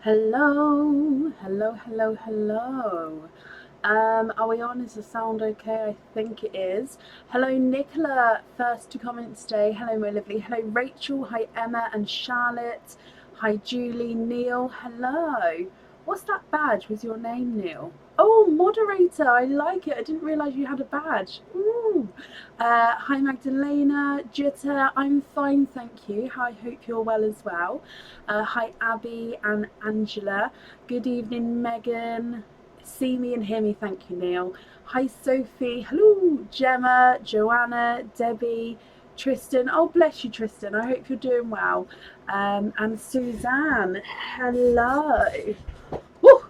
Hello, hello, hello, hello. Are we on? Is the sound okay? I think it is. Hello, Nicola, first to comment today. Hello, my lovely. Hello, Rachel. Hi, Emma and Charlotte. Hi, Julie, Neil. Hello. What's that badge with your name, Neil? Oh, moderator. I like it. I didn't realise you had a badge. Ooh. Hi, Magdalena. Jutta. I'm fine, thank you. I hope you're well as well. Hi, Abby and Angela. Good evening, Megan. See me and hear me, thank you, Neil. Hi, Sophie. Hello, Gemma, Joanna, Debbie, Tristan. Oh, bless you, Tristan. I hope you're doing well. And Suzanne. Hello. Woo!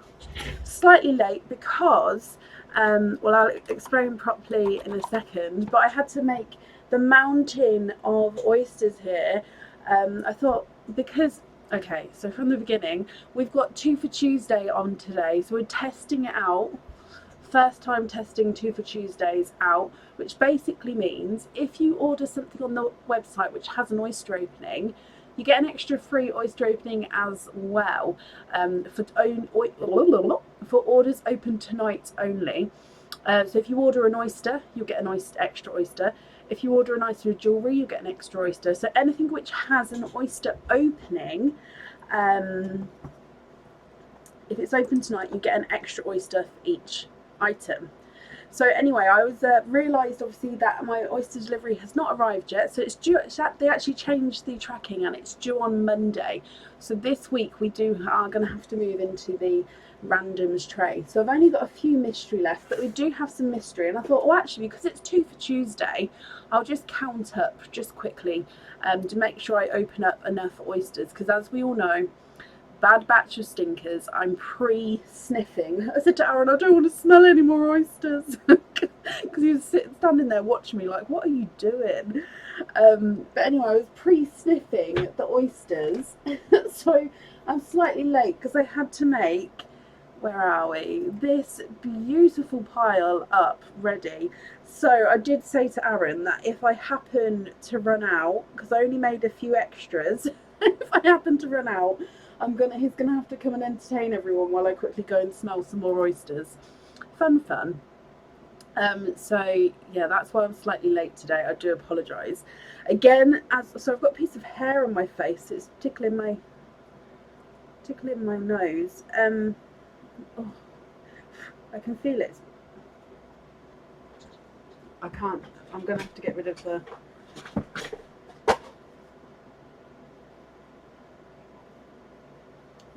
Slightly late because, well, I'll explain properly in a second, but I had to make the mountain of oysters here. I thought because okay, so from the beginning, we've got Two for Tuesday on today, so we're testing it out. First time testing Two for Tuesdays out, which basically means if you order something on the website which has an oyster opening, you get an extra free oyster opening as well, for orders open tonight only. So if you order an oyster, you'll get an extra oyster. If you order an oyster of jewellery, you get an extra oyster. So anything which has an oyster opening, um, if it's open tonight, you get an extra oyster for each item. So anyway, I was realised obviously that my oyster delivery has not arrived yet. So it's due. They actually changed the tracking, and it's due on Monday. So this week we are going to have to move into the randoms tray. So I've only got a few mystery left, but we do have some mystery. And I thought, well, actually, because it's Two for Tuesday, I'll just count up just quickly to make sure I open up enough oysters. Because as we all know, bad batch of stinkers. I'm pre-sniffing. I said to Aaron, I don't want to smell any more oysters because he was standing there watching me like, what are you doing? But anyway, I was pre-sniffing the oysters, so I'm slightly late because I had to make, where are we? This beautiful pile up ready. So I did say to Aaron that if I happen to run out, because I only made a few extras, if I happen to run out, he's gonna have to come and entertain everyone while I quickly go and smell some more oysters. Fun, fun. So yeah, that's why I'm slightly late today. I do apologise. Again, so I've got a piece of hair on my face. It's tickling my nose. Oh, I can feel it. I can't. I'm gonna have to get rid of the.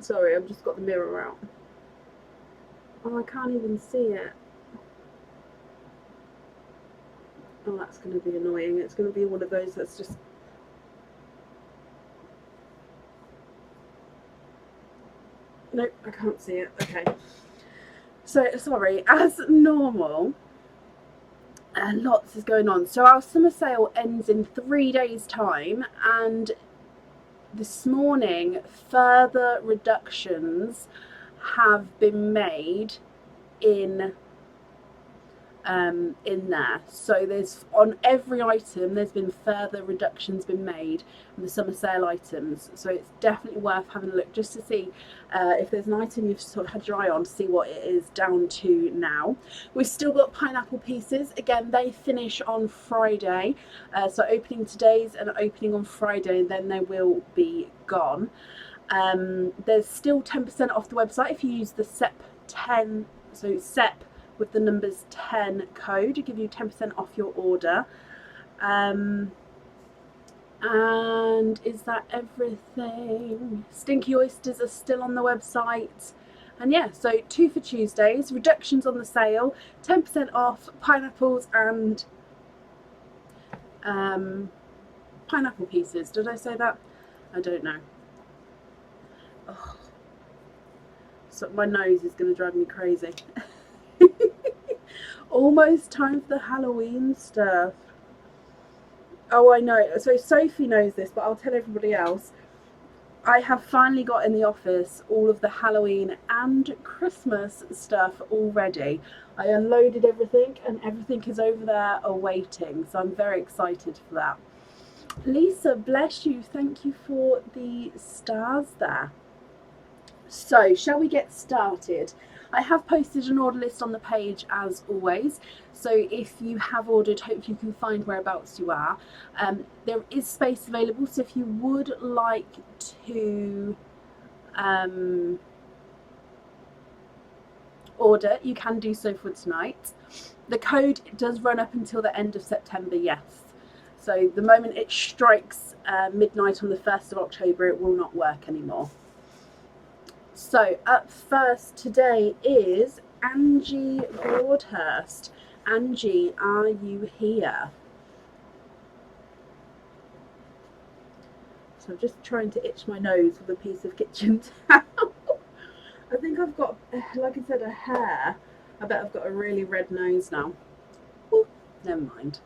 Sorry, I've just got the mirror out. Oh, I can't even see it. Oh, that's going to be annoying. It's going to be one of those that's just. Nope, I can't see it. Okay. So, sorry, as normal, lots is going on. So, our summer sale ends in 3 days' time, and this morning, further reductions have been made in in there. So there's on every item there's been further reductions been made in the summer sale items. So it's definitely worth having a look just to see if there's an item you've sort of had your eye on to see what it is down to now. We've still got pineapple pieces. Again, they finish on Friday. So opening today's and opening on Friday, then they will be gone. There's still 10% off the website if you use the SEP10, so SEP with the numbers 10 code to give you 10% off your order. And is that everything? Stinky oysters are still on the website. And yeah, so Two for Tuesdays, reductions on the sale, 10% off pineapples and pineapple pieces. Did I say that? I don't know. Oh, so my nose is going to drive me crazy. Almost time for the Halloween stuff. Oh, I know. So Sophie knows this, but I'll tell everybody else. I have finally got in the office all of the Halloween and Christmas stuff already. I unloaded everything and everything is over there awaiting. So I'm very excited for that. Lisa, bless you. Thank you for the stars there. So, shall we get started? I have posted an order list on the page as always, so if you have ordered, hopefully you can find whereabouts you are. There is space available, so if you would like to order, you can do so for tonight. The code does run up until the end of September, yes. So the moment it strikes midnight on the 1st of October, it will not work anymore. So up first today is Angie Broadhurst. Angie, are you here? So I'm just trying to itch my nose with a piece of kitchen towel. I think I've got, like I said, a hair. I bet I've got a really red nose now. Ooh, never mind.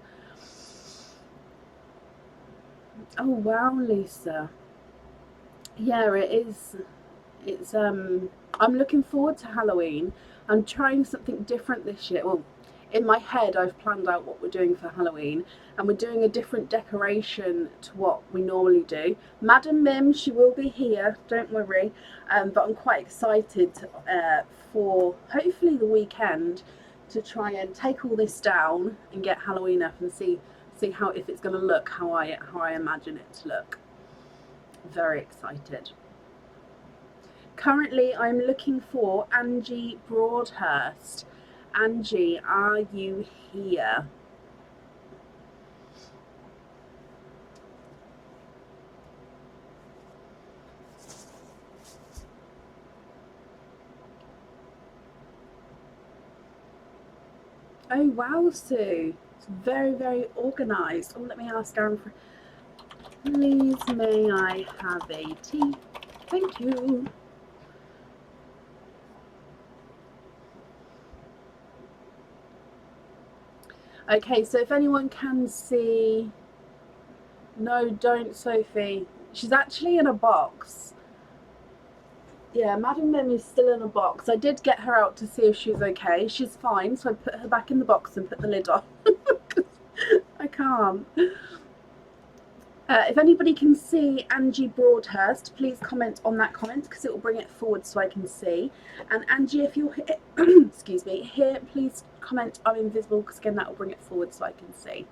Oh wow, Lisa. Yeah, it is. It's I'm looking forward to Halloween. I'm trying something different this year. Well, in my head I've planned out what we're doing for Halloween, and we're doing a different decoration to what we normally do. Madam Mim, she will be here, don't worry. But I'm quite excited for hopefully the weekend to try and take all this down and get Halloween up and see how, if it's going to look how I imagine it to look. Very excited. Currently, I'm looking for Angie Broadhurst. Angie, are you here? Oh wow, Sue. It's very, very organised. Oh, let me ask Aaron for... Please, may I have a tea? Thank you. Okay, so if anyone can see... No, don't, Sophie. She's actually in a box. Yeah, Madam Mim is still in a box. I did get her out to see if she was okay. She's fine, so I put her back in the box and put the lid on. I can't. If anybody can see Angie Broadhurst, please comment on that comment because it will bring it forward so I can see. And Angie, if you're here, excuse me, here, please comment I'm invisible because again that will bring it forward so I can see.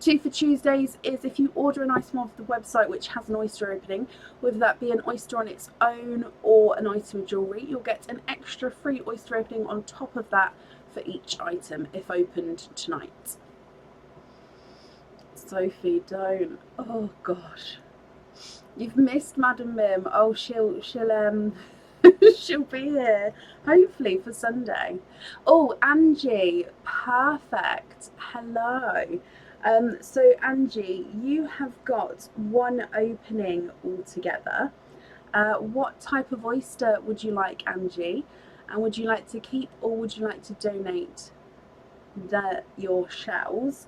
2 for Tuesdays is if you order an item off the website which has an oyster opening, whether that be an oyster on its own or an item of jewellery, you'll get an extra free oyster opening on top of that for each item if opened tonight. Sophie, don't. Oh gosh, you've missed Madam Mim. Oh, she'll she'll be here hopefully for Sunday. Oh, Angie, perfect. Hello. So Angie, you have got one opening altogether. What type of oyster would you like, Angie? And would you like to keep or would you like to donate your shells?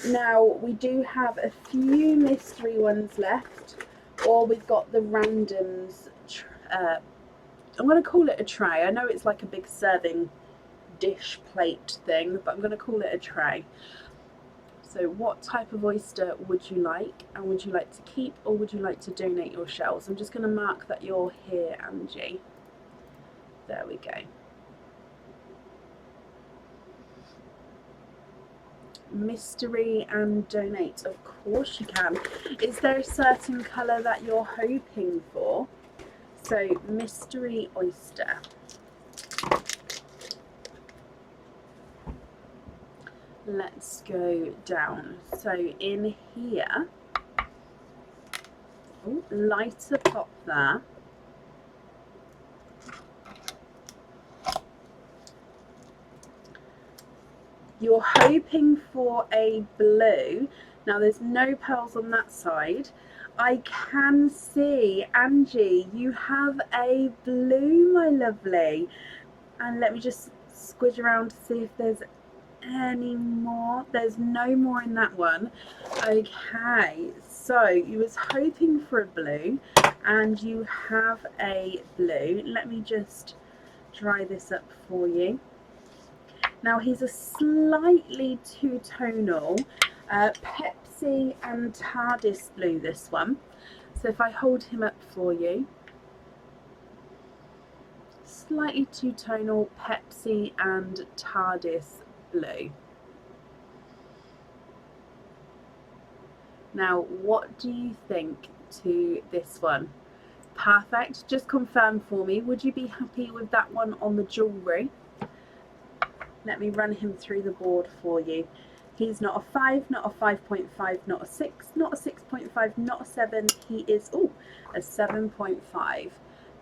Now we do have a few mystery ones left, or we've got the randoms. I'm going to call it a tray. I know it's like a big serving dish plate thing, but I'm going to call it a tray. So what type of oyster would you like, and would you like to keep or would you like to donate your shells? I'm just going to mark that you're here, Angie. There we go. Mystery and donate, of course you can. Is there a certain colour that you're hoping for? So mystery oyster. Let's go down. So in here, oh, lighter pop there. You're hoping for a blue. Now there's no pearls on that side. I can see, Angie, you have a blue, my lovely. And let me just squidge around to see if there's any more. There's no more in that one. Okay, so you was hoping for a blue and you have a blue. Let me just dry this up for you. Now he's a slightly two-tonal, Pepsi and TARDIS blue, this one. So if I hold him up for you, slightly two-tonal Pepsi and TARDIS blue. Now, what do you think to this one? Perfect. Just confirm for me. Would you be happy with that one on the jewellery? Let me run him through the board for you. He's not a 5, not a 5.5, not a 6, not a 6.5, not a 7. He is, a 7.5.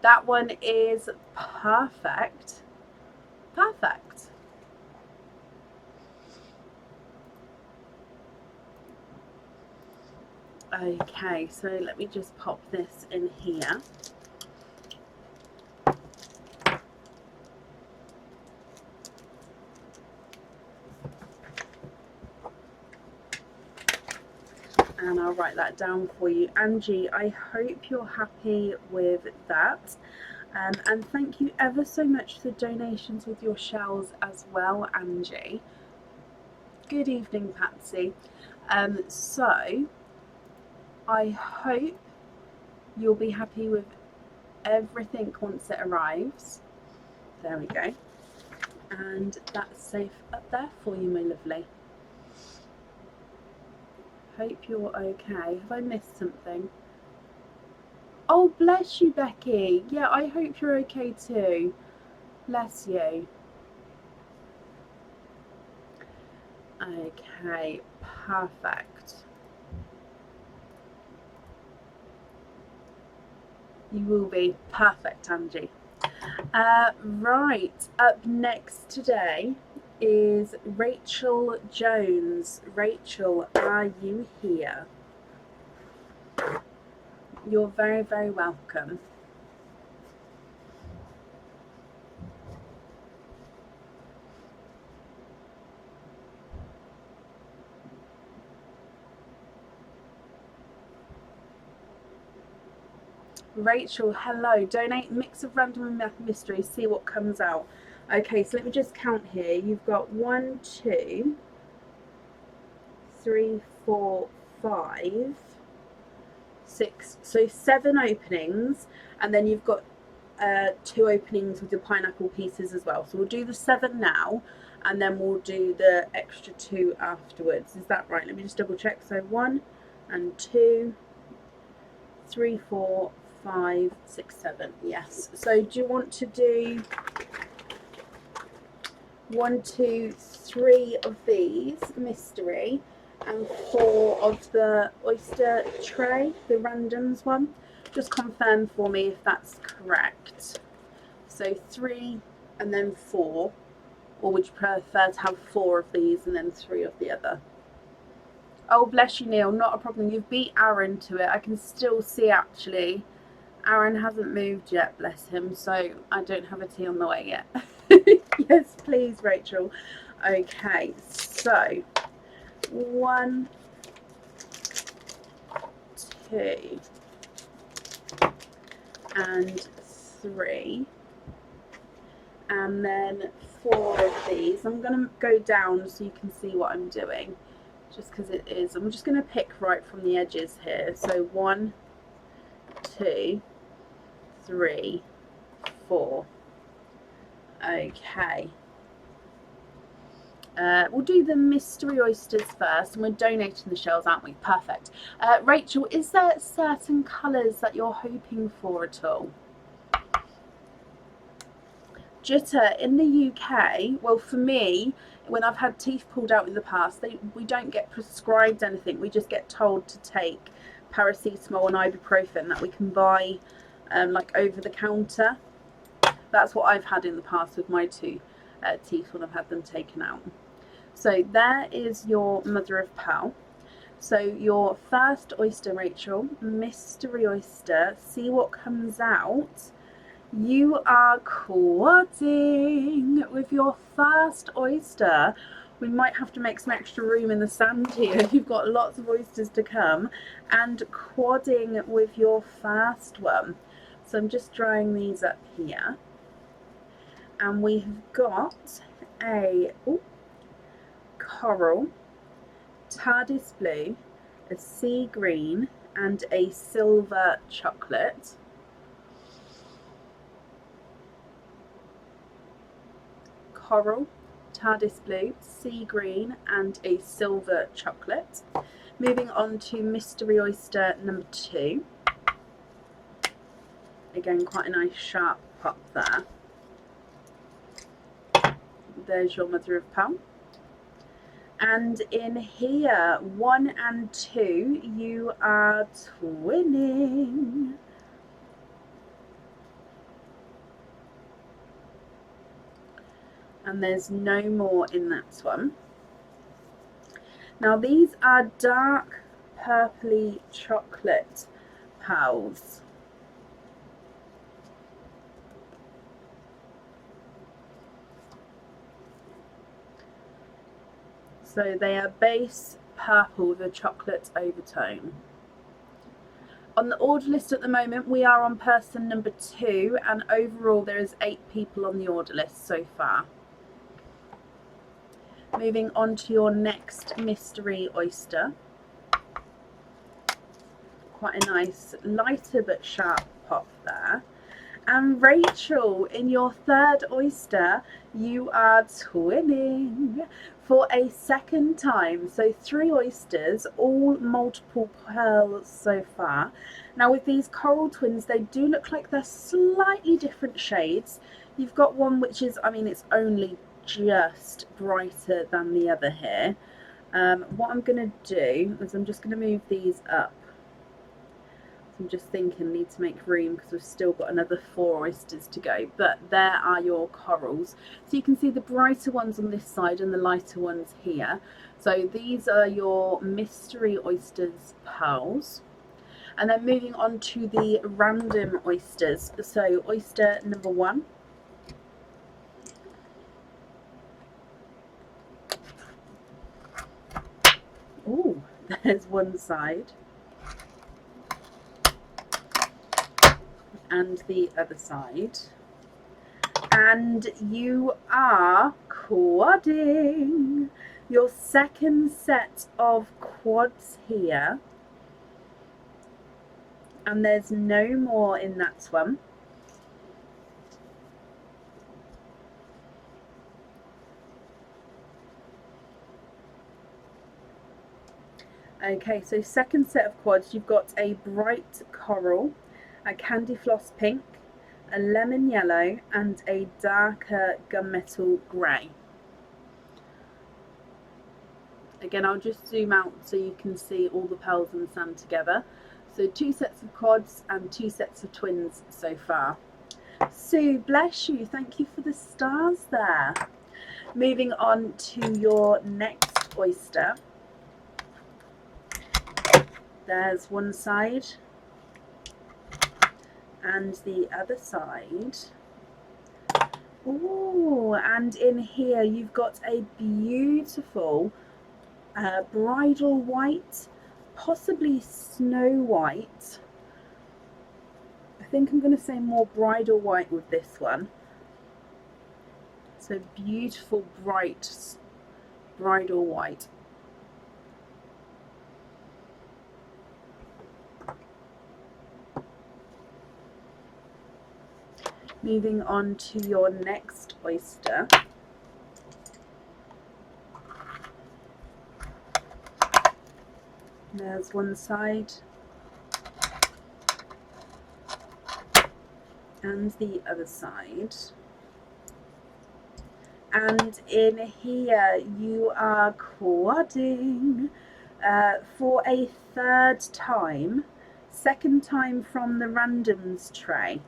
That one is perfect. Perfect. Okay, so let me just pop this in here. And I'll write that down for you. Angie, I hope you're happy with that. And thank you ever so much for the donations with your shells as well, Angie. Good evening, Patsy. So I hope you'll be happy with everything once it arrives. There we go. And that's safe up there for you, my lovely. Hope you're okay. Have I missed something? Oh, bless you, Becky. Yeah, I hope you're okay too. Bless you. Okay, perfect. You will be. Perfect, Angie. Right, up next today is Rachel Jones. Rachel, are you here? You're very, very welcome. Rachel, hello. Donate mix of random and math mysteries. See what comes out. Okay, so let me just count here. You've got 1, 2, 3, 4, 5, 6. So 7 openings, and then you've got 2 openings with your pineapple pieces as well. So we'll do the 7 now, and then we'll do the extra 2 afterwards. Is that right? Let me just double check. So 1 and 2, 3, 4, 5, 6, 7. Yes. So do you want to do 1, 2, 3 of these mystery and 4 of the oyster tray, the randoms one? Just confirm for me if that's correct. So 3 and then 4, or would you prefer to have 4 of these and then 3 of the other? Oh, bless you, Neil. Not a problem. You've beat Aaron to it. I can still see, actually. Aaron hasn't moved yet, bless him, so I don't have a tea on the way yet. Yes, please, Rachel. Okay, so 1, 2, and 3, and then 4 of these. I'm going to go down so you can see what I'm doing, just because it is. I'm just going to pick right from the edges here. So 1, 2, 3, 4. Okay. We'll do the mystery oysters first, and we're donating the shells, aren't we? Perfect. Rachel, is there certain colours that you're hoping for at all? Jitter, in the UK, well, for me, when I've had teeth pulled out in the past, we don't get prescribed anything. We just get told to take paracetamol and ibuprofen that we can buy like over the counter. That's what I've had in the past with my 2 teeth when I've had them taken out. So there is your mother of pearl. So your first oyster, Rachel, mystery oyster. See what comes out. You are quadding with your first oyster. We might have to make some extra room in the sand here. You've got lots of oysters to come. And quadding with your first one. So I'm just drying these up here. And we have got a coral, TARDIS blue, a sea green, and a silver chocolate. coral, TARDIS blue, sea green, and a silver chocolate. Moving on to mystery oyster number 2. Again, quite a nice sharp pop there. There's your mother of pearl. And in here, 1 and 2, you are twinning. And there's no more in that one. Now these are dark purpley chocolate pearls. So they are base purple with a chocolate overtone. On the order list at the moment, we are on person number 2, and overall there is 8 people on the order list so far. Moving on to your next mystery oyster. Quite a nice lighter but sharp pop there. And Rachel, in your 3rd oyster, you are twinning for a 2nd time. So 3 oysters, all multiple pearls so far. Now with these coral twins, they do look like they're slightly different shades. You've got one which is, I mean, it's only just brighter than the other here. What I'm going to do is I'm just going to move these up. I'm just thinking, need to make room because we've still got another 4 oysters to go. But there are your corals. So you can see the brighter ones on this side and the lighter ones here. So these are your mystery oysters pearls. And then moving on to the random oysters. So oyster number 1. Oh, there's one side. And the other side. And you are quadding your 2nd set of quads here. And there's no more in that one. Okay, so 2nd set of quads, you've got a bright coral, a candy floss pink, a lemon yellow, and a darker gunmetal grey. Again, I'll just zoom out so you can see all the pearls in the sand together. So 2 sets of quads and 2 sets of twins so far. Sue, bless you, thank you for the stars there. Moving on to your next oyster. There's one side and the other side. Ooh, and in here you've got a beautiful bridal white, possibly snow white. I think I'm going to say more bridal white with this one. So beautiful bright bridal white. Moving on to your next oyster. There's one side and the other side. And in here you are quadding for a 3rd time, 2nd time from the randoms tray.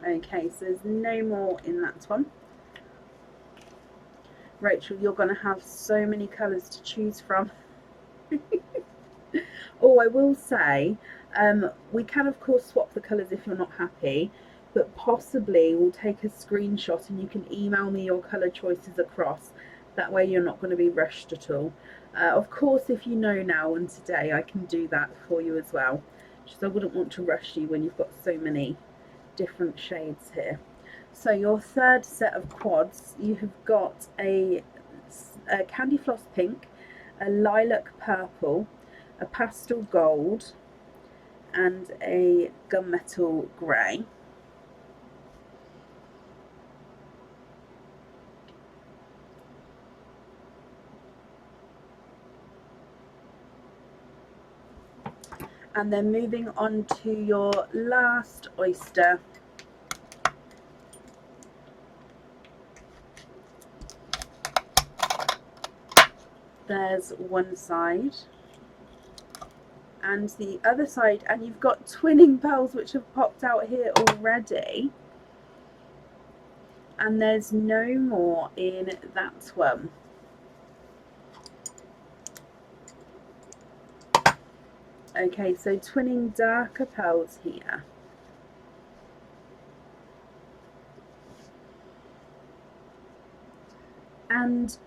Okay, so there's no more in that one. Rachel, you're going to have so many colours to choose from. Oh, I will say, we can of course swap the colours if you're not happy, but possibly we'll take a screenshot and you can email me your colour choices across. That way you're not going to be rushed at all. Of course, if you know now and today, I can do that for you as well. Just I wouldn't want to rush you when you've got so many different shades here. So your 3rd set of quads, you have got a candy floss pink, a lilac purple, a pastel gold, and a gunmetal grey. And then moving on to your last oyster. There's one side and the other side, and you've got twinning pearls which have popped out here already, and there's no more in that one. Okay, so twinning darker pearls here. And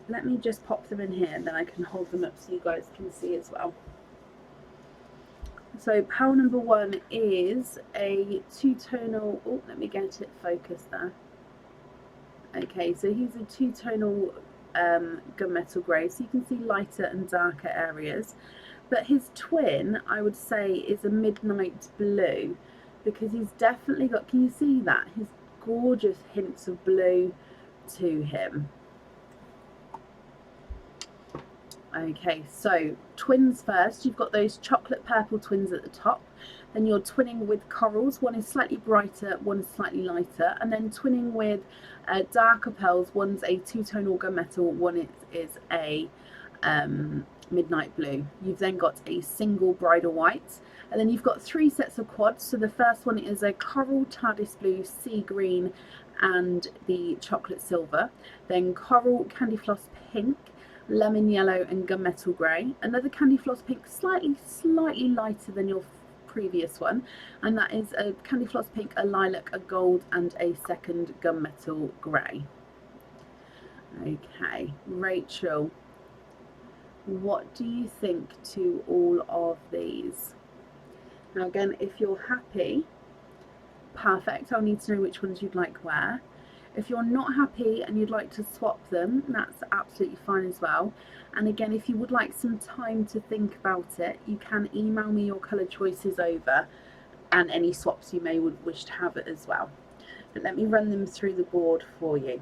let me just pop them in here and then I can hold them up so you guys can see as well. So pearl number one is a two-tonal, oh, let me get it focused there. Okay, so he's a two-tonal gunmetal grey, so you can see lighter and darker areas. But his twin, I would say, is a midnight blue, because he's definitely got, can you see that? His gorgeous hints of blue to him. Okay, so twins first. You've got those chocolate purple twins at the top. Then you're twinning with corals. One is slightly brighter, one is slightly lighter. And then twinning with darker pearls. One's a two-tonal gunmetal, one is a midnight blue. You've then got a single bridal white. And then you've got three sets of quads. So the first one is a coral, TARDIS blue, sea green, and the chocolate silver. Then coral, candy floss pink, lemon yellow and gunmetal grey. Another candy floss pink, slightly lighter than your previous one, and that is a candy floss pink, a lilac, a gold, and a second gunmetal grey. Okay, Rachel, what do you think to all of these? Now again, if you're happy, perfect. I'll need to know which ones you'd like where. If you're not happy and you'd like to swap them, that's absolutely fine as well. And again, if you would like some time to think about it, you can email me your colour choices over and any swaps you may would wish to have it as well. But let me run them through the board for you.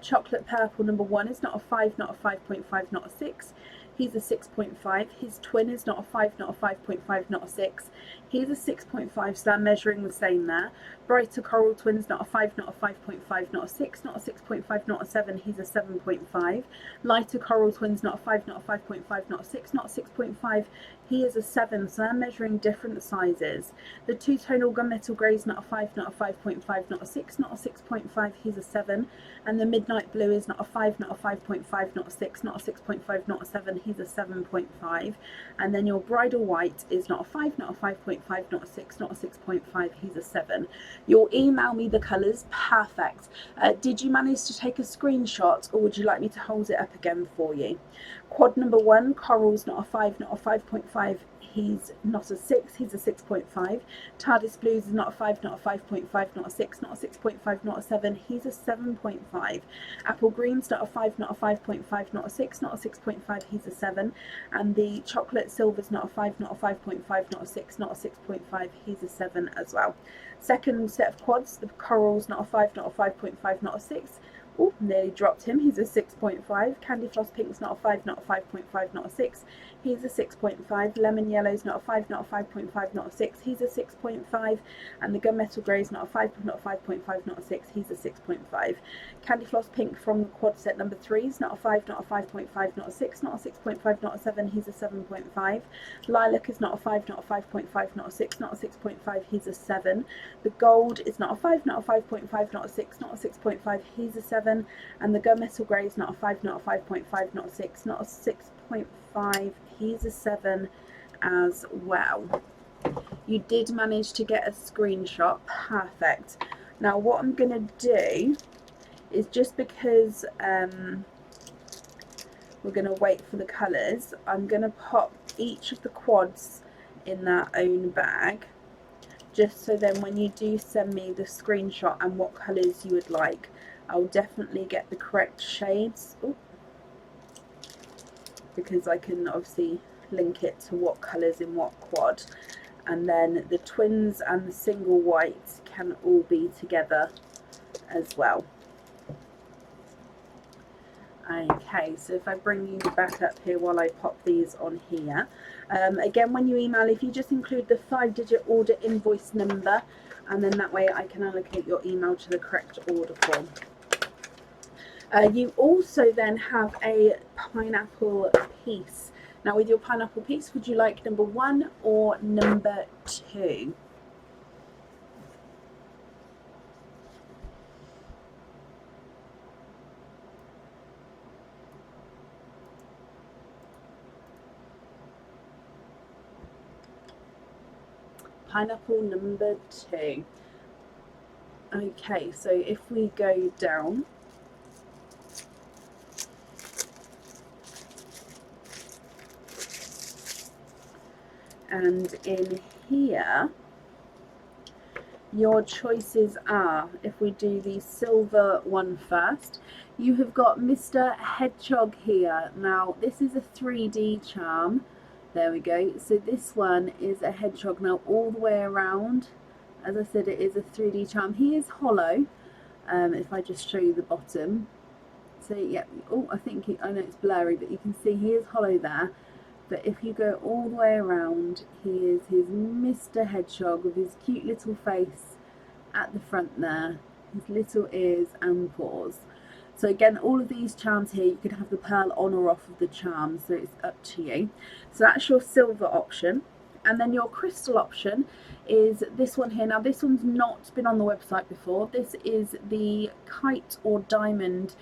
Chocolate purple number one is not a 5, not a 5.5, not a 6. He's a 6.5. His twin is not a 5, not a 5.5, not a 6. He's a 6.5, so they're measuring the same there. Brighter coral twins, not a 5, not a 5.5, not a 6, not a 6.5, not a 7. He's a 7.5. Lighter coral twins, not a 5, not a 5.5, not a 6, not a 6.5. He is a 7, so they're measuring different sizes. The two-tonal gunmetal grey is not a 5, not a 5.5, not a 6, not a 6.5. He's a 7. And the midnight blue is not a 5, not a 5.5, not a 6, not a 6.5, not a 7. He's a 7.5. And then your bridal white is not a 5, not a 5.5, not a 6, not a 6.5. He's a 7. You'll email me the colours. Perfect. Did you manage to take a screenshot, or would you like me to hold it up again for you? Quad number one, coral's not a 5, not a 5.5. He's not a 6, he's a 6.5. TARDIS blues is not a 5, not a 5.5, not a 6, not a 6.5, not a 7. He's a 7.5. Apple green's not a 5, not a 5.5, not a 6, not a 6.5. He's a 7. And the chocolate silver's not a 5, not a 5.5, not a 6, not a 6.5. He's a 7 as well. Second set of quads, the coral's not a 5, not a 5.5, not a 6. Oh, nearly dropped him. He's a 6.5. Candy floss pink's not a 5, not a 5.5, not a 6. He's a 6.5. Lemon yellow's not a 5, not a 5.5, not a 6. He's a 6.5. And the gunmetal grey's not a 5, not a 5.5, not a 6. He's a 6.5. Candy floss pink from the quad set number 3 is not a 5, not a 5.5, not a 6, not a 6.5, not a 7. He's a 7.5. Lilac is not a 5, not a 5.5, not a 6, not a 6.5. He's a 7. The gold is not a 5, not a 5.5, not a 6, not a 6.5. He's a 7. And the gunmetal grey is not a 5, not a 5.5, not a 6, not a 6.5. He's a 7 as well. You did manage to get a screenshot. Perfect. Now what I'm going to do is, just because we're going to wait for the colours, I'm going to pop each of the quads in their own bag, just so then when you do send me the screenshot and what colours you would like, I'll definitely get the correct shades. Ooh. Because I can obviously link it to what colours in what quad, and then the twins and the single white can all be together as well. Okay, so if I bring you back up here while I pop these on here. Again, when you email, if you just include the 5-digit order invoice number, and then that way I can allocate your email to the correct order form. You also then have a pineapple piece. Now with your pineapple piece, would you like number 1 or number 2? Pineapple number 2. Okay, so if we go down, and in here your choices are, if we do the silver one first, you have got Mr. Hedgehog here. Now this is a 3D charm. There we go. So this one is a hedgehog. Now all the way around, as I said, it is a 3D charm. He is hollow. If I just show you the bottom, so yeah, oh, I know it's blurry, but you can see he is hollow there. But if you go all the way around, he is his Mr. Hedgehog with his cute little face at the front there, his little ears and paws. So again, all of these charms here, you can have the pearl on or off of the charm, so it's up to you. So that's your silver option. And then your crystal option is this one here. Now this one's not been on the website before. This is the kite or diamond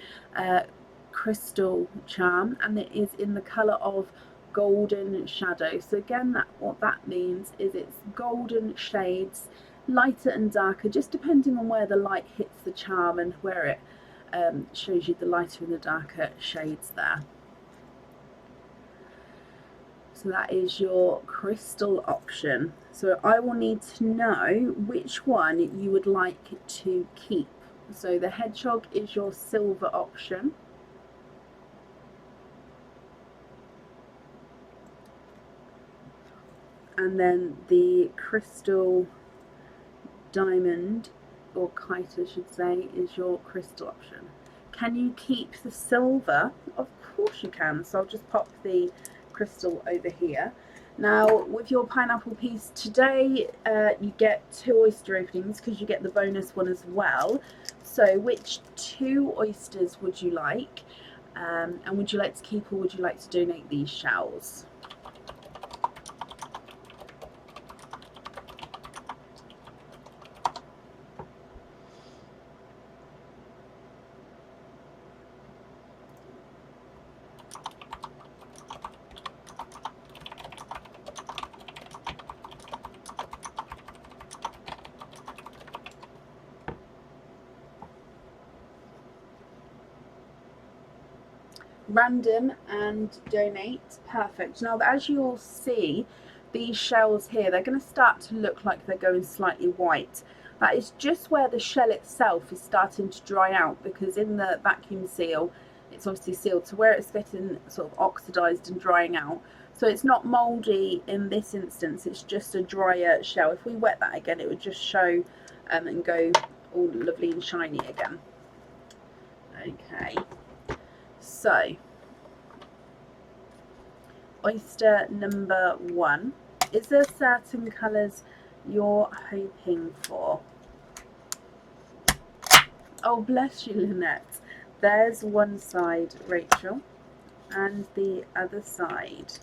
crystal charm, and it is in the colour of golden shadow. So again, what that means is it's golden shades, lighter and darker, just depending on where the light hits the charm and where it shows you the lighter and the darker shades there. So that is your crystal option. So I will need to know which one you would like to keep. So the hedgehog is your silver option. And then the crystal diamond, or kite I should say, is your crystal option. Can you keep the silver? Of course you can. So I'll just pop the crystal over here. Now with your pineapple piece today, you get 2 oyster openings because you get the bonus one as well. So which 2 oysters would you like? And would you like to keep, or would you like to donate these shells? Random and donate. Perfect. Now as you'll see, these shells here, they're going to start to look like they're going slightly white. That is just where the shell itself is starting to dry out, because in the vacuum seal it's obviously sealed, so where it's getting sort of oxidized and drying out. So it's not mouldy in this instance, it's just a drier shell. If we wet that again, it would just show and go all lovely and shiny again. Okay. So, oyster number 1. Is there certain colours you're hoping for? Oh, bless you, Lynette. There's one side, Rachel, and the other side.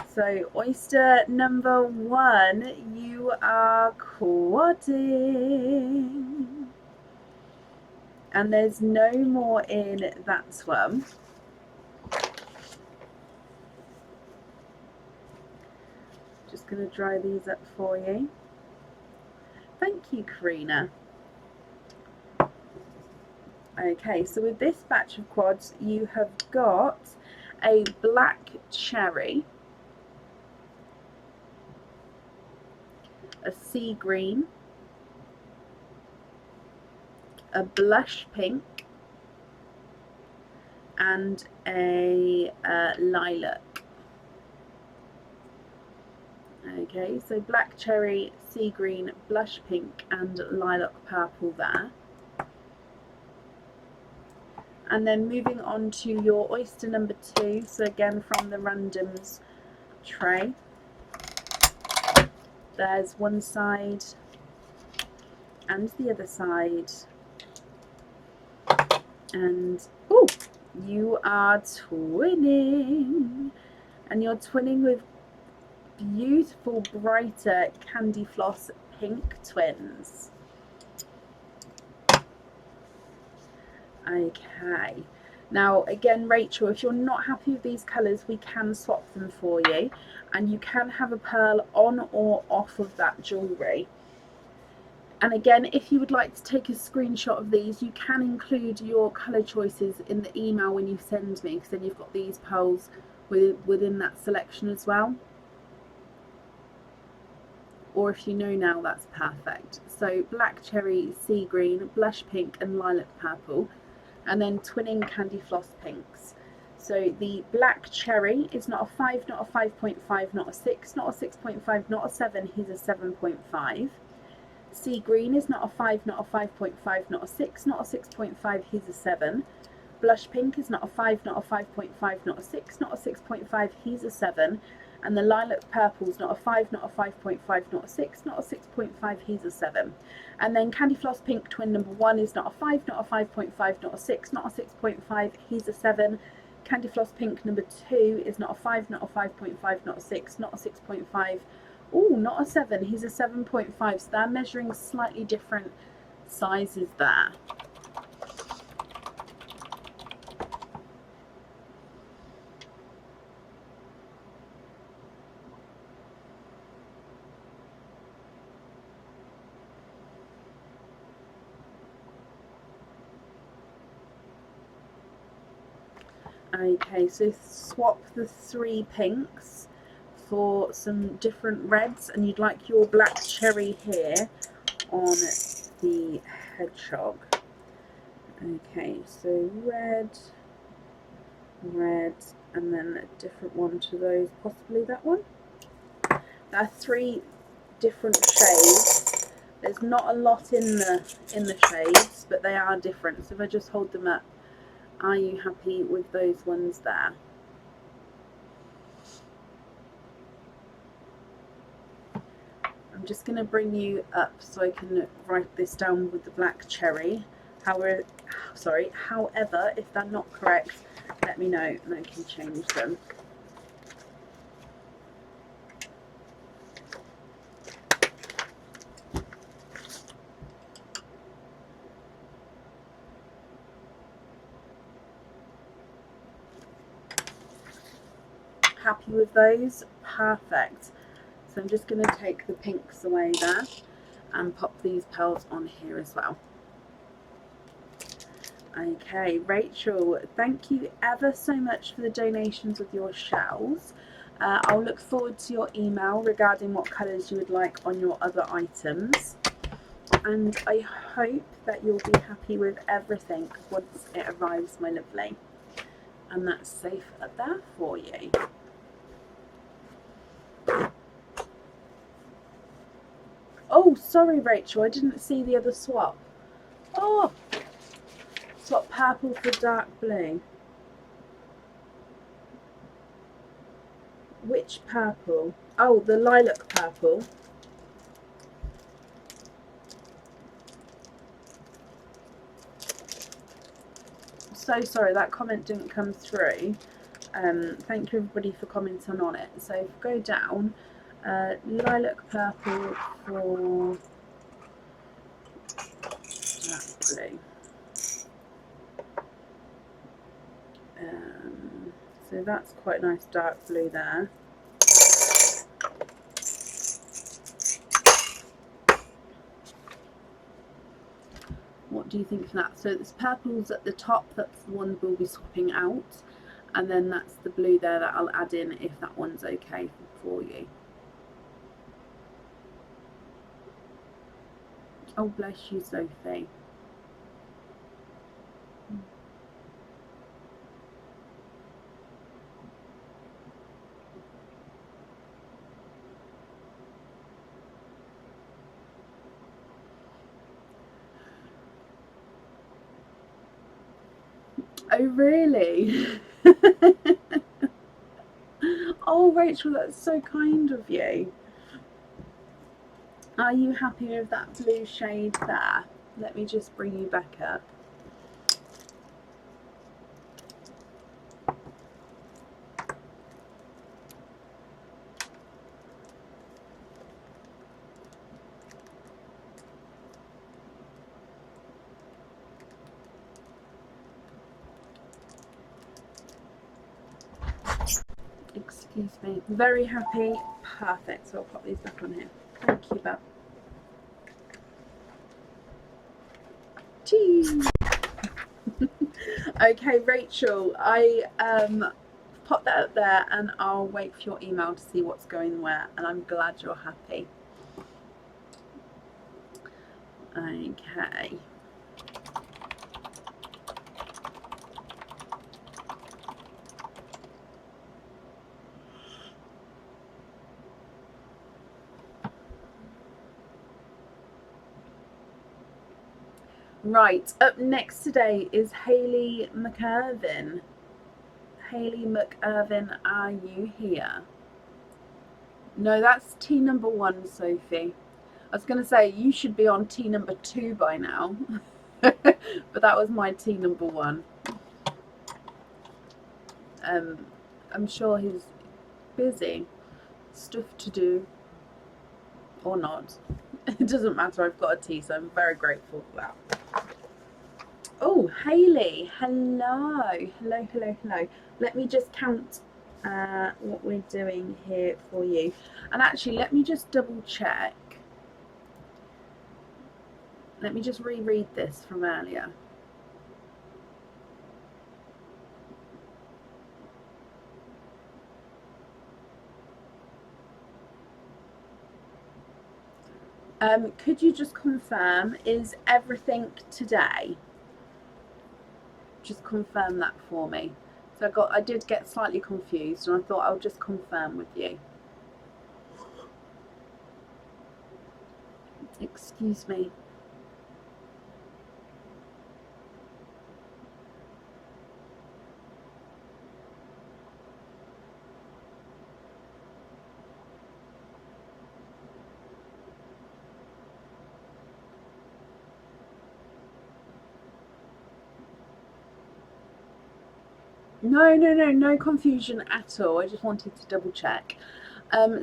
So, oyster number 1, you are quadding. And there's no more in that one. Just going to dry these up for you. Thank you, Karina. Okay, so with this batch of quads, you have got a black cherry, a sea green, a blush pink, and a lilac. Okay, so black cherry, sea green, blush pink, and lilac purple there. And then moving on to your oyster number 2, so again from the randoms tray, there's one side and the other side, and oh, you are twinning, and you're twinning with beautiful brighter candy floss pink twins. Okay, now again Rachel, if you're not happy with these colours, we can swap them for you, and you can have a pearl on or off of that jewellery. And again, if you would like to take a screenshot of these, you can include your colour choices in the email when you send me, because then you've got these pearls within that selection as well. Or if you know now, that's perfect. So black cherry, sea green, blush pink and lilac purple, and then twinning candy floss pinks. So the black cherry is not a 5, not a 5.5, not a 6, not a 6.5, not a 7, he's a 7.5. Sea green is not a 5, not a 5.5, not a 6, not a 6.5, he's a 7. Blush pink is not a 5, not a 5.5, not a 6, not a 6.5, he's a 7. And the lilac purple is not a 5, not a 5.5, not a 6, not a 6.5, he's a 7. And then candy floss pink twin number 1 is not a 5, not a 5.5, not a 6, not a 6.5, he's a 7. Candy floss pink number 2 is not a 5, not a 5.5, not a 6, not a 6.5, oh, not a 7, he's a 7.5. So they're measuring slightly different sizes there. Okay, so swap the 3 pinks for some different reds, and you'd like your black cherry here on the hedgehog. Okay, so red, red, and then a different one to those, possibly that one. There are 3 different shades. There's not a lot in the shades, but they are different. So if I just hold them up, are you happy with those ones there? I'm just going to bring you up so I can write this down with the black cherry. However, if they're not correct, let me know and I can change them. Happy with those? Perfect. So I'm just going to take the pinks away there and pop these pearls on here as well. Okay, Rachel, thank you ever so much for the donations of your shells. I'll look forward to your email regarding what colours you would like on your other items. And I hope that you'll be happy with everything once it arrives, my lovely. And that's safe up there for you. Oh, sorry, Rachel, I didn't see the other swap. Oh, swap purple for dark blue. Which purple? Oh, the lilac purple. So sorry, that comment didn't come through. Thank you everybody for commenting on it. So if we go down, lilac purple for dark blue. So that's quite nice dark blue there. What do you think of that? So this purple's at the top, that's the one we'll be swapping out, and then that's the blue there that I'll add in if that one's okay for you. Oh, bless you, Sophie. Oh, really? Oh, Rachel, that's so kind of you. Are you happy with that blue shade there? Let me just bring you back up. Excuse me. Very happy. Perfect. So I'll pop these back on here. Thank you, Belle. Cheese. Okay, Rachel, I pop that up there and I'll wait for your email to see what's going where, and I'm glad you're happy. Okay. Right, up next today is Hayley McIrvin. Hayley McIrvin, are you here? No, that's tea number 1, Sophie. I was going to say you should be on tea number 2 by now, but that was my tea number 1. I'm sure he's busy, stuff to do, or not. It doesn't matter. I've got a tea, so I'm very grateful for that. Oh, Hayley, hello, hello, hello, hello. Let me just count what we're doing here for you. And actually, let me just double check. Let me just reread this from earlier. Could you just confirm, is everything today? Just confirm that for me. So I did get slightly confused, and I thought I'll just confirm with you. Excuse me. No confusion at all. I just wanted to double check.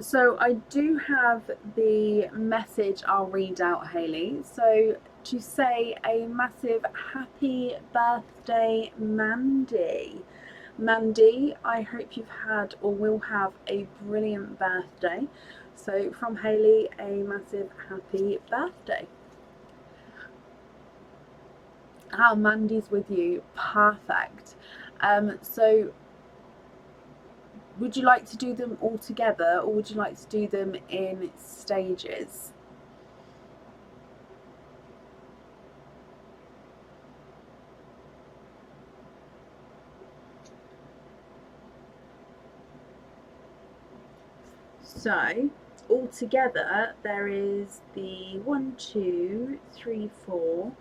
So I do have the message I'll read out, Hayley. So to say a massive happy birthday, Mandy. Mandy, I hope you've had or will have a brilliant birthday. So from Hayley, a massive happy birthday. Ah, Mandy's with you. Perfect. So would you like to do them all together, or would you like to do them in stages? So all together there is the 1, 2, 3, 4,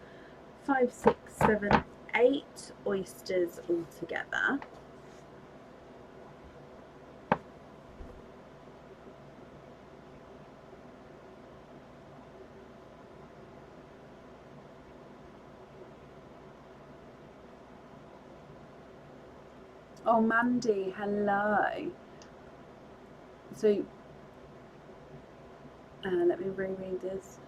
5, 6, 7, 8 oysters all together. Oh, Mandy, hello. So let me reread this.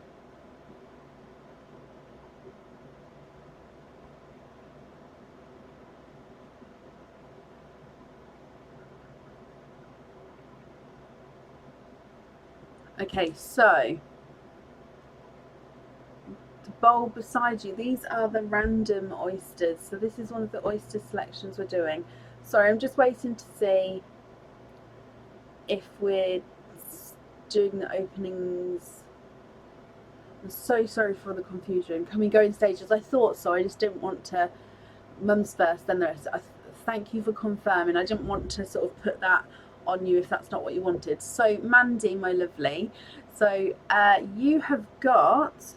Okay, so the bowl beside you, these are the random oysters. So this is one of the oyster selections we're doing. Sorry, I'm just waiting to see if we're doing the openings. I'm so sorry for the confusion. Can we go in stages? I thought so. I just didn't want to. Mum's first, then the rest. Thank you for confirming. I didn't want to sort of put that on you if that's not what you wanted. So Mandy, my lovely, so you have got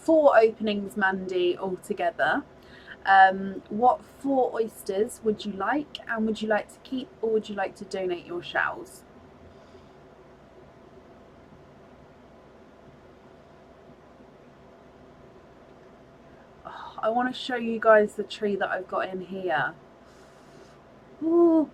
4 openings, Mandy, altogether. What 4 oysters would you like, and would you like to keep or would you like to donate your shells? Oh, I want to show you guys the tree that I've got in here. Oh.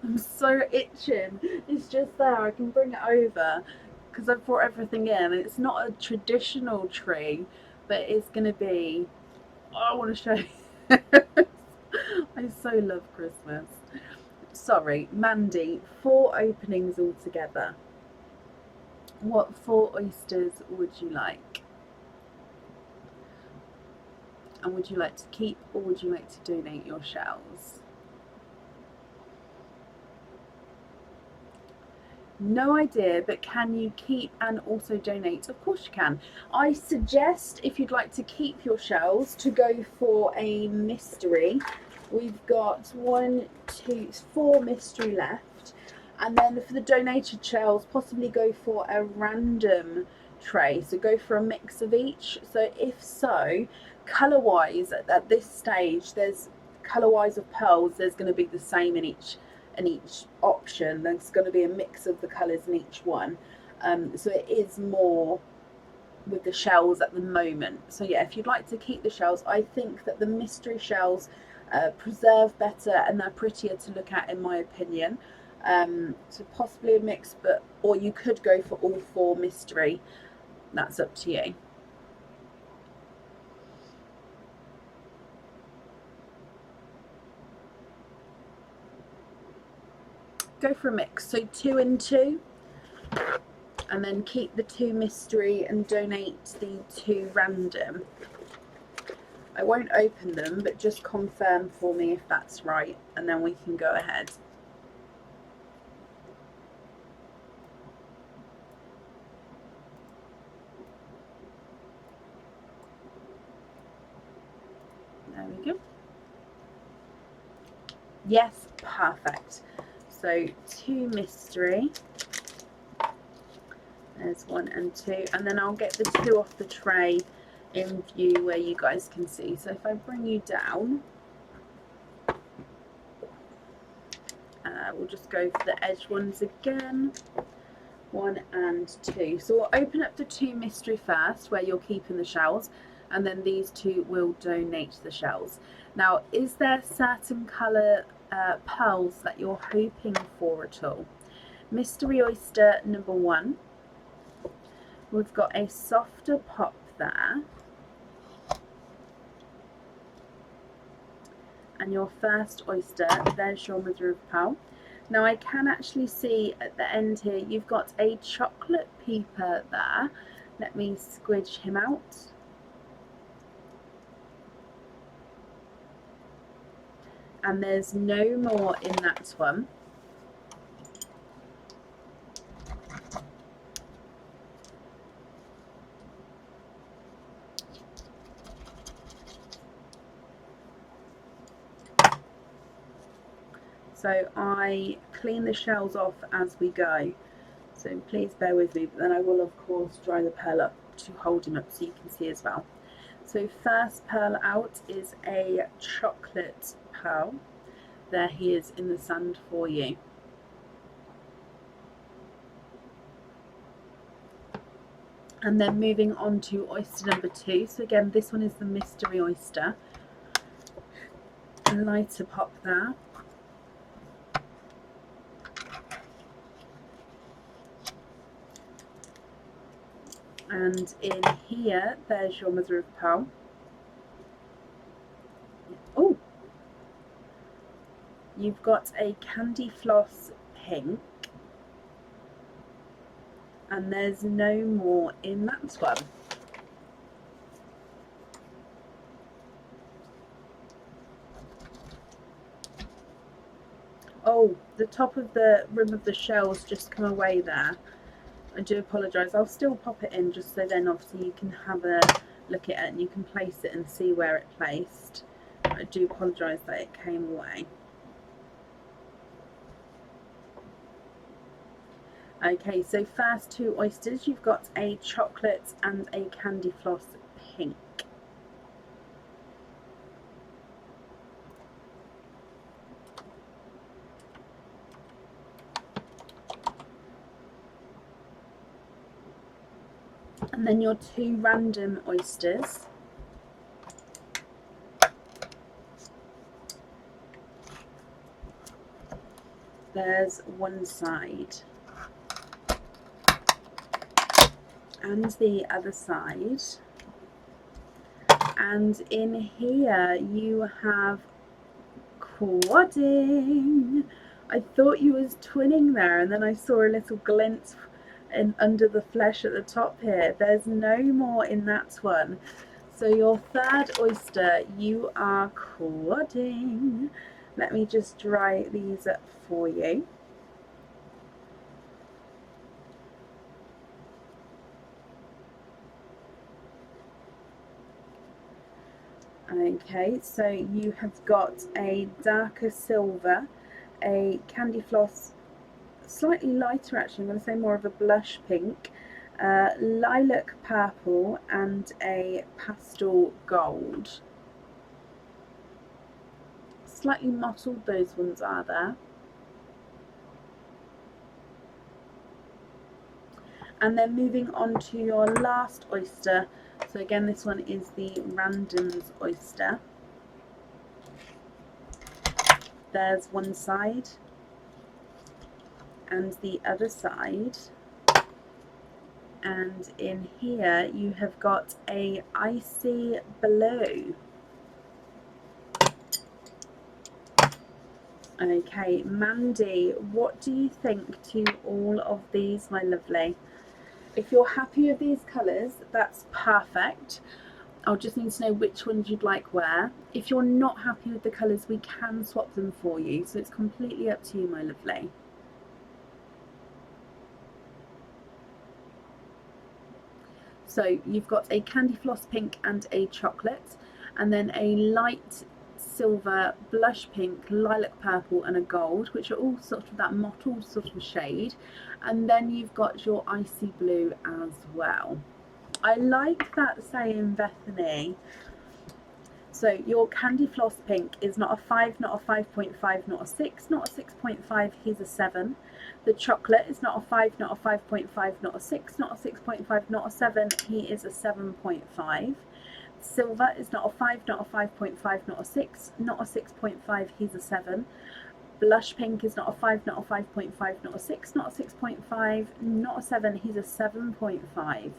I'm so itching. It's just there. I can bring it over because I've brought everything in. It's not a traditional tree, but it's going to be... Oh, I want to show you. I so love Christmas. Sorry, Mandy, 4 openings altogether. What 4 oysters would you like? And would you like to keep or would you like to donate your shells? No idea, but can you keep and also donate? Of course you can. I suggest, if you'd like to keep your shells, to go for a mystery. We've got 1, 2, 4 mystery left, and then for the donated shells, possibly go for a random tray, so go for a mix of each. So if so, colour wise at this stage, there's colour wise of pearls, there's going to be the same in each option. There's going to be a mix of the colours in each one, so it is more with the shells at the moment. So yeah, if you'd like to keep the shells, I think that the mystery shells preserve better and they're prettier to look at, in my opinion. So possibly a mix, but or you could go for all 4 mystery. That's up to you. Go for a mix, so 2 and 2, and then keep the 2 mystery and donate the 2 random. I won't open them, but just confirm for me if that's right, and then we can go ahead. There we go. Yes, perfect. So 2 mystery. There's 1 and 2, and then I'll get the 2 off the tray in view where you guys can see. So if I bring you down, we'll just go for the edge ones again. 1 and 2. So we'll open up the 2 mystery first, where you're keeping the shells, and then these 2 will donate the shells. Now, is there certain colour pearls that you're hoping for at all? Mystery oyster number 1. We've got a softer pop there. And your first oyster, there's your mother of pearl. Now I can actually see at the end here, you've got a chocolate peeper there. Let me squidge him out. And there's no more in that one. So I clean the shells off as we go, so please bear with me, but then I will of course dry the pearl up to hold him up so you can see as well. So first pearl out is a chocolate pearl. There he is in the sand for you. And then moving on to oyster number 2. So again, this one is the mystery oyster. A lighter pop there. And in here, there's your mother of pearl. Oh, you've got a candy floss pink, and there's no more in that one. Oh, the top of the rim of the shell's just come away there. I do apologise. I'll still pop it in just so then obviously you can have a look at it and you can place it and see where it placed. I do apologise that it came away. Okay, so first two oysters, you've got a chocolate and a candy floss pink. And then your two random oysters. There's one side. And the other side. And in here you have quadding. I thought you was twinning there, and then I saw a little glint in under the flesh at the top here. There's no more in that one. So your third oyster, you are quadding. Let me just dry these up for you. Okay, so you have got a darker silver, a candy floss, slightly lighter actually, I'm going to say more of a blush pink, lilac purple, and a pastel gold. Slightly mottled those ones are there. And then moving on to your last oyster. So again, this one is the randoms oyster. There's one side and the other side. And in here you have got a icy blue. Okay, Mandy, what do you think to all of these, my lovely? If you're happy with these colours, that's perfect. I'll just need to know which ones you'd like where. If you're not happy with the colours, we can swap them for you, so it's completely up to you, my lovely. So you've got a candy floss pink and a chocolate, and then a light silver, blush pink, lilac purple, and a gold, which are all sort of that mottled sort of shade. And then you've got your icy blue as well. I like that saying, Bethany. So your candy floss pink is not a 5, not a 5.5, not a 6, not a 6.5, he's a 7. The chocolate is not a 5, not a 5.5, not a 6, not a 6.5, not a 7, he is a 7.5. Silver is not a 5, not a 5.5, not a 6, not a 6.5, he's a 7. Blush pink is not a 5, not a 5.5, not a 6, not a 6.5, not a 7, he's a 7.5.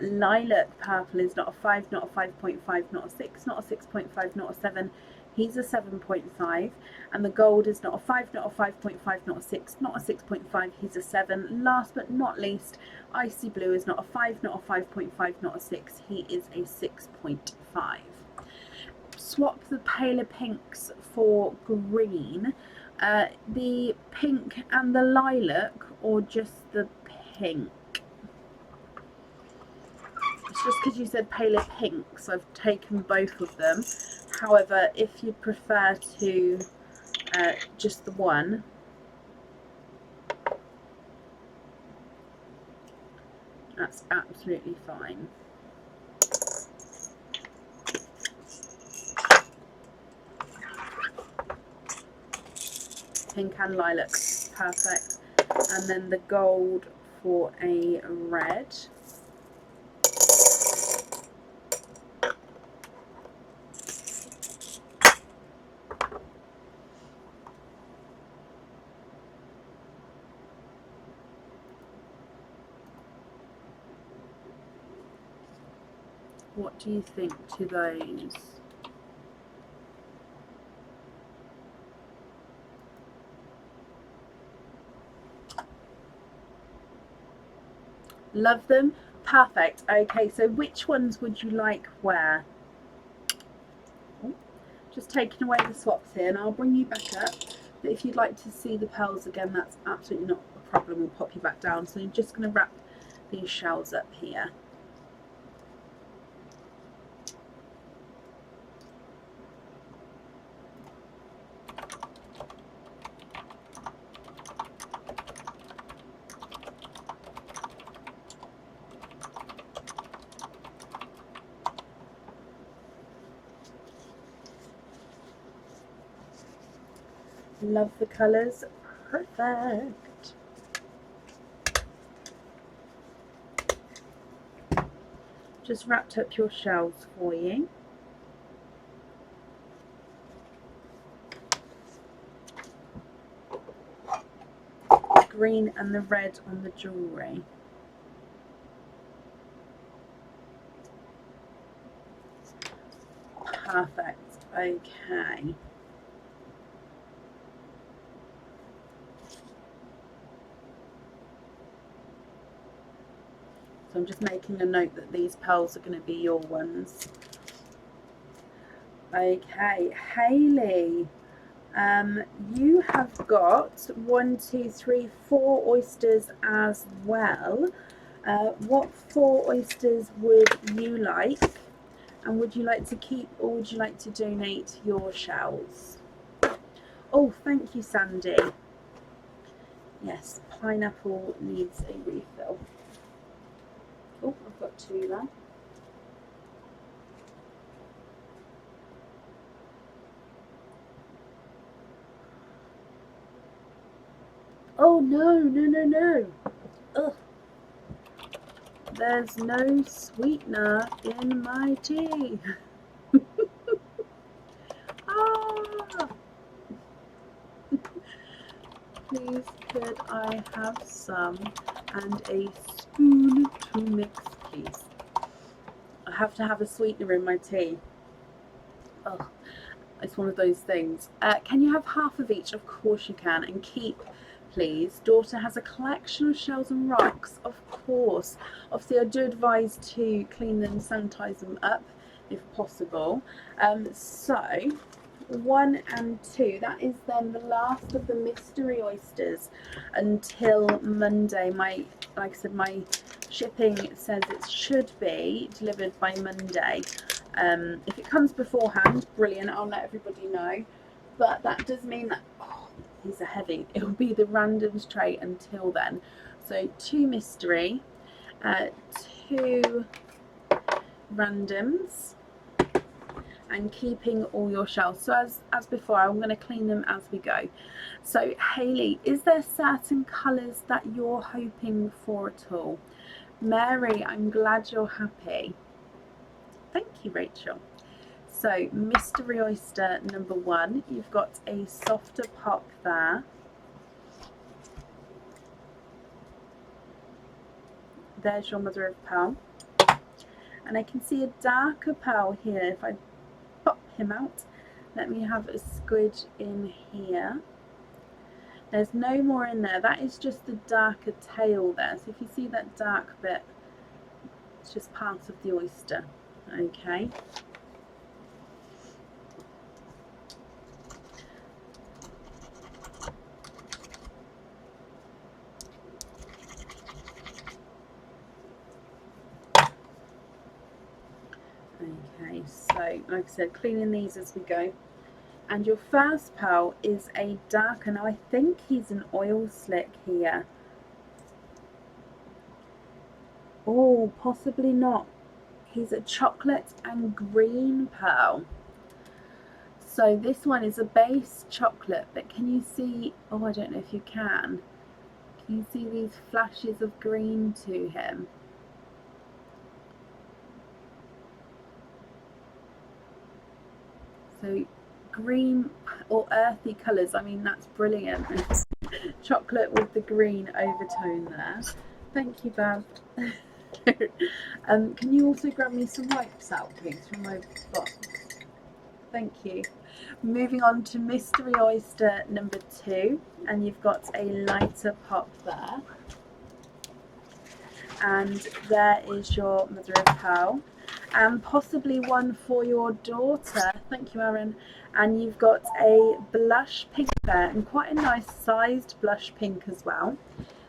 Lilac purple is not a 5, not a 5.5, not a 6, not a 6.5, not a 7, he's a 7.5. And the gold is not a 5, not a 5.5, not a 6, not a 6.5, he's a 7. Last but not least, icy blue is not a 5, not a 5.5, not a 6, he is a 6.5. Swap the paler pinks for green. The pink and the lilac, or just the pink? It's just because you said paler pinks, I've taken both of them. However, if you prefer to just the one, that's absolutely fine. Pink and lilac, perfect. And then the gold for a red. What do you think to those? Love them? Perfect. Okay, so which ones would you like where? Oh, just taking away the swaps here, and I'll bring you back up. But if you'd like to see the pearls again, that's absolutely not a problem. We'll pop you back down. So you're just going to wrap these shells up here. Love the colours. Perfect. Just wrapped up your shells for you. Green and the red on the jewellery. Perfect. Okay. So I'm just making a note that these pearls are going to be your ones. Okay, Hayley, you have got 1, 2, 3, 4 oysters as well. What 4 oysters would you like? And would you like to keep or would you like to donate your shells? Oh, thank you, Sandy. Yes, pineapple needs a refill. Oh, I've got 2 there. Oh no, no, no, no. Ugh. There's no sweetener in my tea. Ah. Please could I have some and a spoon to mix, please? I have to have a sweetener in my tea. Oh, it's one of those things. Can you have half of each? Of course you can. And keep, please. Daughter has a collection of shells and rocks. Of course. Obviously, I do advise to clean them, sanitize them up if possible. So 1 and 2, that is then the last of the mystery oysters until Monday. Like I said, my shipping says it should be delivered by Monday. If it comes beforehand, brilliant, I'll let everybody know, but that does mean that these are heavy. It will be the randoms tray until then. So 2 mystery, 2 randoms, and keeping all your shells. So as before, I'm going to clean them as we go. So Hayley, is there certain colours that you're hoping for at all? Mary, I'm glad you're happy. Thank you, Rachel. So mystery oyster number 1, you've got a softer pop there. There's your mother of pearl. And I can see a darker pearl here. If I pop him out, let me have a squidge in here. There's no more in there. That is just the darker tail there. So if you see that dark bit, it's just part of the oyster. Okay. Okay, so like I said, cleaning these as we go. And your first pearl is a darker. Now I think he's an oil slick here. Oh, possibly not. He's a chocolate and green pearl. So this one is a base chocolate, but can you see, oh, I don't know if you can you see these flashes of green to him? So green or earthy colours, I mean, that's brilliant. Chocolate with the green overtone there. Thank you, Bev. Can you also grab me some wipes out, please, from my box? Thank you. Moving on to mystery oyster number 2, and you've got a lighter pop there. And there is your mother of pearl, and possibly one for your daughter. Thank you, Erin. And you've got a blush pink there, and quite a nice sized blush pink as well.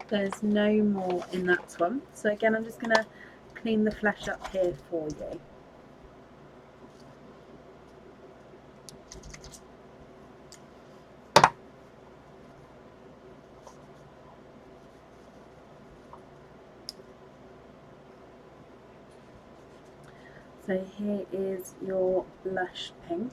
There's no more in that one. So again, I'm just going to clean the flesh up here for you. So here is your blush pink.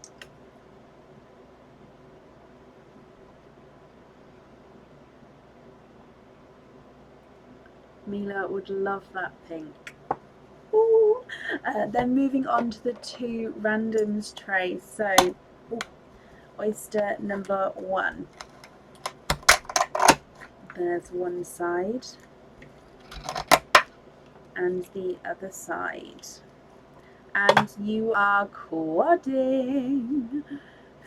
Mila would love that pink. Ooh. Then moving on to the 2 randoms tray. So, ooh, oyster number 1. There's one side and the other side. And you are quadding.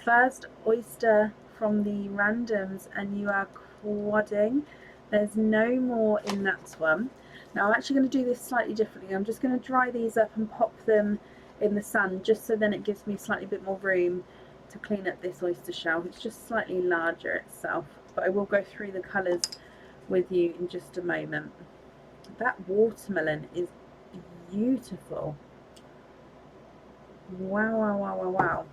First oyster from the randoms, and you are quadding. There's no more in that one. Now I'm actually going to do this slightly differently. I'm just going to dry these up and pop them in the sun, just so then it gives me slightly bit more room to clean up this oyster shell. It's just slightly larger itself, but I will go through the colours with you in just a moment. That watermelon is beautiful. Wow, wow, wow, wow, wow.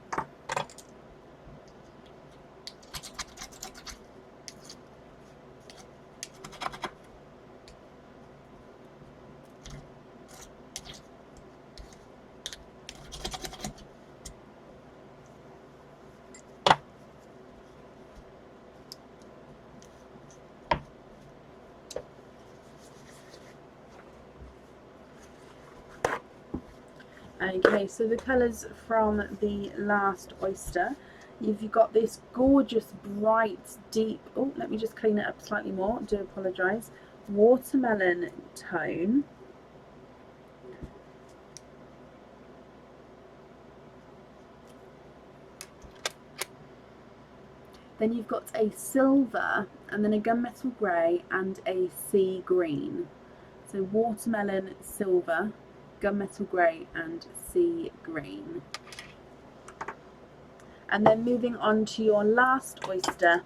Okay, so the colours from the last oyster, you've got this gorgeous, bright, deep, oh, let me just clean it up slightly more, I do apologise, watermelon tone. Then you've got a silver, and then a gunmetal grey, and a sea green. So watermelon, silver, gunmetal grey, and sea green. And then moving on to your last oyster,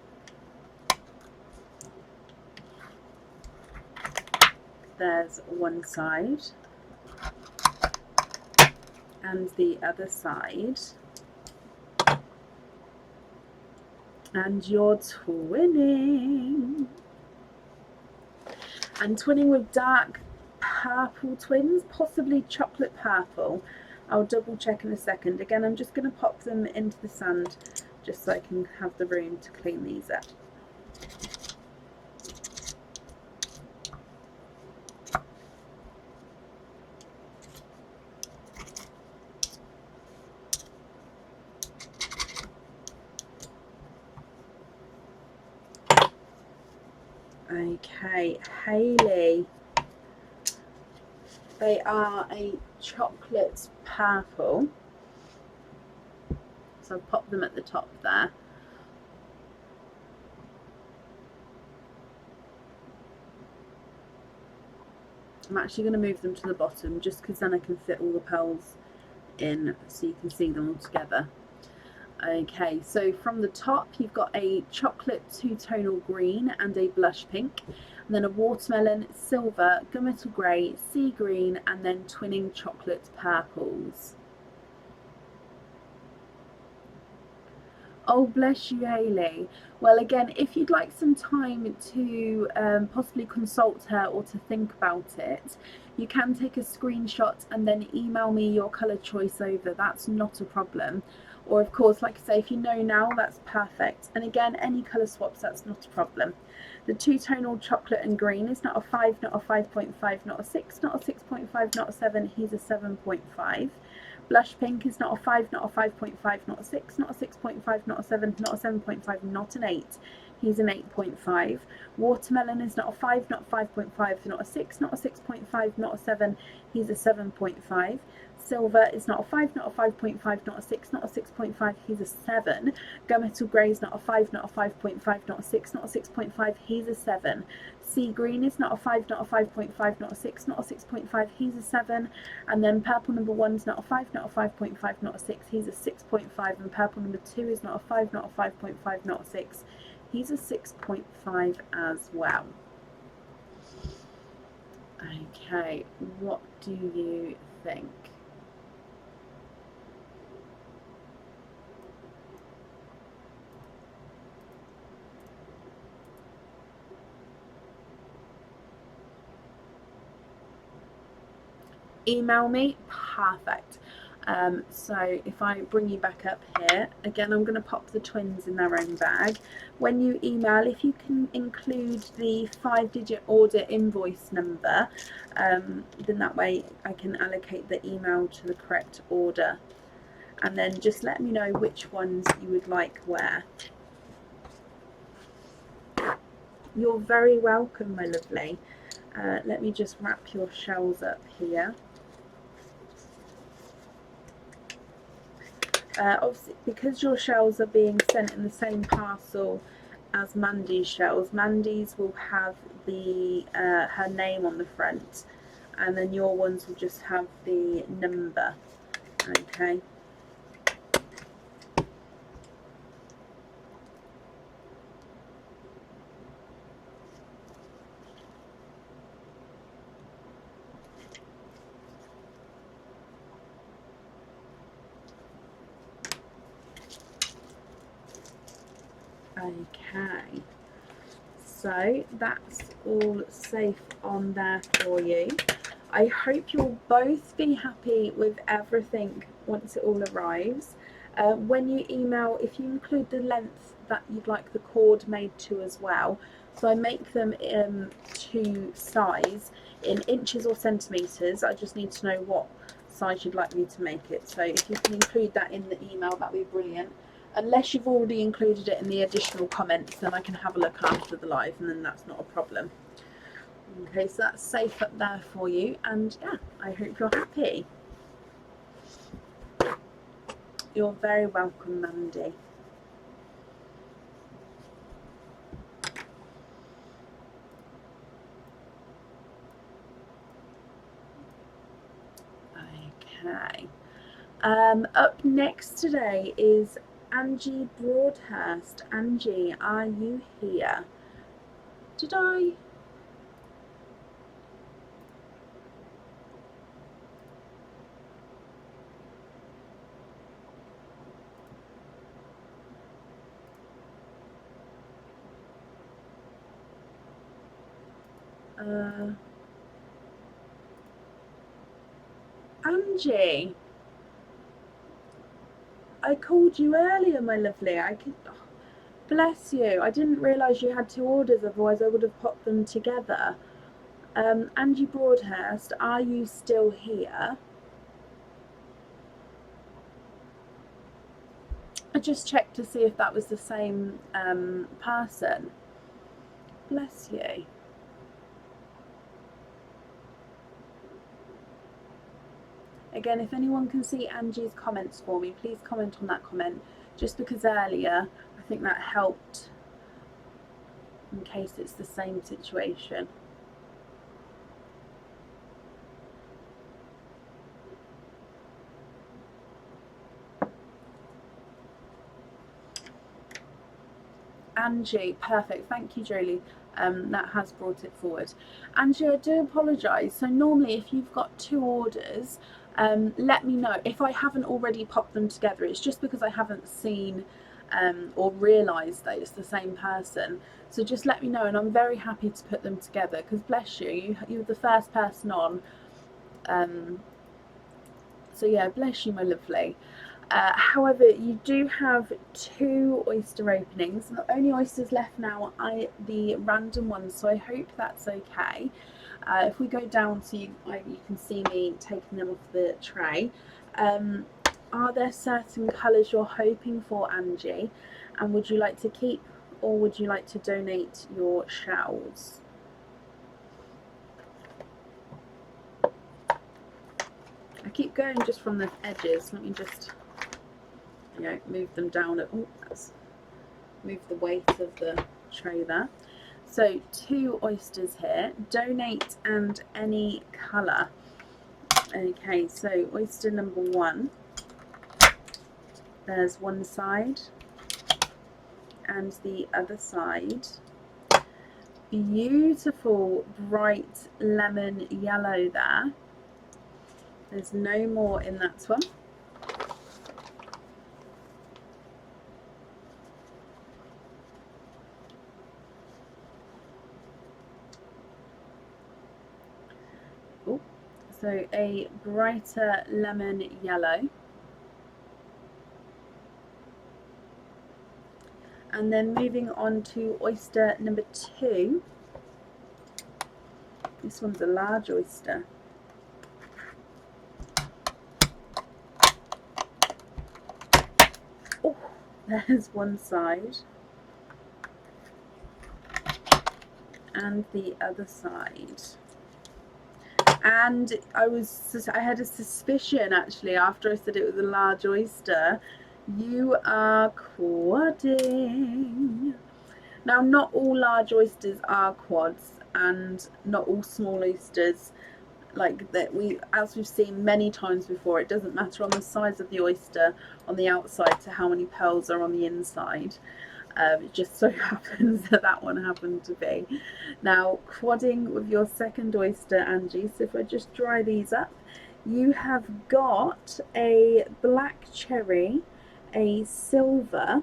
there's one side and the other side, and you're twinning. And twinning with dark purple twins, possibly chocolate purple. I'll double check in a second. Again, I'm just going to pop them into the sand just so I can have the room to clean these up. Okay, Hayley. They are a chocolate purple. So I've popped them at the top there. I'm actually going to move them to the bottom just because then I can fit all the pearls in so you can see them all together. Okay, so from the top you've got a chocolate two-tonal green and a blush pink, and then a watermelon, silver, gunmetal grey, sea green, and then twinning chocolate purples. Oh, bless you, Hayley. Well, again, if you'd like some time to possibly consult her or to think about it, you can take a screenshot and then email me your colour choice over. That's not a problem. Or, of course, like I say, if you know now, that's perfect. And again, any colour swaps, that's not a problem. The two-tonal chocolate and green is not a 5, not a 5.5, not a 6, not a 6.5, not a 7. He's a 7.5. Blush pink is not a 5, not a 5.5, not a 6, not a 6.5, not a 7, not a 7.5, not an 8. He's an 8.5. Watermelon is not a 5, not a 5.5, not a 6, not a 6.5, not a 7. He's a 7.5. Silver is not a 5, not a 5.5, not a 6, not a 6.5. He's a 7. Gunmetal grey is not a 5, not a 5.5, not a 6, not a 6.5. He's a 7. Sea green is not a 5, not a 5.5, not a 6, not a 6.5. He's a 7. And then purple number 1 is not a 5, not a 5.5, not a 6. He's a 6.5. And purple number 2 is not a 5, not a 5.5, not a 6. He's a 6.5 as well. Okay, what do you think? Email me, perfect. So if I bring you back up here, again I'm going to pop the twins in their own bag. When you email, if you can include the 5-digit order invoice number, then that way I can allocate the email to the correct order. And then just let me know which ones you would like where. You're very welcome, my lovely. Let me just wrap your shells up here. Obviously, because your shells are being sent in the same parcel as Mandy's shells, Mandy's will have the her name on the front, and then your ones will just have the number. Okay. Okay, so that's all safe on there for you. I hope you'll both be happy with everything once it all arrives. When you email, if you include the length that you'd like the cord made to as well, so I make them to size in inches or centimetres. I just need to know what size you'd like me to make it, so if you can include that in the email, that'd be brilliant. Unless you've already included it in the additional comments, then I can have a look after the live, and then that's not a problem. Okay, so that's safe up there for you, and yeah, I hope you're happy. You're very welcome, Mandy. Okay. Up next today is Angie Broadhurst. Angie, are you here? Did I? Angie, I called you earlier, my lovely. Bless you. I didn't realise you had 2 orders, otherwise I would have popped them together. Angie Broadhurst, are you still here? I just checked to see if that was the same person. Bless you. Again, if anyone can see Angie's comments for me, please comment on that comment, just because earlier I think that helped in case it's the same situation. Angie, perfect. Thank you, Jolie. That has brought it forward. Angie, I do apologise. So normally if you've got 2 orders, let me know. If I haven't already popped them together, it's just because I haven't seen or realised that it's the same person. So just let me know, and I'm very happy to put them together, because bless you, you're the first person on. So yeah, bless you, my lovely. However, you do have 2 oyster openings. The only oysters left now are the random ones, so I hope that's okay. If we go down so you can see me taking them off the tray. Are there certain colours you're hoping for, Angie? And would you like to keep, or would you like to donate your shells? I keep going just from the edges. Let me just move them down. Move the weight of the tray there. So 2 oysters here. Donate and any colour. Okay, so oyster number 1. There's one side and the other side. Beautiful bright lemon yellow there. There's no more in that one. So a brighter lemon yellow. And then moving on to oyster number 2. This one's a large oyster. Oh, there's one side. And the other side. And I had a suspicion actually after I said it was a large oyster. You are quadding. Now, not all large oysters are quads, and not all small oysters, like that as we've seen many times before, it doesn't matter on the size of the oyster on the outside to how many pearls are on the inside. It just so happens that that one happened to be. Now, quadding with your second oyster, Angie, so if I just dry these up, you have got a black cherry, a silver,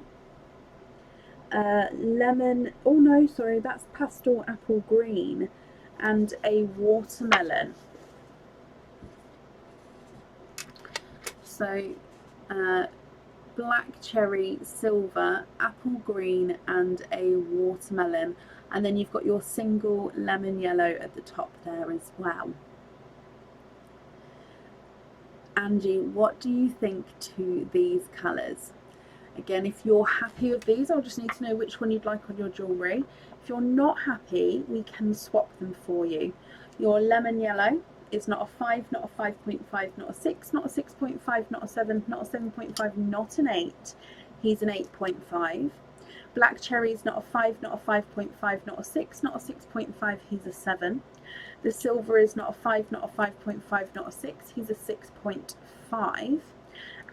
lemon, oh no, sorry, that's pastel apple green, and a watermelon. So, black cherry, silver, apple green, and a watermelon. And then you've got your single lemon yellow at the top there as well. Angie, what do you think to these colours? Again, if you're happy with these, I'll just need to know which one you'd like on your jewellery. If you're not happy, we can swap them for you. Your lemon yellow is not a 5, not a 5.5, not a 6, not a 6.5, not a 7, not a 7.5, not an 8. He's an 8.5. Black cherry is not a 5, not a 5.5, not a 6, not a 6.5, he's a 7. The silver is not a 5, not a 5.5, not a 6, he's a 6.5.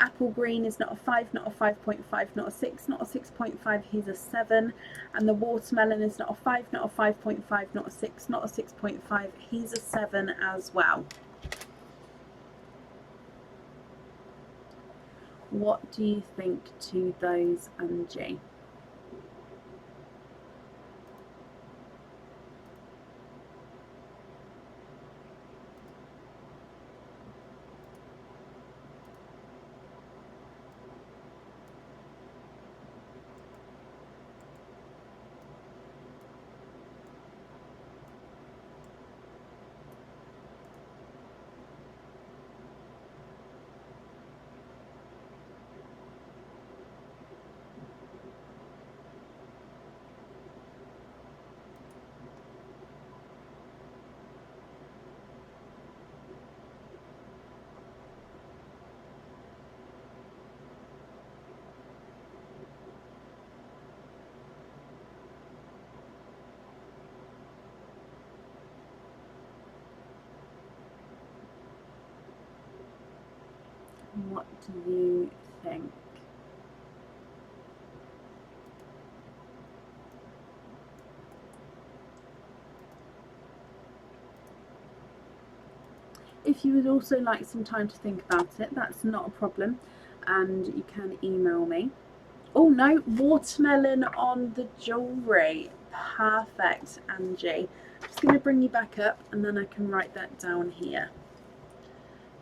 Apple green is not a 5, not a 5.5, not a 6, not a 6.5, he's a 7. And the watermelon is not a 5, not a 5.5, not a 6, not a 6.5, he's a 7 as well. What do you think to those, Angie? What do you think? If you would also like some time to think about it, that's not a problem, and you can email me. Oh no, watermelon on the jewellery. Perfect, Angie. I'm just going to bring you back up and then I can write that down here.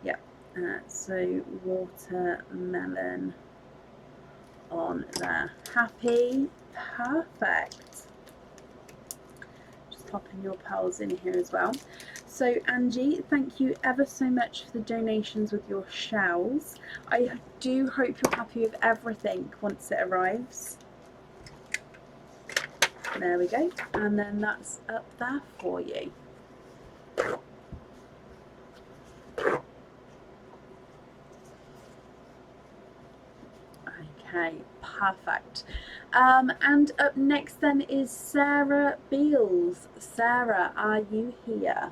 Yep, so watermelon on there. Happy? Perfect. Just popping your pearls in here as well. So Angie, thank you ever so much for the donations with your shells. I do hope you're happy with everything once it arrives. There we go, and then that's up there for you. Okay, perfect. And up next then is Sarah Beals. Sarah, are you here?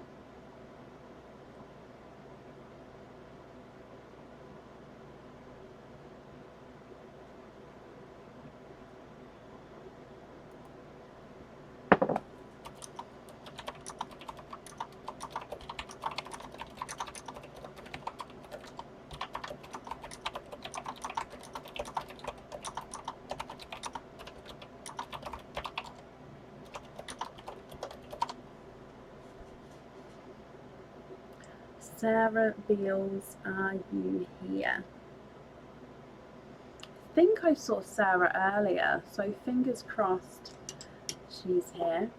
Sarah Beals, are you here? I think I saw Sarah earlier, so fingers crossed she's here.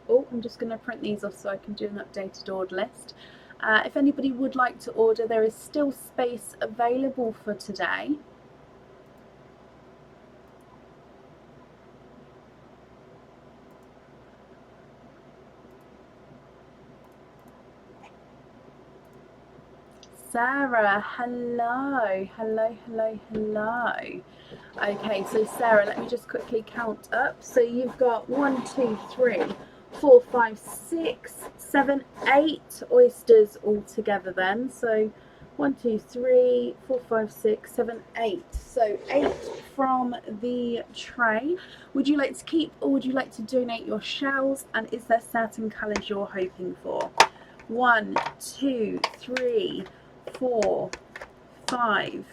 Oh, I'm just going to print these off so I can do an updated order list. If anybody would like to order, there is still space available for today. Sarah, hello, hello, hello, hello. Okay, so Sarah, let me just quickly count up. So you've got 1, 2, 3, 4, 5, 6, 7, 8 oysters all together then. So 1, 2, 3, 4, 5, 6, 7, 8. So 8 from the tray. Would you like to keep or would you like to donate your shells? And is there certain colours you're hoping for? 1, 2, 3, 4, 5,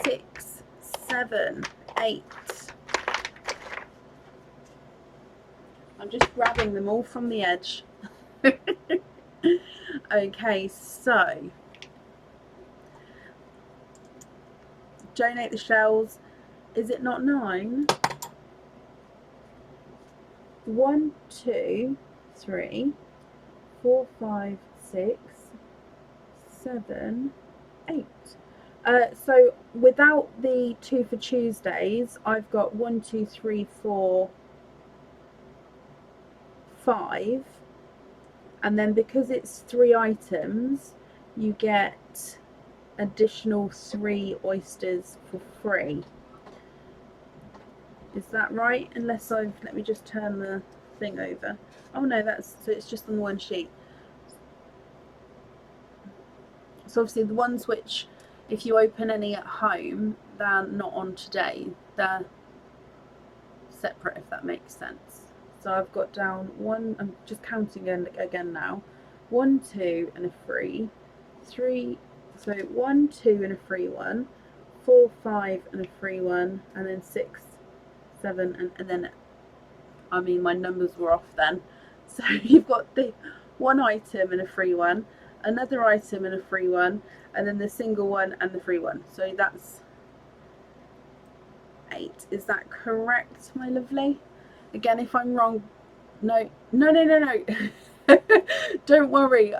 6, 7, 8. I'm just grabbing them all from the edge. Okay, so donate the shells. Is it not 9? 1, 2, 3, 4, 5, 6, 7, 8. So without the 2 for Tuesdays, I've got 1, 2, 3, 4, 5, and then because it's 3 items, you get additional 3 oysters for free. Is that right? Unless let me just turn the thing over. Oh no, so it's just on one sheet. So obviously the ones which, if you open any at home, they're not on today. They're separate, if that makes sense. So I've got down 1, I'm just counting again now. 1, 2 and a free. 3, so 1, 2 and a free one. 4, 5 and a free one. And then 6, 7 and then, I mean my numbers were off then. So you've got the 1 item and a free one. Another item and a free one, and then the single one and the free one. So that's 8. Is that correct, my lovely? Again, if I'm wrong, no. Don't worry.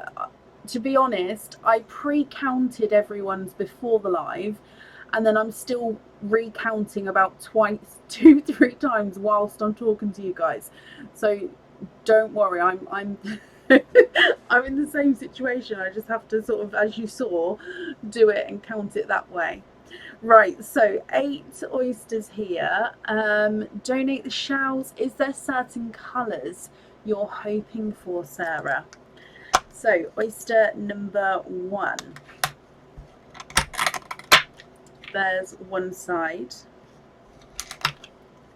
To be honest, I pre-counted everyone's before the live, and then I'm still recounting about 2, 3 times whilst I'm talking to you guys. So don't worry, I'm I'm in the same situation. I just have to sort of, as you saw, do it and count it that way. Right, so 8 oysters here. Donate the shells. Is there certain colours you're hoping for, Sarah? So oyster number 1. There's one side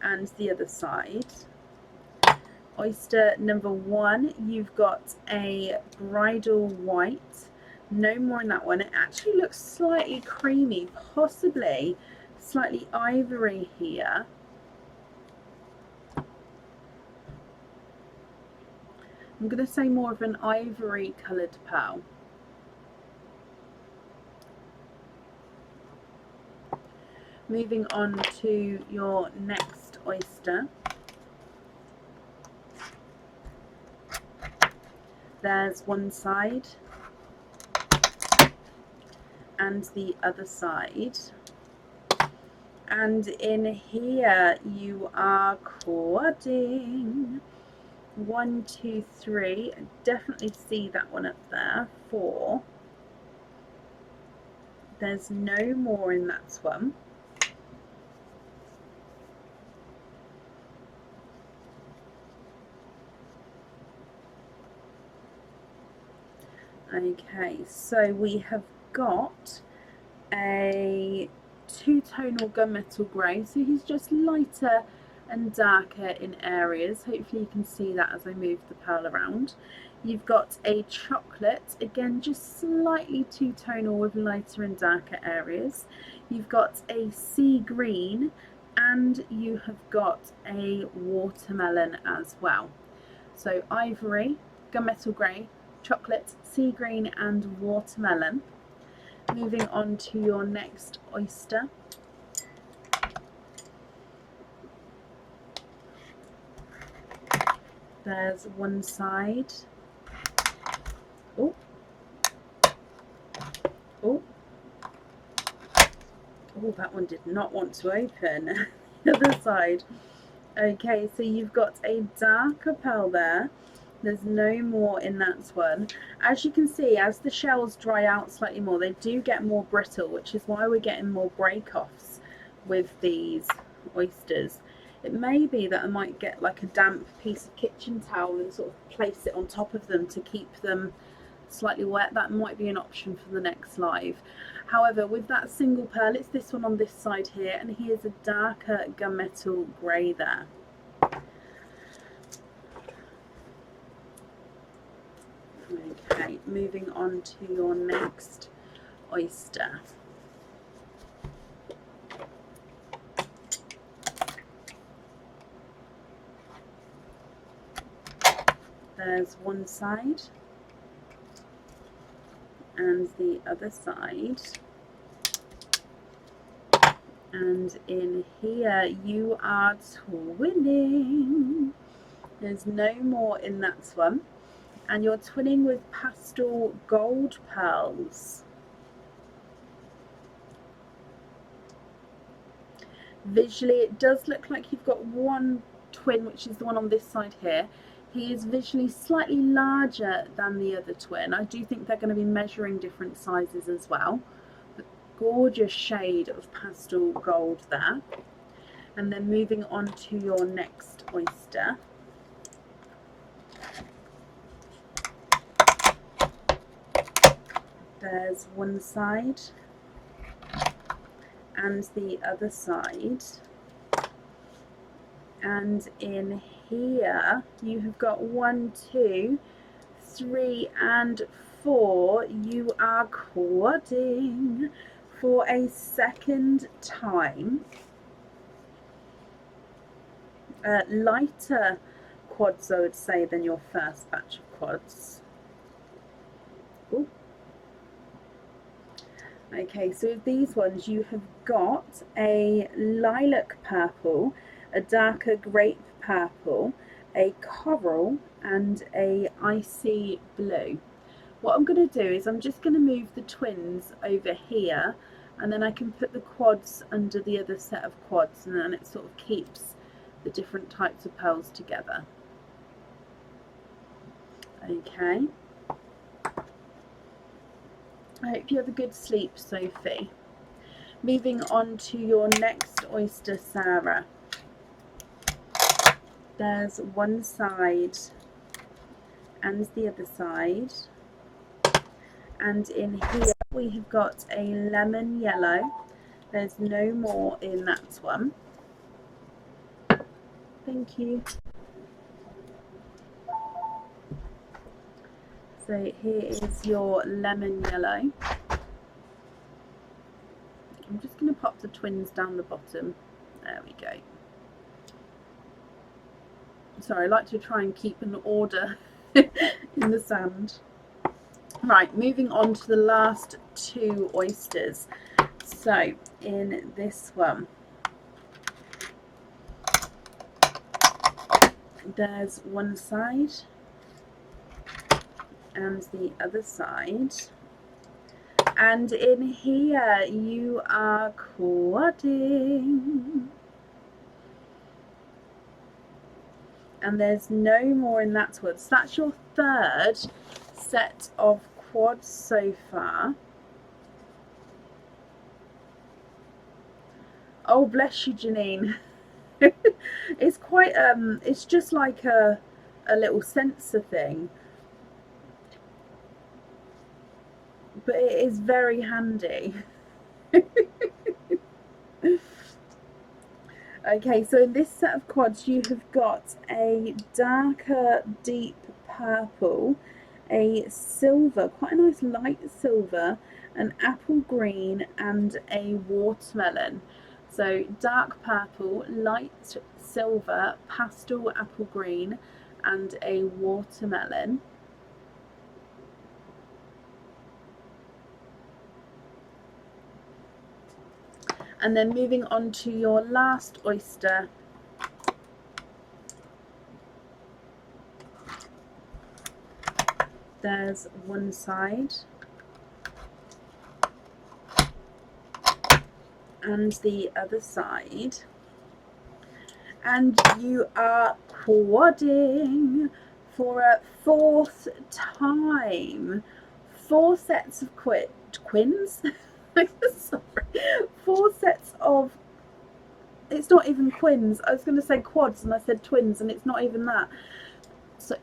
and the other side. Oyster number 1, you've got a bridal white. No more in that one. It actually looks slightly creamy, possibly slightly ivory here. I'm going to say more of an ivory coloured pearl. Moving on to your next oyster. There's one side and the other side. And in here you are quadding. 1, 2, 3. I definitely see that one up there. 4. There's no more in that one. Okay, so we have got a 2-tonal gunmetal grey, so he's just lighter and darker in areas. Hopefully you can see that as I move the pearl around. You've got a chocolate, again just slightly 2-tonal with lighter and darker areas. You've got a sea green and you have got a watermelon as well. So ivory, gunmetal grey, chocolate, sea green and watermelon. Moving on to your next oyster. There's one side. Oh, oh, oh, that one did not want to open. The other side. Okay, so you've got a darker pearl there. There's no more in that one. As you can see, as the shells dry out slightly more, they do get more brittle, which is why we're getting more break-offs with these oysters. It may be that I might get like a damp piece of kitchen towel and sort of place it on top of them to keep them slightly wet. That might be an option for the next live. However, with that single pearl, it's this one on this side here, and here's a darker gunmetal grey there. Okay, moving on to your next oyster. There's one side and the other side, and in here you are twinning. There's no more in that one, and you're twinning with pastel gold pearls. Visually it does look like you've got one twin, which is the one on this side here. He is visually slightly larger than the other twin. I do think they're going to be measuring different sizes as well. But gorgeous shade of pastel gold there. And then moving on to your next oyster. There's one side and the other side. And in here you have got 1, 2, 3 and 4. You are quadding for a second time. Lighter quads, I would say, than your first batch of quads. Ooh. Okay, so with these ones you have got a lilac purple, a darker grape purple, a coral and a icy blue. What I'm going to do is I'm just going to move the twins over here, and then I can put the quads under the other set of quads, and then it sort of keeps the different types of pearls together. Okay. I hope you have a good sleep, Sophie. Moving on to your next oyster, Sarah. There's one side and the other side, and in here we have got a lemon yellow. There's no more in that one. Thank you. So here is your lemon yellow. I'm just going to pop the twins down the bottom. There we go. Sorry, I like to try and keep an order in the sand. Right, moving on to the last two oysters. So in this one, there's one side and the other side, and in here you are quadding, and there's no more in that one. So that's your third set of quads so far. Oh, bless you, Janine. It's quite it's just like a little sensor thing, but it is very handy. Okay, so in this set of quads you have got a darker deep purple, a silver, quite a nice light silver, an apple green and a watermelon. So dark purple, light silver, pastel apple green, and a watermelon. And then moving on to your last oyster. There's one side. And the other side. And you are quadding for a 4th time. 4 sets of quins. Sorry. 4 sets of, it's not even quins. I was going to say quads and I said twins and it's not even that. So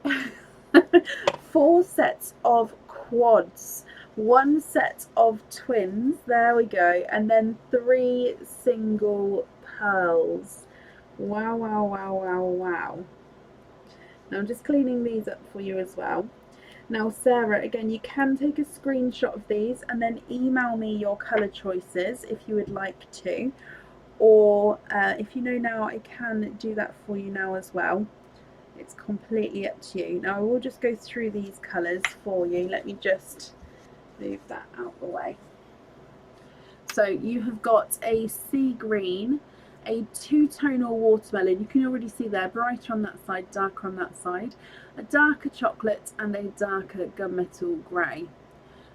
4 sets of quads, 1 set of twins, there we go, and then 3 single pearls. Wow, wow, wow, wow, wow. Now I'm just cleaning these up for you as well. Now Sarah, again, you can take a screenshot of these and then email me your colour choices if you would like to, or if you know now, I can do that for you now as well. It's completely up to you. Now I will just go through these colours for you. Let me just move that out the way. So you have got a sea green, a 2-tonal watermelon. You can already see there, brighter on that side, darker on that side, a darker chocolate and a darker gunmetal grey.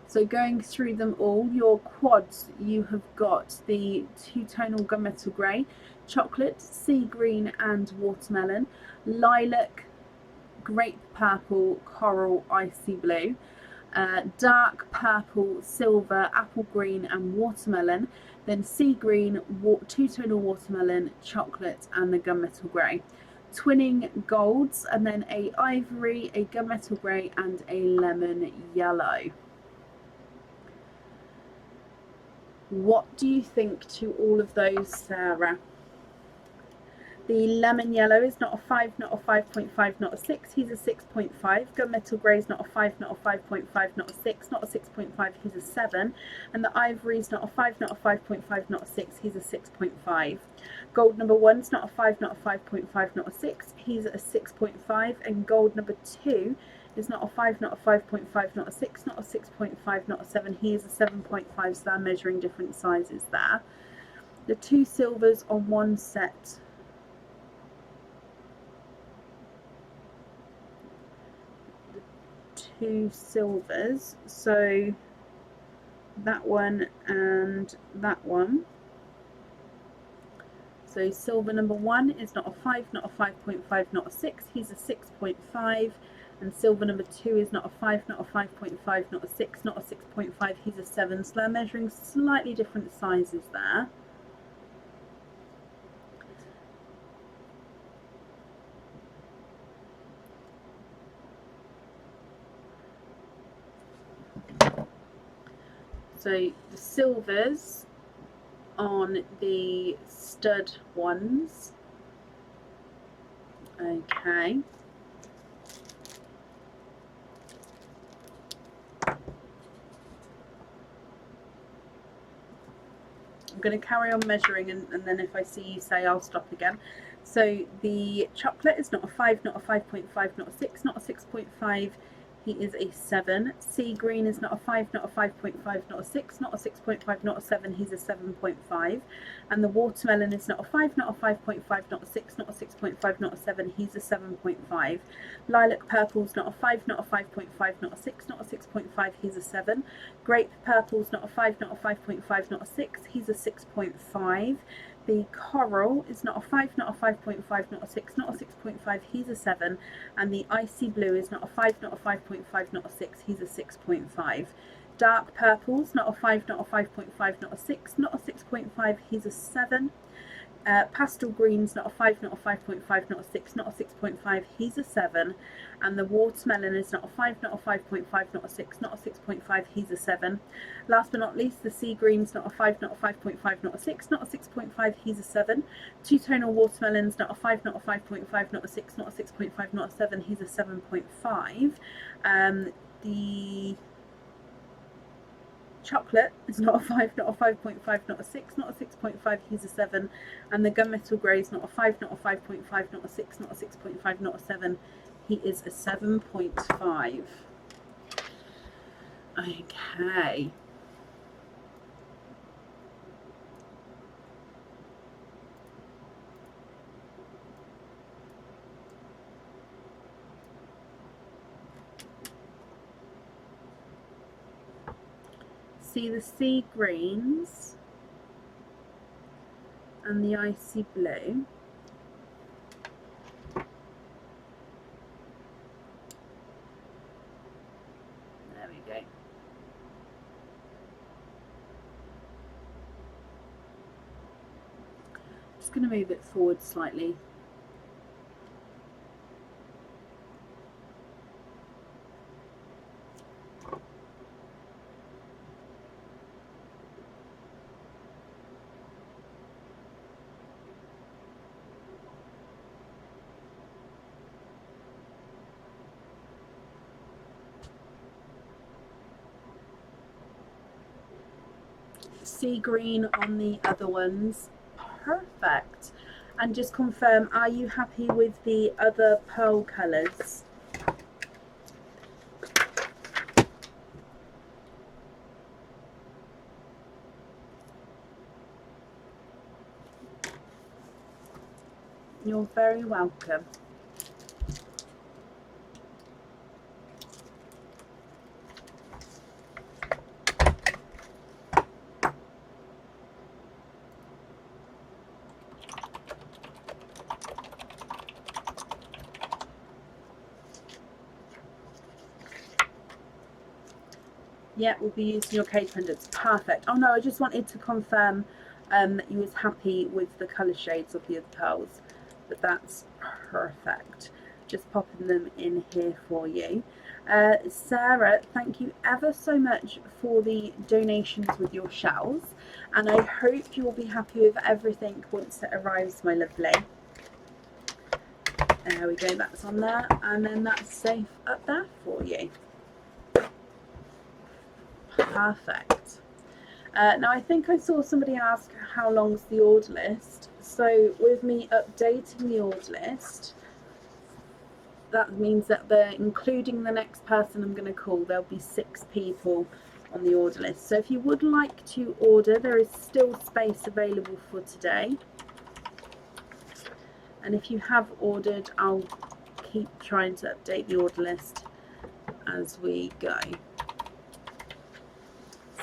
So going through them all, your quads, you have got the 2-tonal gunmetal grey, chocolate, sea green and watermelon, lilac, grape purple, coral, icy blue, dark purple, silver, apple green and watermelon, then sea green, 2-tonal watermelon, chocolate and the gunmetal grey. Twinning golds, and then a ivory, a gunmetal grey and a lemon yellow. What do you think to all of those, Sarah? The lemon yellow is not a 5, not a 5.5, not a 6, he's a 6.5. Gunmetal grey is not a 5, not a 5.5, not a 6, not a 6.5, he's a 7. And the ivory is not a 5, not a 5.5, not a 6, he's a 6.5. Gold number 1 is not a 5, not a 5.5, not a 6, he's a 6.5. And gold number 2 is not a 5, not a 5.5, not a 6, not a 6.5, not a 7, he is a 7.5, so they're measuring different sizes there. The 2 silvers on one set. The 2 silvers, so that one and that one. So silver number 1 is not a 5, not a 5.5, not a 6, he's a 6.5. And silver number 2 is not a 5, not a 5.5, not a 6, not a 6.5, he's a 7. So they're measuring slightly different sizes there. So the silvers on the stud ones. Okay. I'm going to carry on measuring and then if I see you say I'll stop again. So the chocolate is not a 5, not a 5.5, not a 6, not a 6.5, he is a 7. Sea green is not a 5, not a 5.5, not a 6, not a 6.5, not a 7, he's a 7.5. And the watermelon is not a 5, not a 5.5, not a 6, not a 6.5, not a 7, he's a 7.5. Lilac purple is not a 5, not a 5.5, not a 6, not a 6.5, he's a 7. Grape purple is not a 5, not a 5.5, not a 6, he's a 6.5. The coral is not a 5, not a 5.5, not a 6, not a 6.5, he's a 7. And the icy blue is not a 5, not a 5.5, not a 6, he's a 6.5. Dark purples, not a 5, not a 5.5, not a 6, not a 6.5, he's a 7. Pastel greens, not a 5, not a 5.5, not a 6, not a 6.5, he's a 7. And the watermelon is not a 5, not a 5.5, not a 6, not a 6.5, he's a 7. Last but not least, the sea greens, not a 5, not a 5.5, not a 6, not a 6.5, he's a 7. Two-tonal watermelons, not a 5, not a 5.5, not a 6, not a 6.5, not a 7, he's a 7.5. The chocolate is not a 5, not a 5.5, not a 6, not a 6.5, he's a 7. And the gunmetal grey is not a 5, not a 5.5, not a 6, not a 6.5, not a 7. He is a 7.5. Okay. See the sea greens and the icy blue. There we go. Just going to move it forward slightly. Sea green on the other ones. Perfect. And just confirm, are you happy with the other pearl colours? You're very welcome. Yeah, we'll be using your cage pendants. Perfect. Oh no, I just wanted to confirm that you was happy with the colour shades of the other pearls. But that's perfect. Just popping them in here for you. Sarah, thank you ever so much for the donations with your shells. And I hope you'll be happy with everything once it arrives, my lovely. There we go, that's on there. And then that's safe up there for you. Perfect. Now I think I saw somebody ask how long's the order list. So with me updating the order list, that means that they're including the next person I'm going to call. There'll be 6 people on the order list. So if you would like to order, there is still space available for today. And if you have ordered, I'll keep trying to update the order list as we go.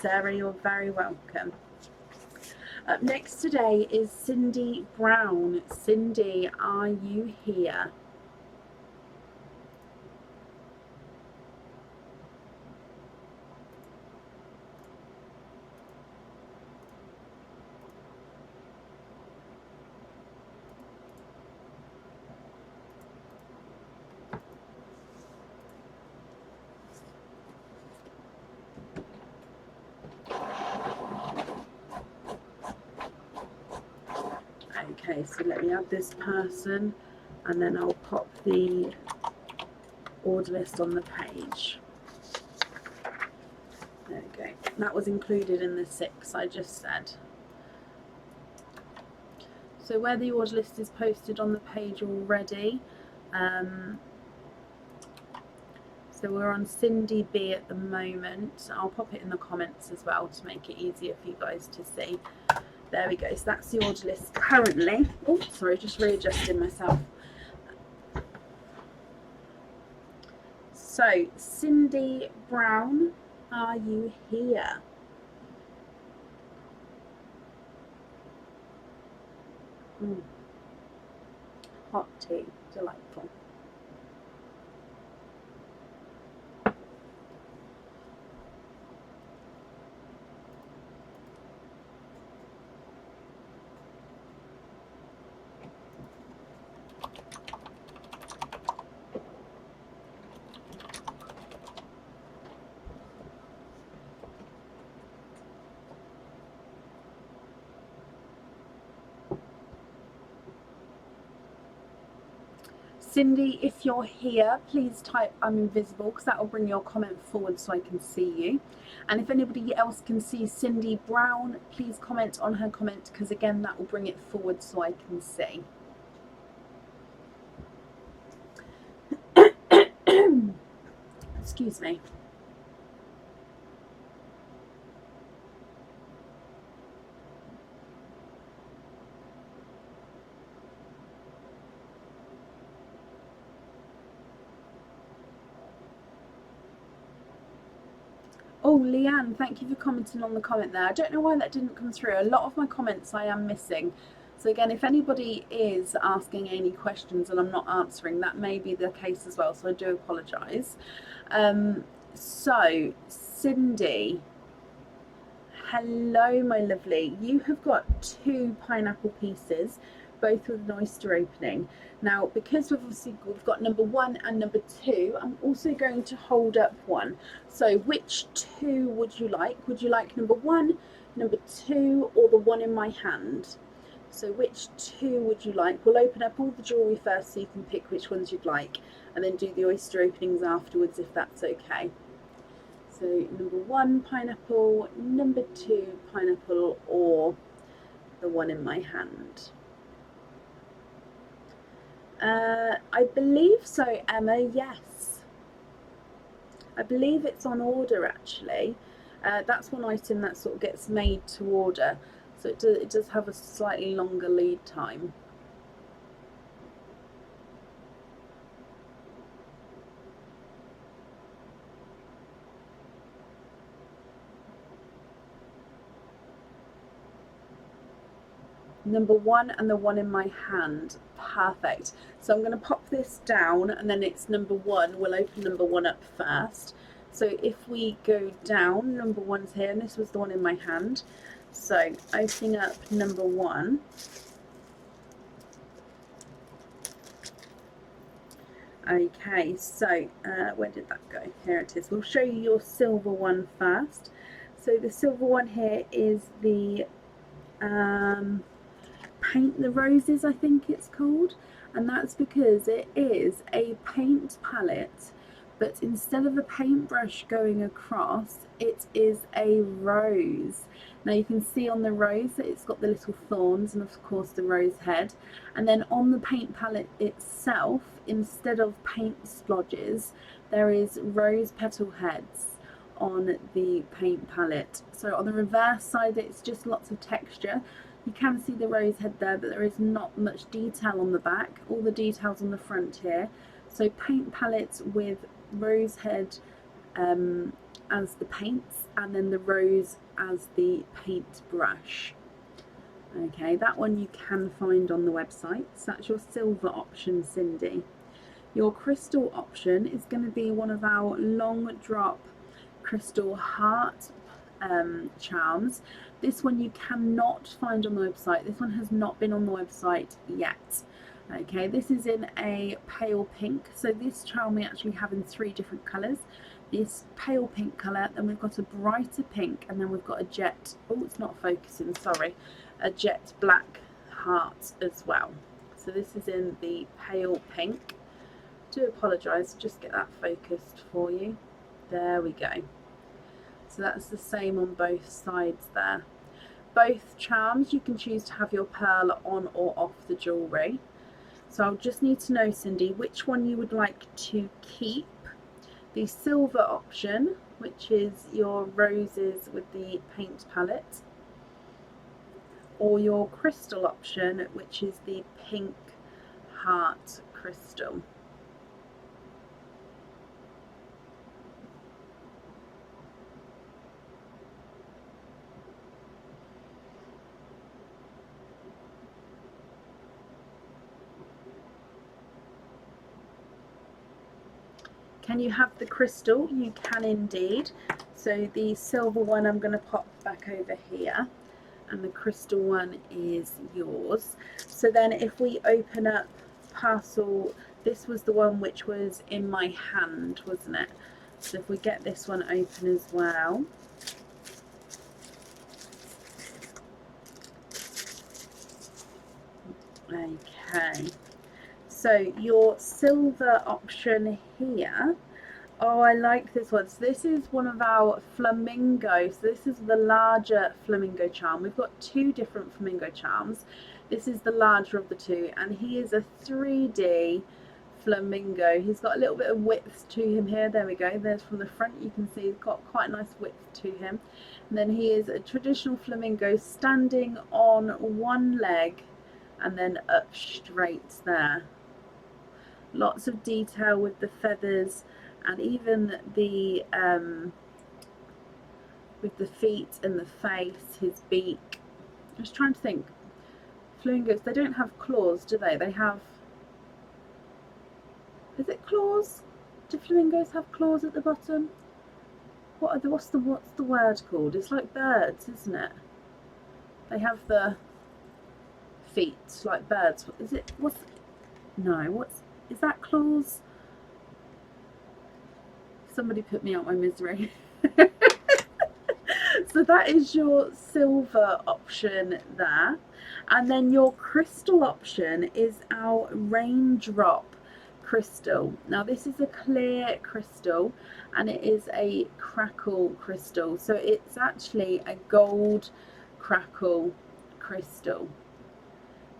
Sarah, you're very welcome. Up next today is Cindy Brown. Cindy, are you here? Okay, so let me add this person and then I'll pop the order list on the page. There we go. That was included in the 6 I just said. So where the order list is posted on the page already, so we're on Cindy B at the moment. I'll pop it in the comments as well to make it easier for you guys to see. There we go, so that's the order list currently. Oh, sorry, just readjusting myself. So, Cindy Brown, are you here? Hot tea, delightful. Cindy, if you're here, please type I'm invisible, because that will bring your comment forward so I can see you. And if anybody else can see Cindy Brown, please comment on her comment, because again that will bring it forward so I can see. Excuse me. Oh, Leanne, thank you for commenting on the comment there. I don't know why that didn't come through. A lot of my comments I am missing. So again, if anybody is asking any questions and I'm not answering, that may be the case as well. So I do apologise. So, Cindy, hello, my lovely. You have got 2 pineapple pieces, both with an oyster opening. Now, because we've got number 1 and number 2, I'm also going to hold up one. So which 2 would you like? Would you like number 1, number 2, or the one in my hand? So which 2 would you like? We'll open up all the jewellery first so you can pick which ones you'd like, and then do the oyster openings afterwards if that's okay. So number 1 pineapple, number 2 pineapple, or the one in my hand. I believe so, Emma, yes. I believe it's on order actually. That's one item that sort of gets made to order, so it does have a slightly longer lead time. Number 1 and the one in my hand. Perfect. So I'm going to pop this down, and then it's number 1. We'll open number 1 up first. So if we go down, number 1's here, and this was the one in my hand. So opening up number 1. Okay, so where did that go? Here it is. We'll show you your silver one first. So the silver one here is the Paint the Roses, I think it's called, and that's because it is a paint palette, but instead of a paintbrush going across, it is a rose. Now you can see on the rose that it's got the little thorns and of course the rose head, and then on the paint palette itself, instead of paint splodges, there is rose petal heads on the paint palette. So on the reverse side it's just lots of texture. You can see the rose head there, but there is not much detail on the back. All the details on the front here. So paint palettes with rose head as the paints, and then the rose as the paint brush. Okay, that one you can find on the website. So that's your silver option, Cindy. Your crystal option is going to be one of our long drop crystal heart charms. This one you cannot find on the website. This one has not been on the website yet. Okay, this is in a pale pink. So this charm we actually have in 3 different colours. This pale pink colour, then we've got a brighter pink, and then we've got a jet, oh it's not focusing, sorry, a jet black heart as well. So this is in the pale pink. Do apologise, just get that focused for you. There we go. So that's the same on both sides there. Both charms you can choose to have your pearl on or off the jewellery. So I'll just need to know, Cindy, which one you would like to keep. The silver option, which is your roses with the paint palette, or your crystal option, which is the pink heart crystal. Can you have the crystal? You can indeed. So the silver one I'm going to pop back over here, and the crystal one is yours. So then if we open up parcel, this was the one which was in my hand, wasn't it? So if we get this one open as well. Okay, So your silver option here. Oh, I like this one. So this is one of our flamingos. So this is the larger flamingo charm. We've got two different flamingo charms. This is the larger of the two, and he is a 3D flamingo. He's got a little bit of width to him here. There we go. There's from the front. You can see he's got quite a nice width to him. And then he is a traditional flamingo standing on one leg and then up straight there. Lots of detail with the feathers. And even the with the feet and the face, his beak. I was trying to think. Flamingos, they don't have claws, do they? They have. Is it claws? Do flamingos have claws at the bottom? What's the word called? It's like birds, isn't it? They have the feet like birds. Is it? Is that claws? Somebody put me out my misery. So that is your silver option there. And then your crystal option is our raindrop crystal. Now this is a clear crystal and it is a crackle crystal. So it's actually a gold crackle crystal.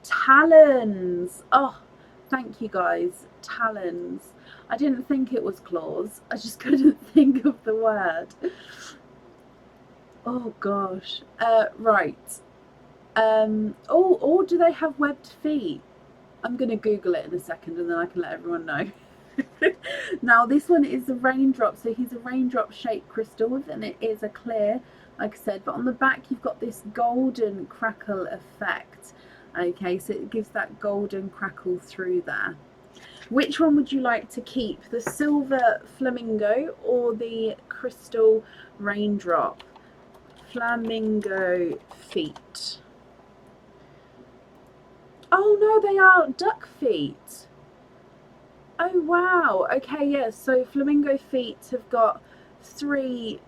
Talons. Oh, thank you guys. Talons. I didn't think it was claws. I just couldn't think of the word. Oh gosh. Right. Or do they have webbed feet? I'm going to Google it in a second and then I can let everyone know. Now this one is a raindrop. So he's a raindrop shaped crystal and it is a clear, like I said. But on the back you've got this golden crackle effect. Okay, so it gives that golden crackle through there. Which one would you like to keep? The silver flamingo or the crystal raindrop? Flamingo feet. Oh no, they are duck feet. Oh wow. Okay, yes. So flamingo feet have got 3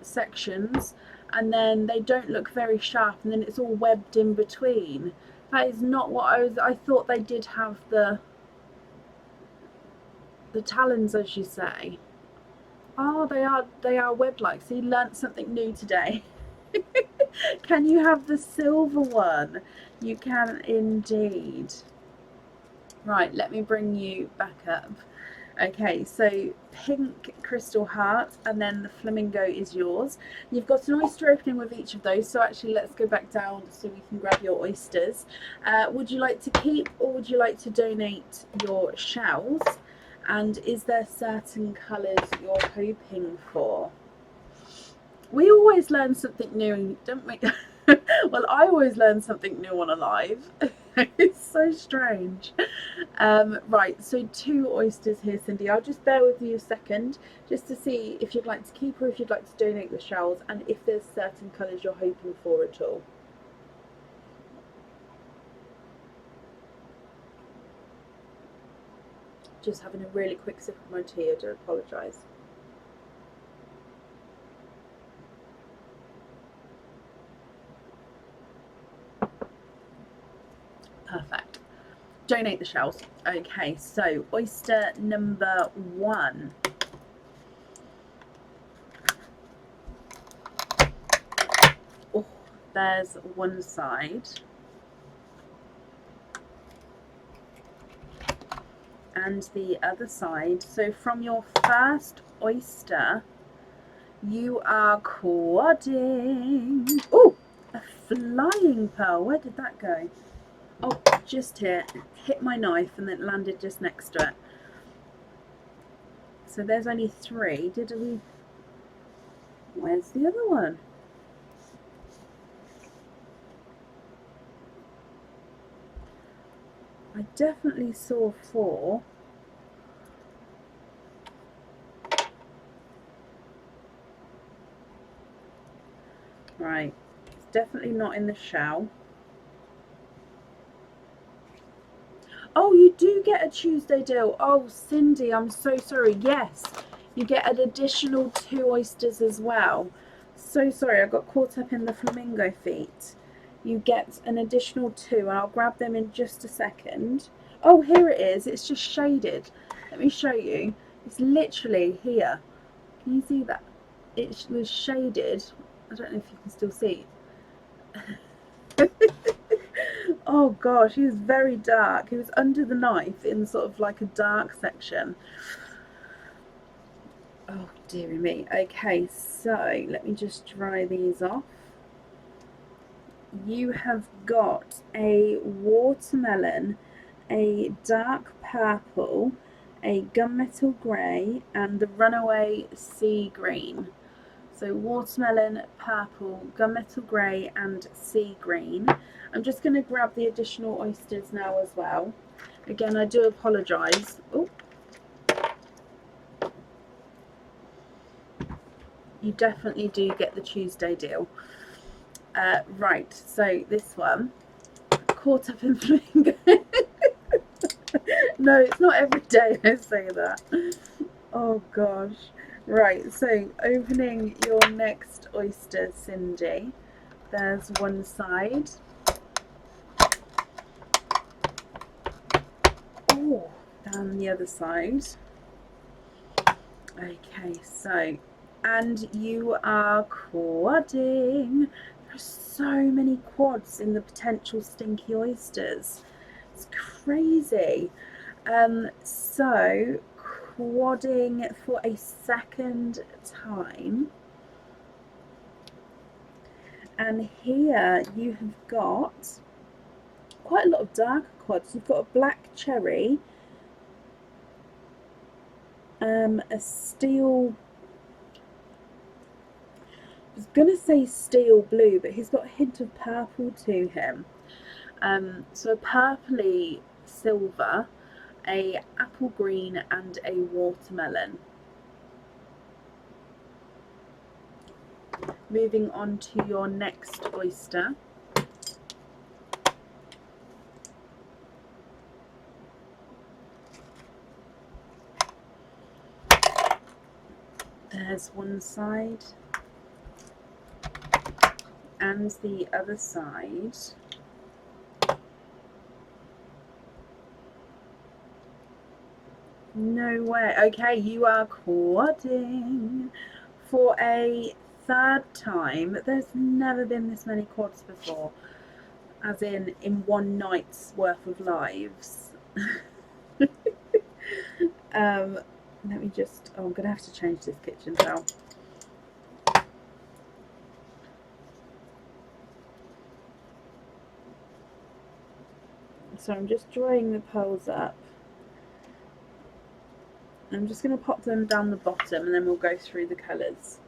sections, and then they don't look very sharp, and then it's all webbed in between. That is not what I thought they did have the talons, as you say. Oh, they are web-like. So you learnt something new today. Can you have the silver one? You can indeed. Right, let me bring you back up. Okay, so pink crystal heart, and then the flamingo is yours. You've got an oyster opening with each of those, so actually let's go back down so we can grab your oysters. Would you like to keep or would you like to donate your shells? And is there certain colours you're hoping for? We always learn something new, don't we? Well, I always learn something new on a live. It's so strange. Right, so 2 oysters here, Cindy. I'll just bear with you a second just to see if you'd like to keep or if you'd like to donate the shells, and if there's certain colours you're hoping for at all. Just having a really quick sip of my tea, I do apologise. Perfect. Donate the shells. Okay, so oyster number 1. Oh, there's one side. And the other side. So from your first oyster, you are quadding. Oh, a flying pearl. Where did that go? Oh, just here. Hit my knife and then landed just next to it. So there's only 3. Did we? Where's the other one? I definitely saw 4. Right, it's definitely not in the shell. Oh, you do get a Tuesday deal. Oh, Cindy, I'm so sorry. Yes, you get an additional 2 oysters as well. So sorry, I got caught up in the flamingo feet. You get an additional 2, and I'll grab them in just a second. Oh, here it is. It's just shaded. Let me show you. It's literally here. Can you see that? It was shaded. I don't know if you can still see. Oh gosh, he was very dark. He was under the knife in sort of like a dark section. Oh dearie me. Okay, so let me just dry these off. You have got a watermelon, a dark purple, a gunmetal grey, and the runaway sea green. So watermelon, purple, gunmetal grey, and sea green. I'm just going to grab the additional oysters now as well. Again, I do apologise. Oh, you definitely do get the Tuesday deal. Right, so this one, caught up in flamingo. No, it's not every day I say that. Oh gosh. Right, so opening your next oyster, Cindy. There's one side. Oh, down the other side. Okay, so, and you are quadding. There's so many quads in the potential stinky oysters. It's crazy. So quadding for a second time. And here you have got quite a lot of darker quads. You've got a black cherry, a steel, I was going to say steel blue, but he's got a hint of purple to him. So a purpley silver, a apple green, and a watermelon. Moving on to your next oyster. There's one side and the other side. No way. Okay, you are quadding for a third time. There's never been this many quads before, as in one night's worth of lives. Let me just, oh, I'm going to have to change this kitchen towel. So I'm just drying the pearls up. I'm just going to pop them down the bottom and then we'll go through the colours.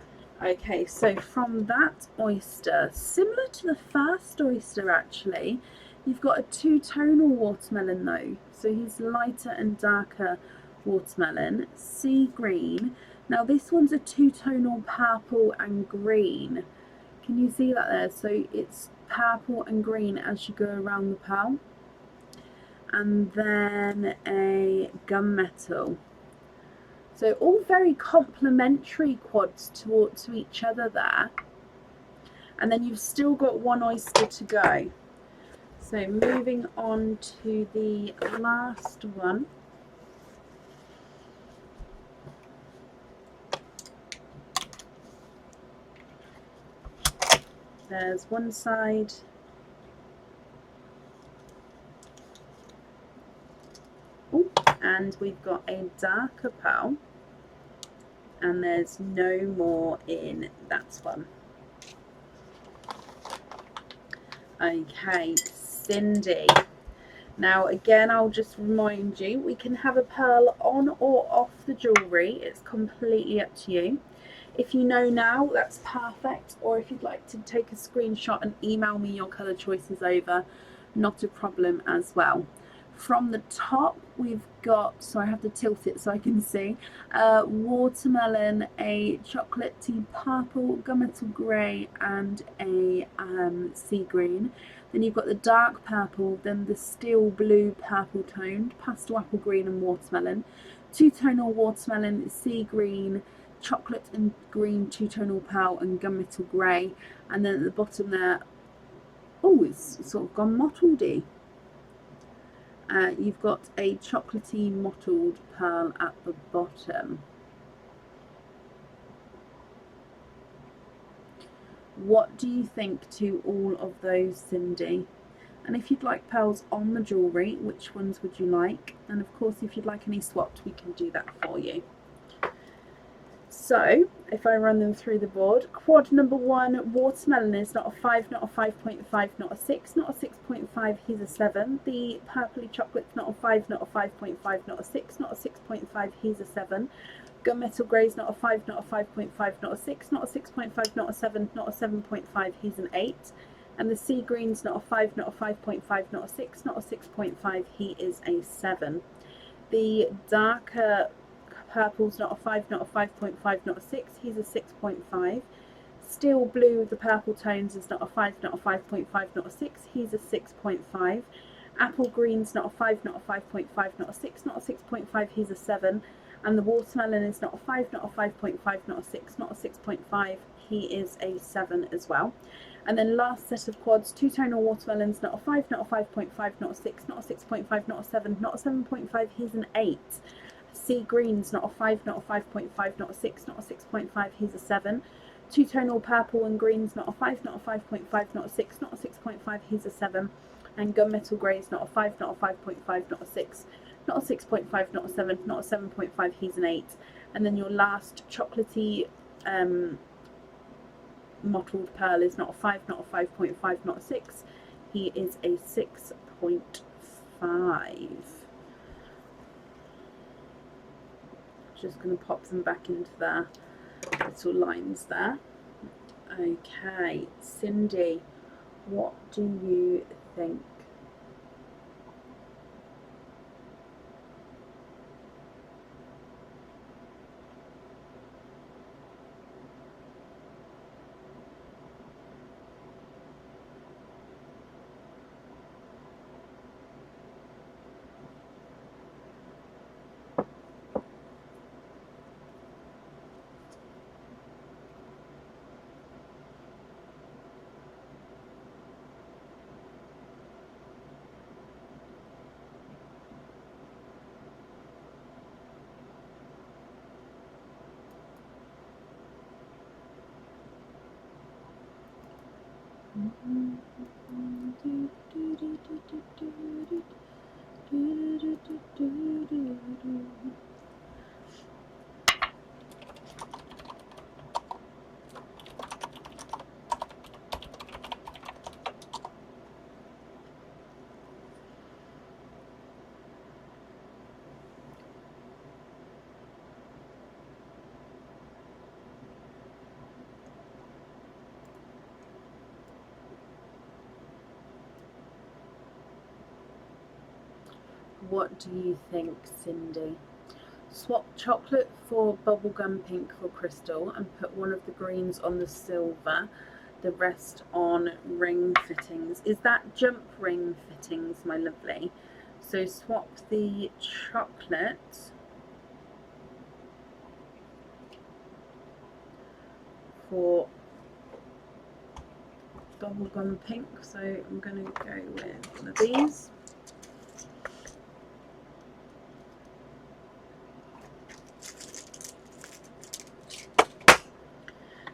Okay, so from that oyster, similar to the first oyster actually, you've got a two-tonal watermelon though. So he's lighter and darker watermelon, sea green. Now this one's a two-tonal purple and green. Can you see that there? So it's purple and green as you go around the pearl. And then a gunmetal. So all very complementary quads to each other there. And then you've still got one oyster to go. So moving on to the last one. There's one side. Ooh, and we've got a darker pearl. And there's no more in that one. Okay, Cindy. Now again, I'll just remind you, we can have a pearl on or off the jewellery. It's completely up to you. If you know now, that's perfect. Or if you'd like to take a screenshot and email me your colour choices over, not a problem as well. From the top, we've got, so I have to tilt it so I can see, watermelon, a chocolatey purple, gunmetal grey, and a sea green. Then you've got the dark purple, then the steel blue purple toned, pastel apple green and watermelon. Two-tonal watermelon, sea green, chocolate and green, two-tonal pearl and gunmetal grey. And then at the bottom there, oh, it's sort of gone mottledy. You've got a chocolatey mottled pearl at the bottom. What do you think to all of those, Cindy? And if you'd like pearls on the jewellery, which ones would you like? And of course, if you'd like any swapped, we can do that for you. So, if I run them through the board, quad number 1, watermelon is not a 5, not a 5.5, not a 6, not a 6.5, he's a 7. The purpley chocolate's not a 5, not a 5.5, not a 6, not a 6.5, he's a 7. Gunmetal grey is not a 5, not a 5.5, not a 6, not a 6.5, not a 7, not a 7.5, he's an 8. And the sea green's not a 5, not a 5.5, not a 6, not a 6.5, he is a 7. The darker purple's not a 5, not a 5.5, not a 6, he's a 6.5. Steel blue with the purple tones is not a 5, not a 5.5, not a 6, he's a 6.5. Apple green's not a 5, not a 5.5, not a 6, not a 6.5, he's a 7. And the watermelon is not a 5, not a 5.5, not a 6, not a 6.5, he is a 7 as well. And then last set of quads, two-tonal watermelons, not a 5, not a 5.5, not a 6, not a 6.5, not a 7, not a 7.5, he's an 8. Sea green's not a 5, not a 5.5, not a 6, not a 6.5, he's a 7. Two-tonal purple and green's not a 5, not a 5.5, not a 6, not a 6.5, he's a 7. And gunmetal grey's not a 5, not a 5.5, not a 6, not a 6.5, not a 7, not a 7.5, he's an 8. And then your last chocolatey mottled pearl is not a 5, not a 5.5, not a 6, he is a 6.5. Just going to pop them back into their little lines there. Okay, Cindy, what do you think? What do you think, Cindy? Swap chocolate for bubblegum pink for crystal and put one of the greens on the silver, the rest on ring fittings. Is that jump ring fittings, my lovely? So swap the chocolate for bubblegum pink. So I'm going to go with one of these.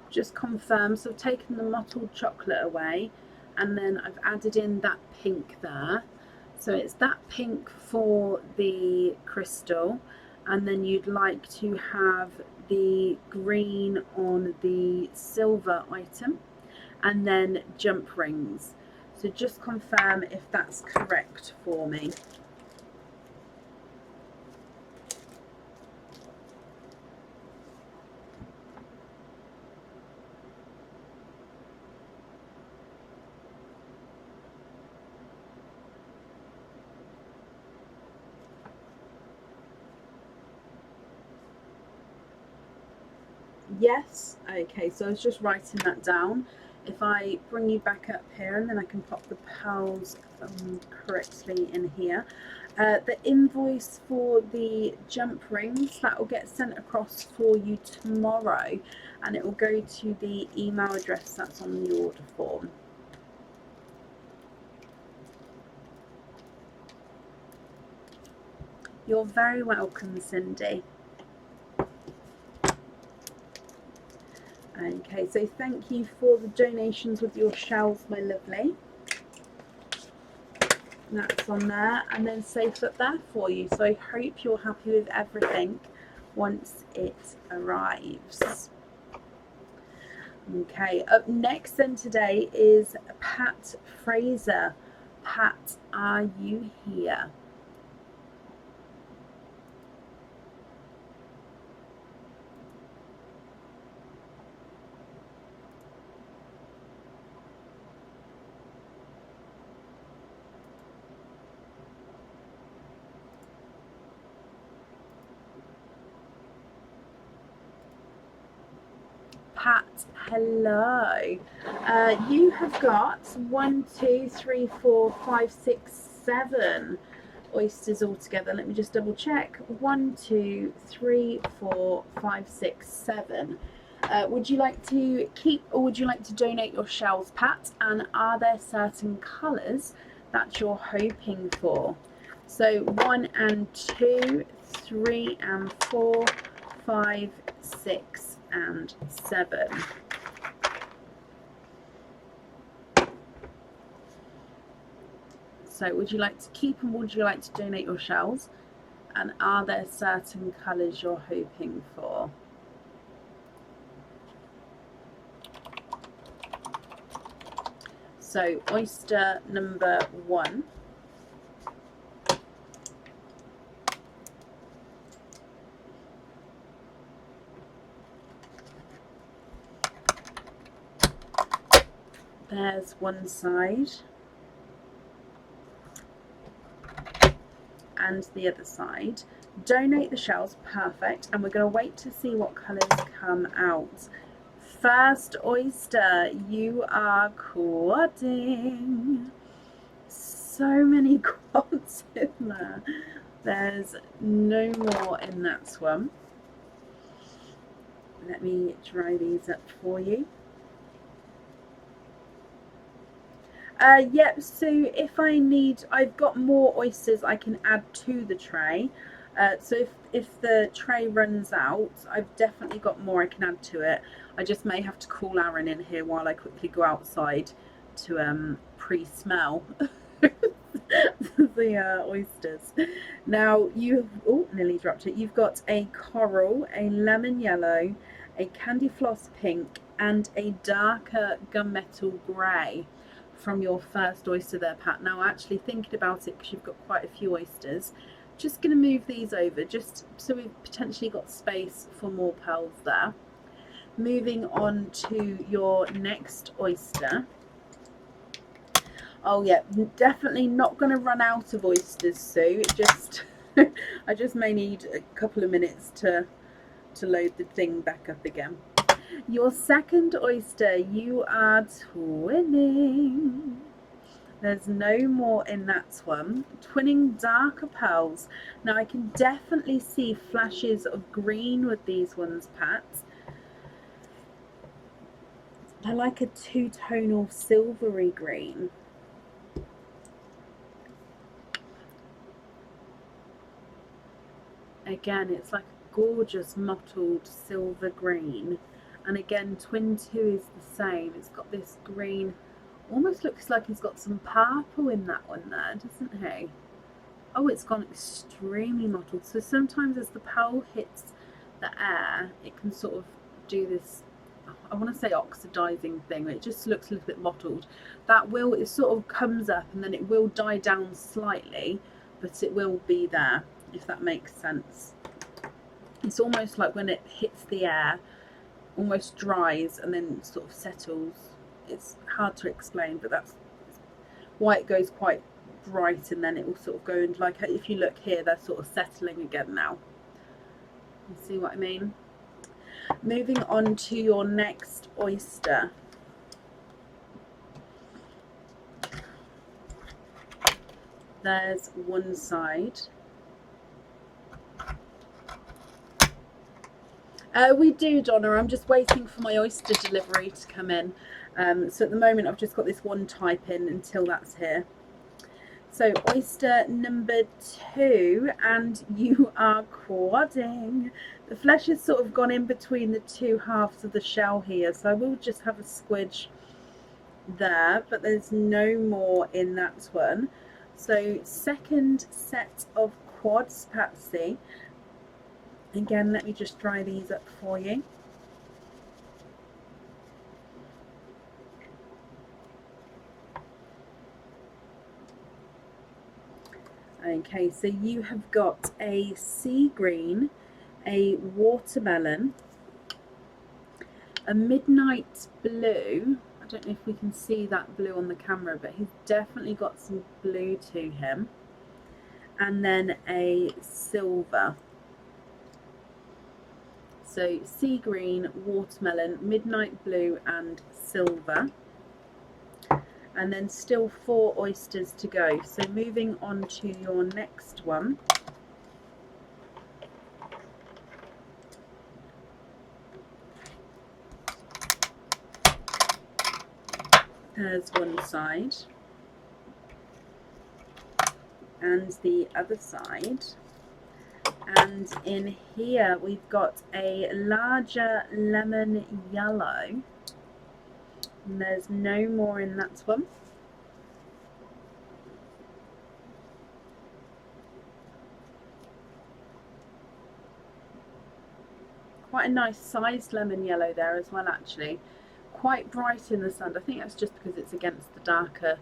Just confirm, so I've taken the mottled chocolate away and then I've added in that pink there. So it's that pink for the crystal, and then you'd like to have the green on the silver item and then jump rings. So just confirm if that's correct for me. Yes, okay, so I was just writing that down. If I bring you back up here and then I can pop the pearls correctly in here. The invoice for the jump rings, that will get sent across for you tomorrow and it will go to the email address that's on the order form. You're very welcome, Cindy. Okay, so thank you for the donations with your shells, my lovely. That's on there and then safe up there for you. So I hope you're happy with everything once it arrives. Okay, up next then today is Pat Fraser. Pat, are you here? Pat, hello. You have got 1, 2, 3, 4, 5, 6, 7 oysters all together. Let me just double check. 1, 2, 3, 4, 5, 6, 7. Would you like to keep or would you like to donate your shells, Pat? And are there certain colours that you're hoping for? So 1 and 2, 3 and 4, 5, 6 and 7. So would you like to keep and would you like to donate your shells? And are there certain colours you're hoping for? So oyster number 1. There's one side. And the other side. Donate the shells, perfect. And we're going to wait to see what colours come out. First oyster, you are quadding. So many quads in there. There's no more in that one. Let me dry these up for you. Yep, so if I need, I've got more oysters I can add to the tray. So if the tray runs out, I've definitely got more I can add to it. I just may have to call Aaron in here while I quickly go outside to pre-smell the oysters. Now you, oh, nearly dropped it. You've got a coral, a lemon yellow, a candy floss pink, and a darker gunmetal grey from your first oyster there, Pat. Now actually thinking about it, because you've got quite a few oysters, just going to move these over just so we've potentially got space for more pearls there. Moving on to your next oyster. Oh yeah, definitely not going to run out of oysters, Sue. It just I just may need a couple of minutes to load the thing back up again. Your second oyster, you are twinning. There's no more in that one. Twinning darker pearls. Now I can definitely see flashes of green with these ones, Pat. They're like a two-tonal silvery green. Again, it's like a gorgeous mottled silver green. And again, twin 2 is the same. It's got this green, almost looks like he's got some purple in that one there, doesn't he? Oh, it's gone extremely mottled. So sometimes as the pearl hits the air, it can sort of do this, I want to say oxidizing thing. It just looks a little bit mottled. That will, it sort of comes up and then it will die down slightly, but it will be there, if that makes sense. It's almost like when it hits the air, almost dries and then sort of settles. It's hard to explain, but that's why it goes quite bright and then it will sort of go into, like if you look here, they're sort of settling again now. You see what I mean? Moving on to your next oyster. There's one side. We do, Donna. I'm just waiting for my oyster delivery to come in. So at the moment I've just got this one type in until that's here. So oyster number 2, and you are quadding. The flesh has sort of gone in between the two halves of the shell here, so I will just have a squidge there, but there's no more in that one. So second set of quads, Patsy. Again, let me just dry these up for you. Okay, so you have got a sea green, a watermelon, a midnight blue. I don't know if we can see that blue on the camera, but he's definitely got some blue to him. And then a silver. So sea green, watermelon, midnight blue and silver. And then still 4 oysters to go. So moving on to your next one. There's one side. And the other side. And in here we've got a larger lemon yellow. And there's no more in that one. Quite a nice sized lemon yellow there as well, actually. Quite bright in the sand. I think that's just because it's against the darker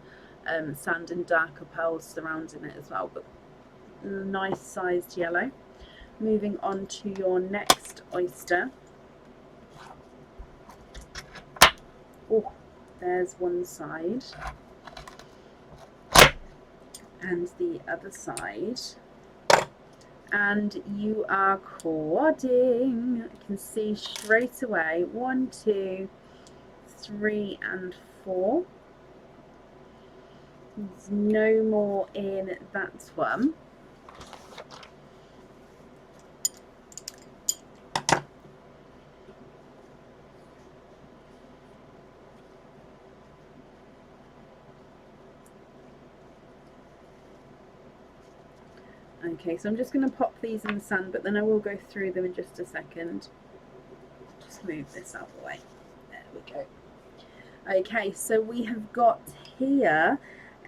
sand and darker pearls surrounding it as well, but nice sized yellow. Moving on to your next oyster. Oh, there's one side. And the other side. And you are quadding. I can see straight away 1, 2, 3 and 4. There's no more in that one. Okay, so I'm just going to pop these in the sand, but then I will go through them in just a second. Just move this out of the way. There we go. Okay, so we have got here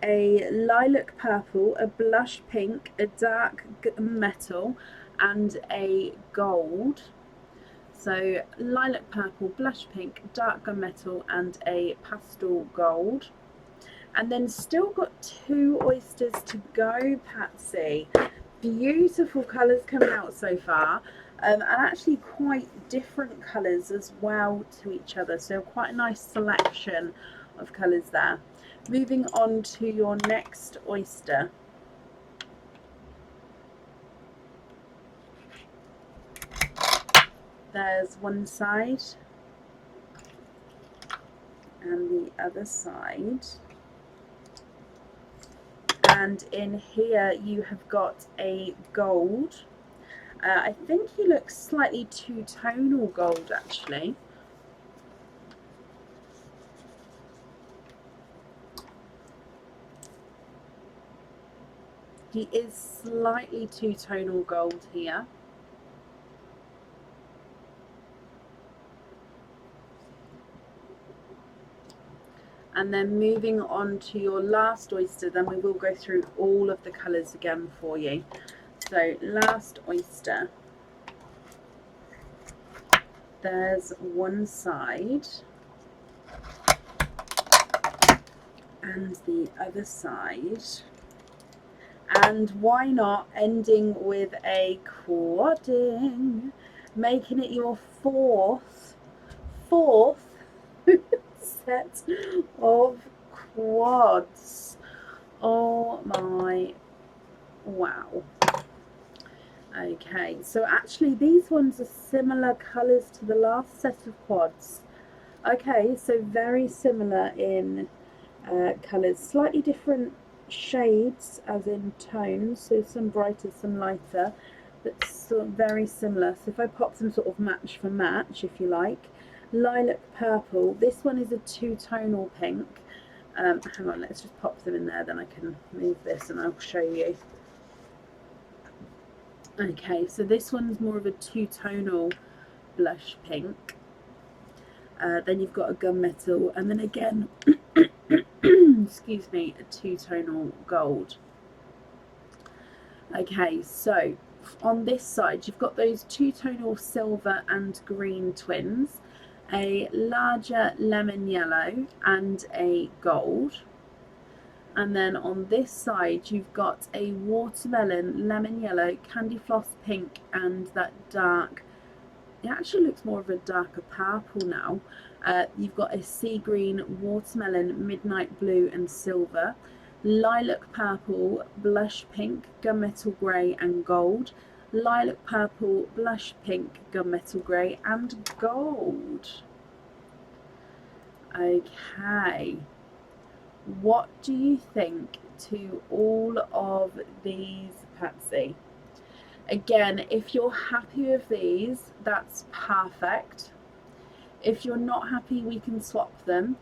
a lilac purple, a blush pink, a dark metal, and a gold. So lilac purple, blush pink, dark gunmetal, and a pastel gold. And then still got 2 oysters to go, Patsy. Beautiful colours coming out so far, and actually quite different colours as well to each other, so quite a nice selection of colours there. Moving on to your next oyster. There's one side and the other side. And in here you have got a gold. I think he looks slightly two-tonal gold, actually. He is slightly two-tonal gold here. And then moving on to your last oyster, then we will go through all of the colours again for you. So last oyster. There's one side and the other side. And why not ending with a quadding, making it your fourth set of quads. Oh my, wow. Okay, so actually these ones are similar colours to the last set of quads. Okay, so very similar in colours, slightly different shades as in tones, so some brighter, some lighter, but sort of very similar. So if I pop them sort of match for match, if you like. Lilac purple, this one is a two-tonal pink, Hang on, let's just pop them in there, then I can move this and I'll show you. Okay, so this one's more of a two-tonal blush pink. Then you've got a gunmetal, and then again, excuse me, a two-tonal gold. Okay, so on this side you've got those two-tonal silver and green twins, a larger lemon yellow and a gold. And then on this side you've got a watermelon, lemon yellow, candy floss pink, and that dark, it actually looks more of a darker purple now. You've got a sea green, watermelon, midnight blue and silver, lilac purple, blush pink, gunmetal grey and gold, lilac purple, blush pink, gunmetal grey and gold. Okay, what do you think to all of these, Patsy? Again, if you're happy with these, that's perfect. If you're not happy, we can swap them.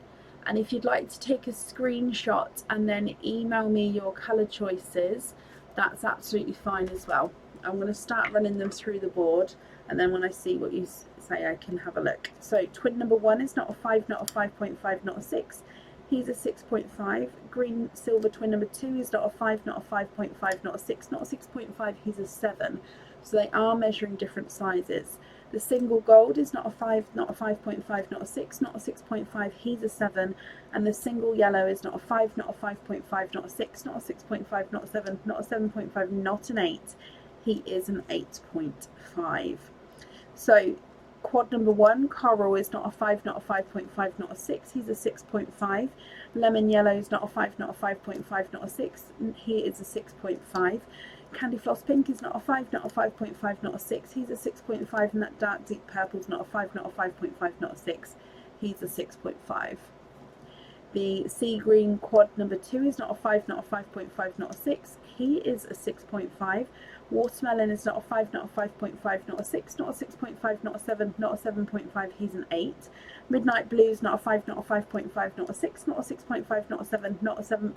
And if you'd like to take a screenshot and then email me your colour choices, that's absolutely fine as well. I'm going to start running them through the board, and then when I see what you say, I can have a look. So twin number 1 is not a 5, not a 5.5, not a 6. He's a 6.5. Green silver twin number 2 is not a 5, not a 5.5, not a 6, not a 6.5. He's a 7. So they are measuring different sizes. The single gold is not a 5, not a 5.5, not a 6, not a 6.5. He's a 7. And the single yellow is not a 5, not a 5.5, not a 6, not a 6.5, not a 7, not a 7.5, not an 8. He is an 8.5. So quad number 1, coral is not a 5, not a 5.5, not a 6. He's a 6.5. Lemon yellow is not a 5, not a 5.5, not a 6. He is a 6.5. Candy floss pink is not a 5, not a 5.5, not a 6. He's a 6.5. And that dark deep purple is not a 5, not a 5.5, not a 6. He's a 6.5. The sea green quad number 2 is not a 5, not a 5.5, not a 6. He is a 6.5. Watermelon is not a 5, not a 5.5, not a 6, not a 6.5, not a 7, not a 7.5, he's an 8. Midnight blue is not a 5, not a 5.5, not a 6, not a 6.5, not a 7, not a 7,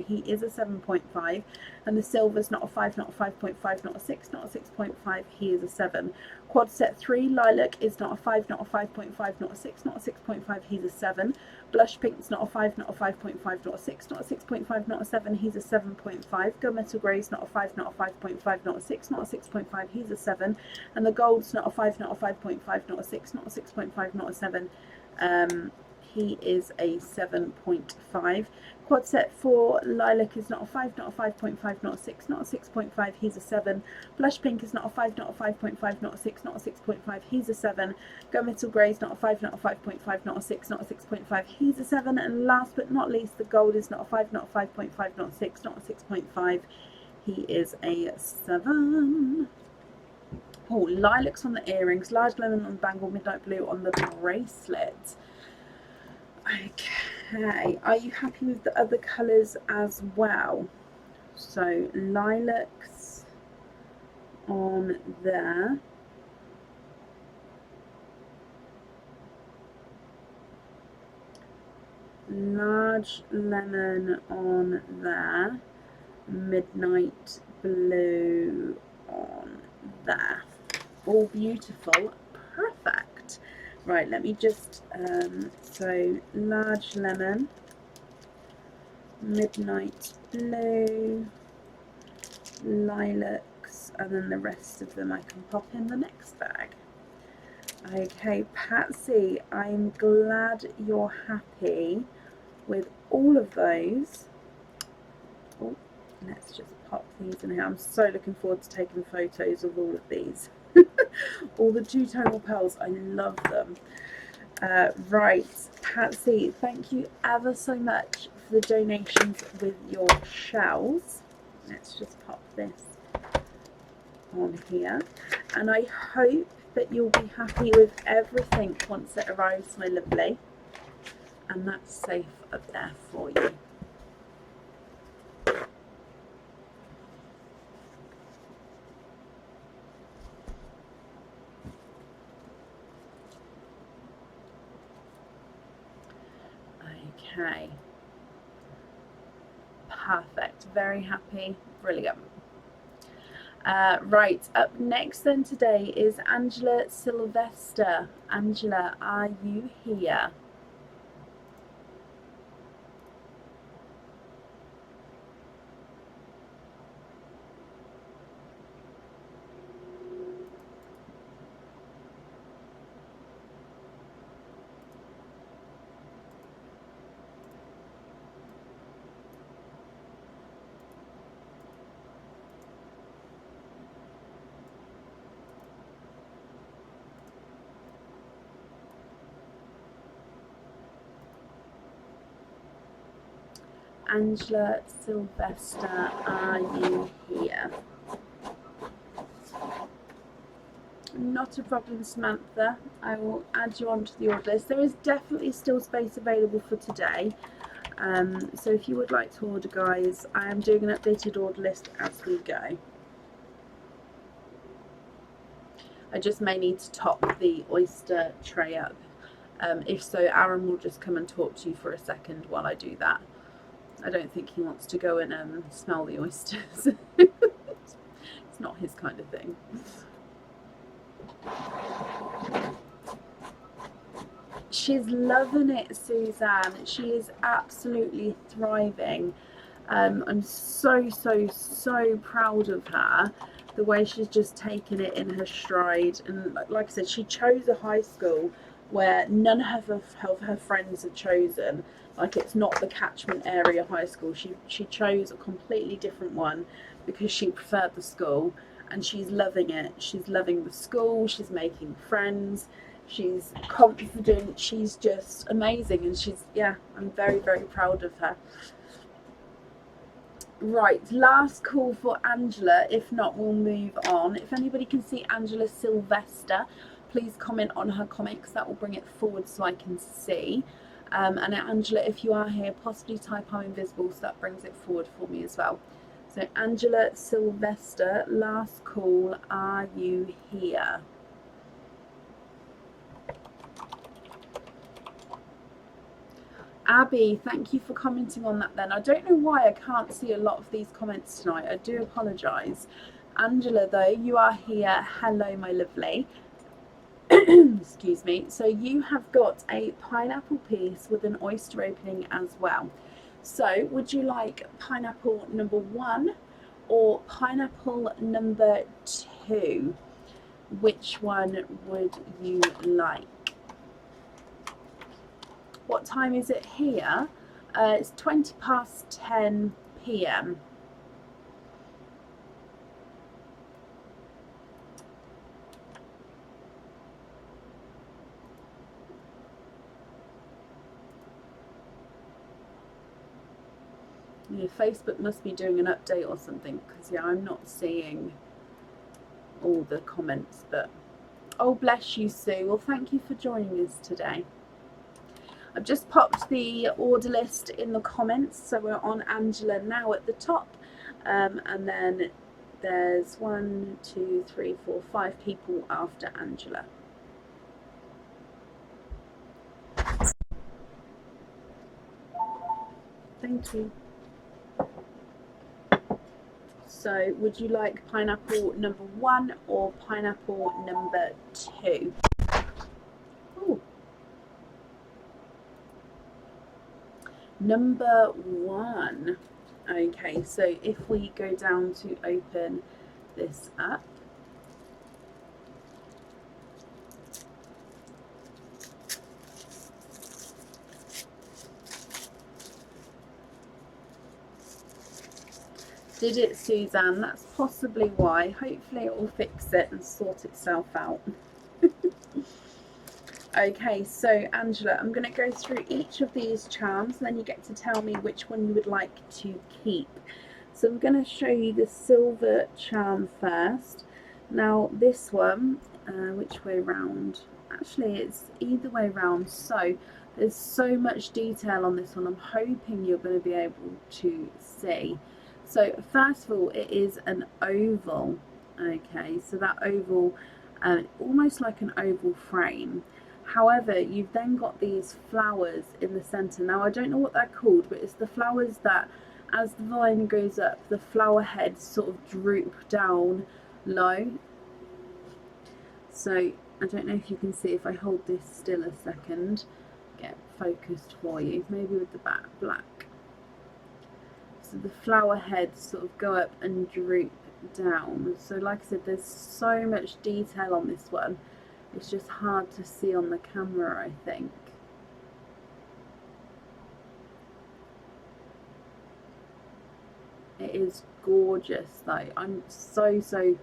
he is a 7.5. And the silver is not a 5, not a 5.5, not a 6, not a 6.5, he is a 7. Quad set 3, lilac is not a 5, not a 5.5, not a 6, not a 6.5, he's a 7. Blush pink is not a 5, not a 5.5, not a 6, not a 6.5, not a 7, he's a 7.5. Gunmetal grey is not a 5, not a 5.5, not a 6, not a 6.5, he's a 7. And the gold's not a 5, not a 5.5, not a 6, not a 6.5, not a 7. He is a 7.5. Quad set 4, lilac is not a 5, not a 5.5, not a 6, not a 6.5, he's a 7. Blush pink is not a 5, not a 5.5, not a 6, not a 6.5, he's a 7. Gunmetal grey is not a 5, not a 5.5, not a 6, not a 6.5, he's a 7. And last but not least, the gold is not a 5, not a 5.5, not a 6, not a 6.5, he is a 7. Oh, lilacs on the earrings, large lemon on the bangle, midnight blue on the bracelet. Okay, are you happy with the other colours as well? So lilacs on there. Large lemon on there. Midnight blue on there. All beautiful. Perfect. Right, let me just, so large lemon, midnight blue, lilacs, and then the rest of them I can pop in the next bag. Okay, Patsy, I'm glad you're happy with all of those. Oh, let's just pop these in here. I'm so looking forward to taking photos of all of these. All the two-tonal pearls, I love them. Right, Patsy, thank you ever so much for the donations with your shells. Let's just pop this on here. And I hope that you'll be happy with everything once it arrives, my lovely. And that's safe up there for you. Okay. Perfect. Very happy. Brilliant. Right, up next then today is Angela Sylvester. Angela, are you here? Angela Sylvester, are you here? Not a problem, Samantha. I will add you onto the order list. There is definitely still space available for today. So if you would like to order, guys, I am doing an updated order list as we go. I just may need to top the oyster tray up. If so, Aaron will just come and talk to you for a second while I do that. I don't think he wants to go and smell the oysters. It's not his kind of thing. She's loving it, Suzanne. She is absolutely thriving. I'm so proud of her. The way she's just taken it in her stride. And like I said, she chose a high school where none of her friends had chosen. Like, it's not the catchment area high school. She chose a completely different one because she preferred the school. And she's loving it. She's loving the school. She's making friends. She's confident. She's just amazing. And she's, yeah, I'm very proud of her. Right, last call for Angela. If not, we'll move on. If anybody can see Angela Sylvester, please comment on her comment, because that will bring it forward so I can see. And Angela, if you are here, possibly type I'm invisible, so that brings it forward for me as well. So Angela Sylvester, last call, are you here? Abby, thank you for commenting on that then. I don't know why I can't see a lot of these comments tonight. I do apologise. Angela, though, you are here. Hello, my lovely. Excuse me. So you have got a pineapple piece with an oyster opening as well. So would you like pineapple number 1 or pineapple number 2? Which one would you like? What time is it here? It's 20 past 10 p.m. Yeah, Facebook must be doing an update or something, because yeah, I'm not seeing all the comments. But oh, bless you, Sue. Well, thank you for joining us today. I've just popped the order list in the comments, so we're on Angela now at the top, and then there's 1, 2, 3, 4, 5 people after Angela. Thank you. So would you like pineapple number 1 or pineapple number 2? Ooh. Number 1. Okay, so if we go down to open this up, did it, Suzanne? That's possibly why. Hopefully it will fix it and sort itself out. Okay, so Angela, I'm going to go through each of these charms, and then you get to tell me which one you would like to keep. So I'm going to show you the silver charm first. Now this one, which way round? Actually, it's either way round. So there's so much detail on this one. I'm hoping you're going to be able to see. So first of all, it is an oval. Okay, so that oval, almost like an oval frame. However, you've then got these flowers in the centre. Now, I don't know what they're called, but it's the flowers that as the vine goes up, the flower heads sort of droop down low. So I don't know if you can see, if I hold this still a second, get focused for you, maybe with the back black. So the flower heads sort of go up and droop down. So like I said, there's so much detail on this one. It's just hard to see on the camera, I think. It is gorgeous though. I'm so sorry,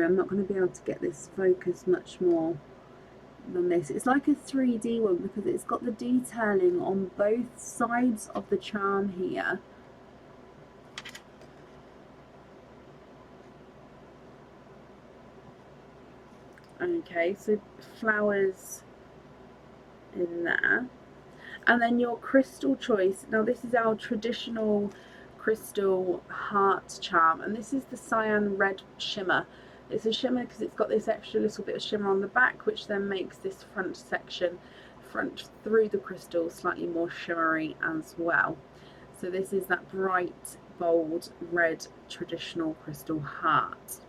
I'm not going to be able to get this focused much more than this. It's like a 3D one because it's got the detailing on both sides of the charm here. Okay, so flowers in there. And then your crystal choice. Now this is our traditional crystal heart charm, and this is the cyan red shimmer. It's a shimmer because it's got this extra little bit of shimmer on the back, which then makes this front section, front through the crystal, slightly more shimmery as well. So this is that bright, bold red traditional crystal heart.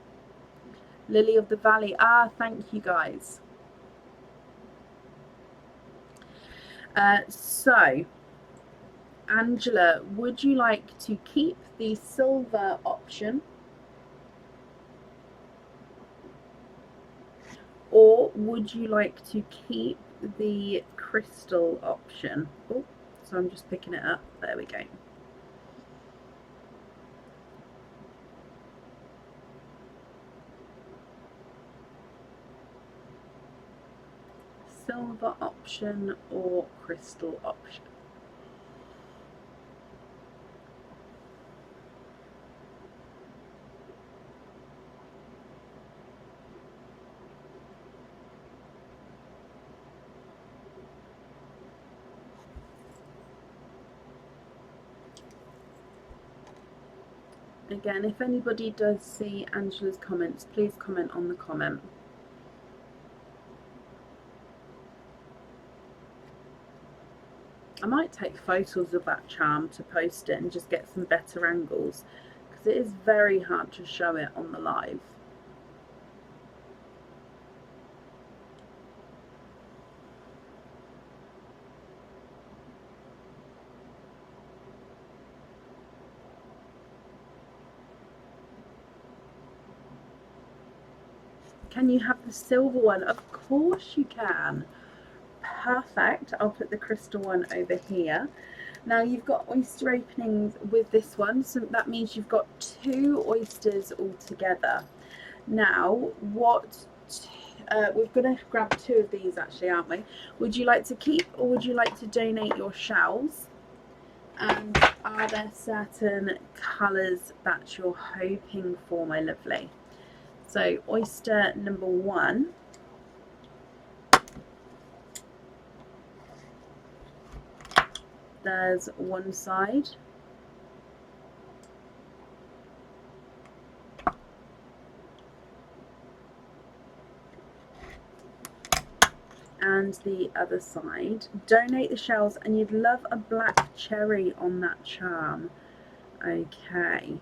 Lily of the Valley. Thank you guys. So Angela, would you like to keep the silver option, or would you like to keep the crystal option? Oh, so I'm just picking it up. There we go. Silver option or crystal option? Again, if anybody does see Angela's comments, please comment on the comment. I might take photos of that charm to post it and just get some better angles, because it is very hard to show it on the live. Can you have the silver one? Of course you can. Perfect. I'll put the crystal one over here. Now you've got oyster openings with this one, so that means you've got 2 oysters altogether. Now what we're going to grab 2 of these actually, aren't we? Would you like to keep, or would you like to donate your shells? And are there certain colours that you're hoping for, my lovely? So oyster number 1. There's one side. And the other side. Donate the shells, and you'd love a black cherry on that charm. Okay.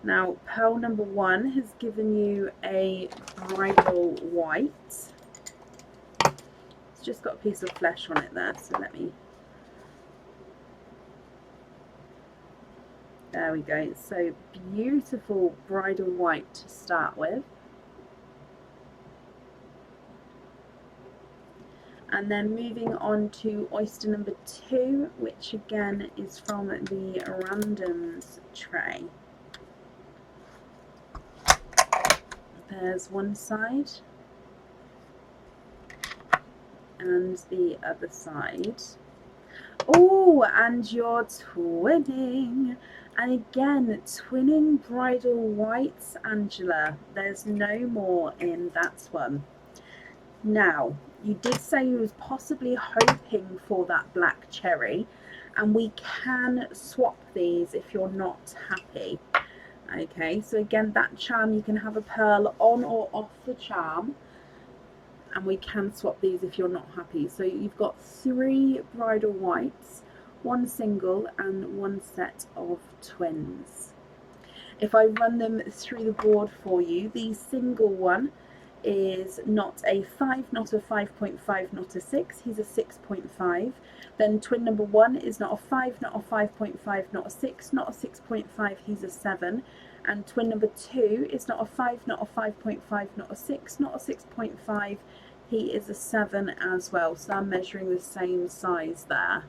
Now, pearl number 1 has given you a bridal white. It's just got a piece of flesh on it there, so let me... There we go. So beautiful bridal white to start with. And then moving on to oyster number 2, which again is from the randoms tray. There's one side and the other side. Oh, and you're twinning. And again, twinning bridal whites, Angela. There's no more in that one. Now, you did say you was possibly hoping for that black cherry, and we can swap these if you're not happy. Okay, so again, that charm, you can have a pearl on or off the charm, and we can swap these if you're not happy. So you've got 3 bridal whites, one single and one set of twins. If I run them through the board for you, the single one is not a 5, not a 5.5, not a 6, he's a 6.5. Then twin number 1 is not a 5, not a 5.5, not a 6, not a 6.5, he's a 7. And twin number 2 is not a 5, not a 5.5, not a 6, not a 6.5, he is a 7 as well. So I'm measuring the same size there.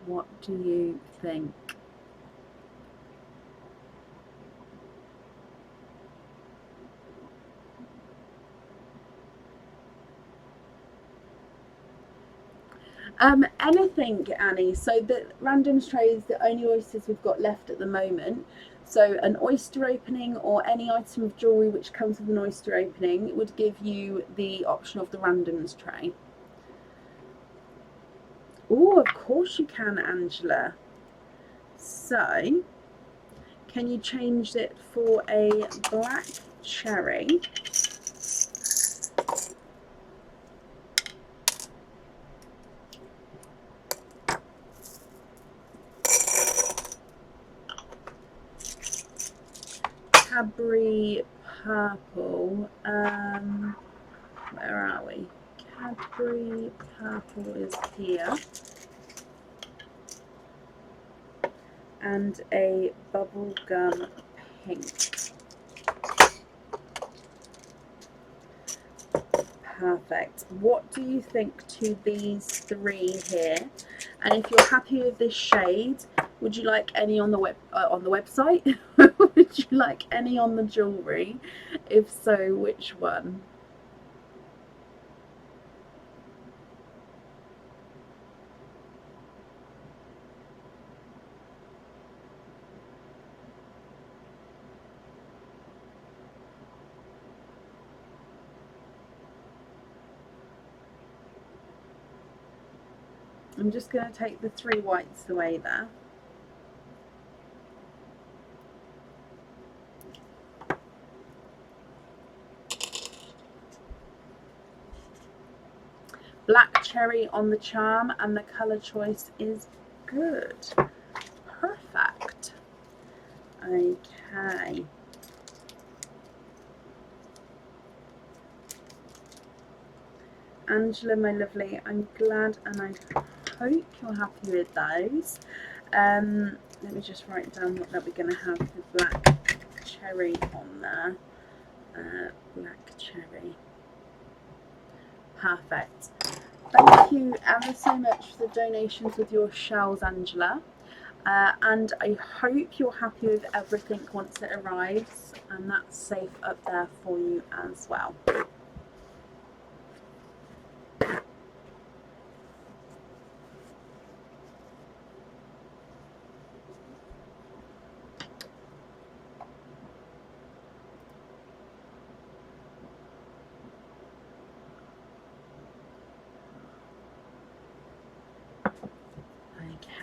What do you think? Anything, Annie. So the randoms tray is the only oysters we've got left at the moment. So an oyster opening or any item of jewellery which comes with an oyster opening would give you the option of the randoms tray. Oh, of course you can, Angela. So, can you change it for a black cherry? Cadbury purple. Where are we? Cadbury purple is here. And a bubblegum pink. Perfect. What do you think to these three here? And if you're happy with this shade, would you like any on the website? Would you like any on the jewellery? If so, which one? I'm just going to take the 3 whites away there. Black cherry on the charm, and the colour choice is good. Perfect. Okay. Angela, my lovely, I'm glad and I hope you're happy with those. Let me just write down what that we're going to have with black cherry on there. Black cherry. Perfect. Thank you ever so much for the donations with your shells, Angela. And I hope you're happy with everything once it arrives, and that's safe up there for you as well.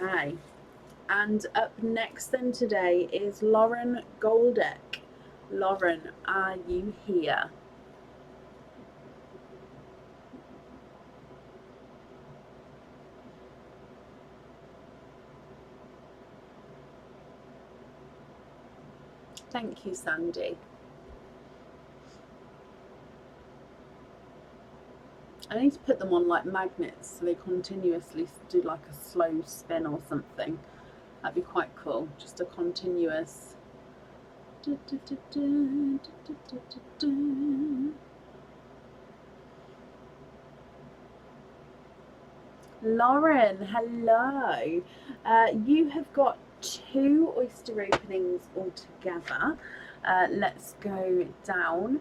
Okay, and up next then today is Lauren Goldick. Lauren, are you here? Thank you, Sandy. I need to put them on like magnets so they continuously do like a slow spin or something. That'd be quite cool. Just a continuous. Lauren, hello. You have got 2 oyster openings altogether. Let's go down.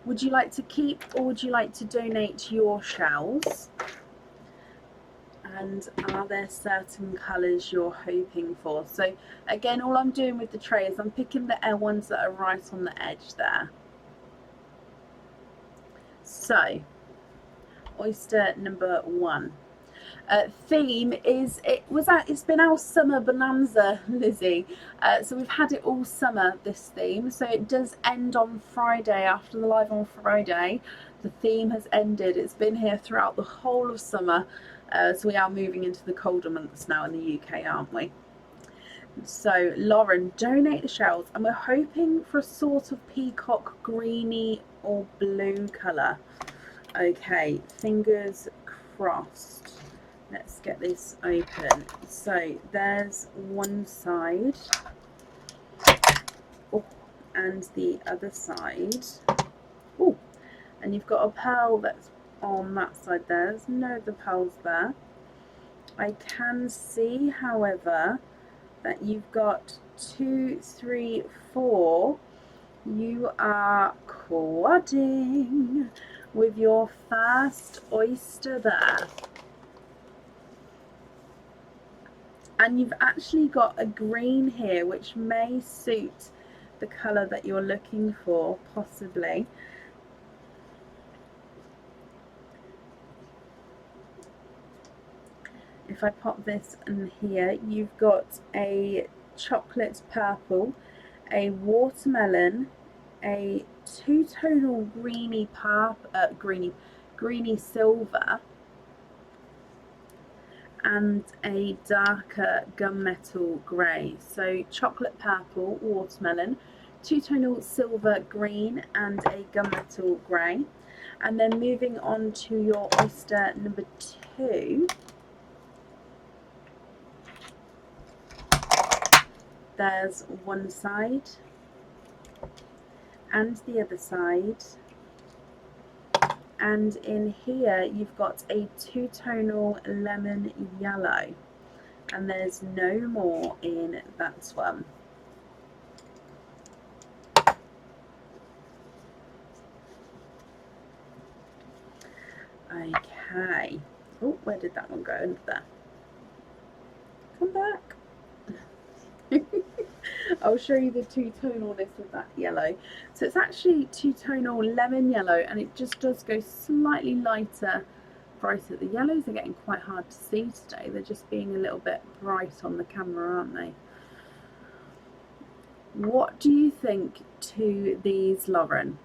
Would you like to keep or would you like to donate your shells? And are there certain colours you're hoping for? So again, all I'm doing with the tray is I'm picking the ones that are right on the edge there. So oyster number 1. Theme is it's been our summer bonanza, Lizzie. So we've had it all summer, this theme. So it does end on Friday. After the live on Friday, the theme has ended. It's been here throughout the whole of summer. So we are moving into the colder months now in the UK, aren't we? So Lauren, donate the shells, and we're hoping for a sort of peacock greeny or blue colour. Okay, fingers crossed. Let's get this open. So there's one side, oh, and the other side. Oh, and you've got a pearl that's on that side there. There's no other pearls there. I can see, however, that you've got 2, 3, 4. You are quadding with your first oyster there. And you've actually got a green here, which may suit the colour that you're looking for, possibly. If I pop this in here, you've got a chocolate purple, a watermelon, a two-tonal greeny greeny silver, and a darker gunmetal grey. So chocolate purple, watermelon, two-tonal silver green, and a gunmetal grey. And then moving on to your oyster number 2, there's one side and the other side, and in here you've got a two-tonal lemon yellow, and there's no more in that one. Okay. Oh, where did that one go? Under there. Come back. I'll show you the two-tonalness of that yellow. So it's actually two-tonal lemon yellow, and it just does go slightly lighter, brighter. The yellows are getting quite hard to see today. They're just being a little bit bright on the camera, aren't they? What do you think to these, Lauren?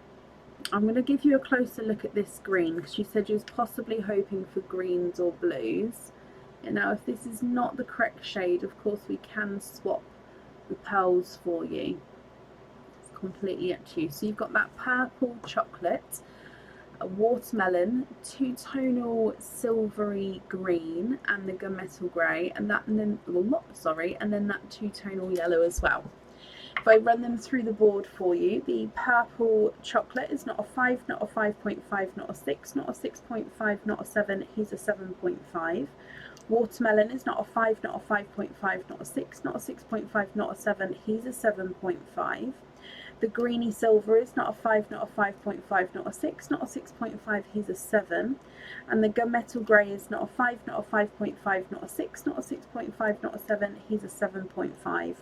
I'm going to give you a closer look at this green, because you said you was possibly hoping for greens or blues. And now if this is not the correct shade, of course we can swap the pearls for you. It's completely up to you. So you've got that purple chocolate, a watermelon, two-tonal silvery green, and the gunmetal grey, and then that two-tonal yellow as well. If I run them through the board for you, the purple chocolate is not a 5, not a 5.5, not a 6, not a 6.5, not a 7, he's a 7.5. Watermelon is not a 5, not a 5.5, not a 6, not a 6.5, not a 7, he's a 7.5. The greeny silver is not a 5, not a 5.5, not a 6, not a 6.5, he's a 7. And the gunmetal grey is not a 5, not a 5.5, not a 6, not a 6.5, not a 7, he's a 7.5.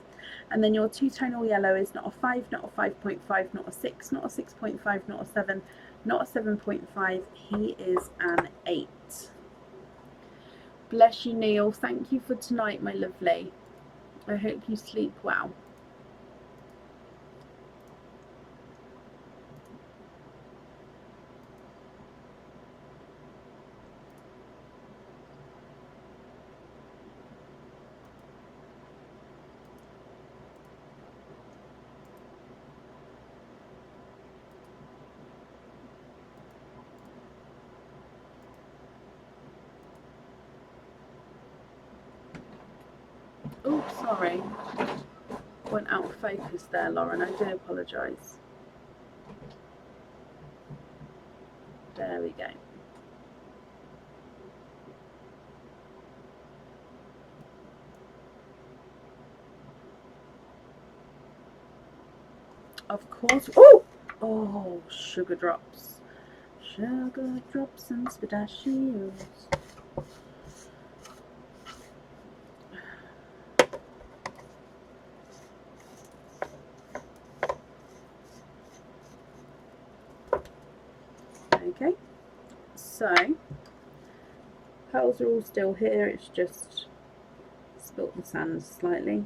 And then your two-tonal yellow is not a 5, not a 5.5, not a 6, not a 6.5, not a 7, not a 7.5, he is an 8. Bless you, Neil. Thank you for tonight, my lovely. I hope you sleep well. Oh, sorry. Went out of focus there, Lauren. I do apologise. There we go. of course. Oh, oh, sugar drops. Sugar drops and pistachios. Okay, so pearls are all still here, it's just spilt the sand slightly.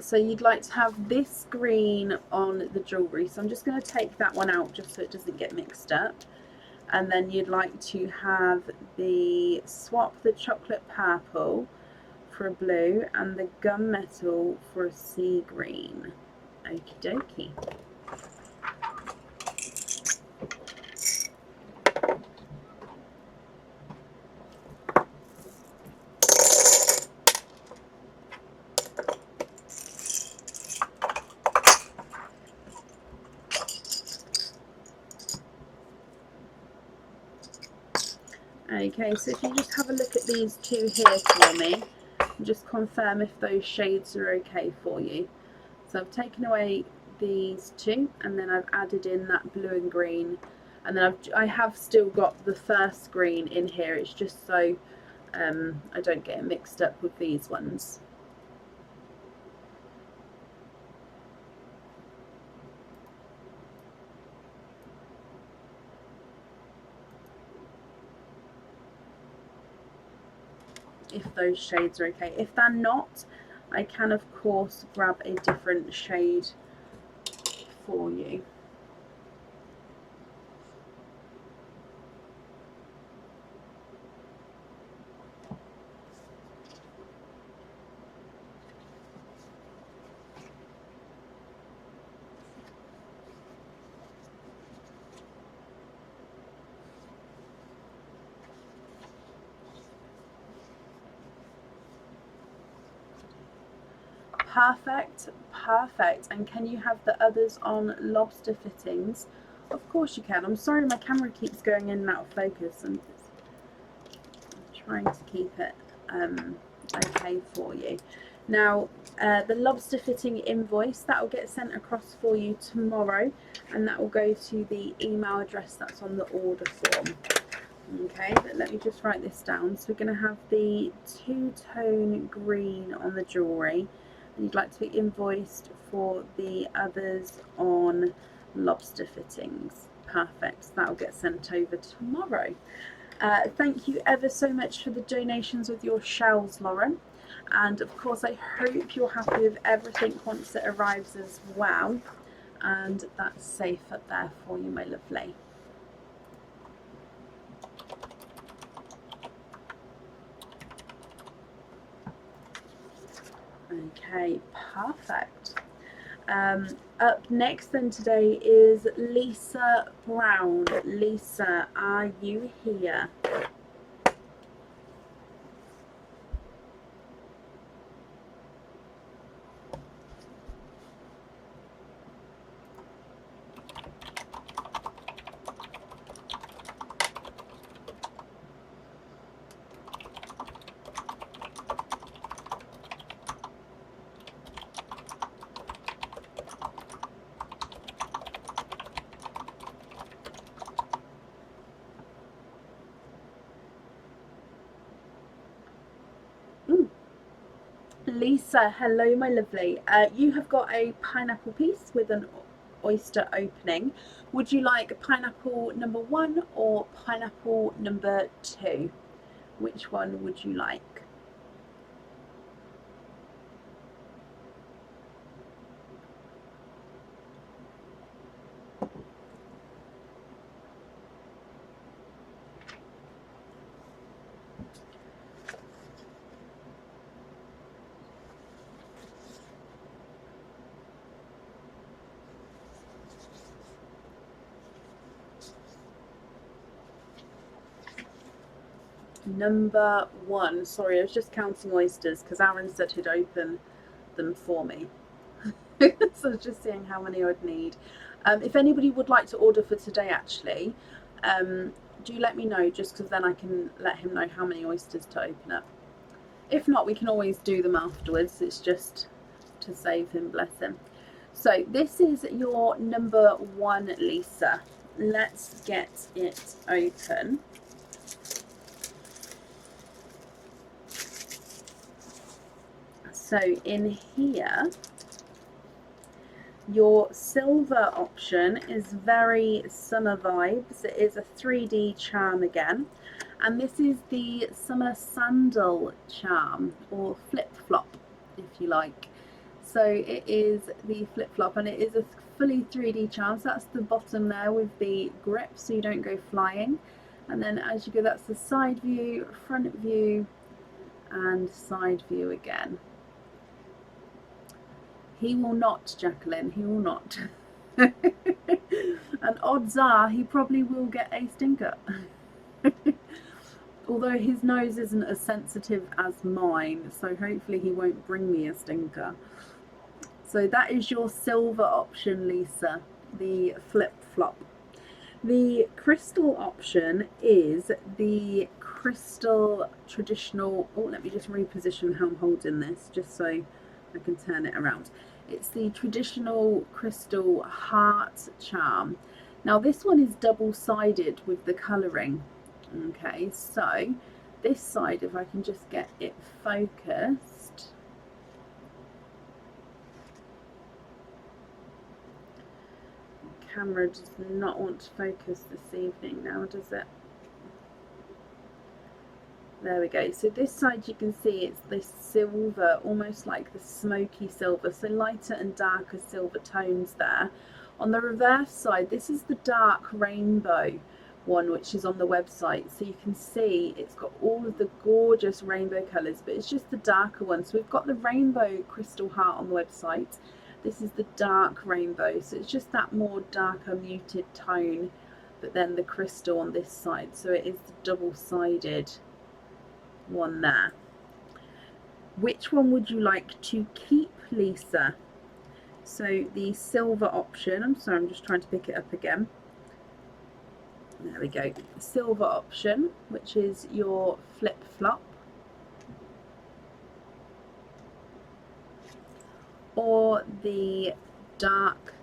So you'd like to have this green on the jewellery, so I'm just going to take that one out just so it doesn't get mixed up. And then you'd like to have swap the chocolate purple for a blue and the gunmetal for a sea green. Okie dokie. Okay, so if you just have a look at these two here for me, and just confirm if those shades are okay for you. So I've taken away these two, and then I've added in that blue and green, and then I have still got the first green in here. It's just so I don't get it mixed up with these ones. If those shades are okay. If they're not, I can of course grab a different shade for you. Perfect, perfect. And can you have the others on lobster fittings? Of course you can. I'm sorry my camera keeps going in and out of focus, and I'm trying to keep it okay for you. Now the lobster fitting invoice, that will get sent across for you tomorrow, and that will go to the email address that's on the order form. Okay, but let me just write this down. So we're going to have the two-tone green on the jewellery, and you'd like to be invoiced for the others on lobster fittings. Perfect, that'll get sent over tomorrow. Thank you ever so much for the donations with your shells, Lauren, and of course I hope you're happy with everything once it arrives as well, and that's safe up there for you, my lovely. Okay, perfect. Up next then today is Lisa Brown. Lisa, are you here? Lisa, hello my lovely. You have got a pineapple piece with an oyster opening. Would you like pineapple number 1 or pineapple number 2? Which one would you like? Number 1. Sorry, I was just counting oysters because Aaron said he'd open them for me. So I was just seeing how many I'd need. If anybody would like to order for today, actually, do let me know, just because then I can let him know how many oysters to open up. If not, we can always do them afterwards. It's just to save him, bless him. So this is your number one, Lisa. Let's get it open. So in here, your silver option is very summer vibes. It is a 3D charm again. And this is the summer sandal charm, or flip-flop, if you like. So it is the flip-flop, and it is a fully 3D charm. So that's the bottom there with the grip, so you don't go flying. And then as you go, that's the side view, front view, and side view again. He will not, Jacqueline, he will not. And odds are he probably will get a stinker. Although his nose isn't as sensitive as mine, so hopefully he won't bring me a stinker. So that is your silver option, Lisa, the flip-flop. The crystal option is the crystal traditional... Oh, let me just reposition how I'm holding this, just so I can turn it around. It's the traditional crystal heart charm. Now this one is double-sided with the colouring. Okay, so this side, if I can just get it focused. The camera does not want to focus this evening now, does it? There we go. So this side, you can see it's this silver, almost like the smoky silver, so lighter and darker silver tones there. On the reverse side, this is the dark rainbow one, which is on the website, so you can see it's got all of the gorgeous rainbow colours, but it's just the darker one. So we've got the rainbow crystal heart on the website. This is the dark rainbow, so it's just that more darker muted tone, but then the crystal on this side, so it is the double-sided one there. Which one would you like to keep, Lisa? So the silver option, I'm sorry, I'm just trying to pick it up again. There we go. Silver option, which is your flip-flop, or the dark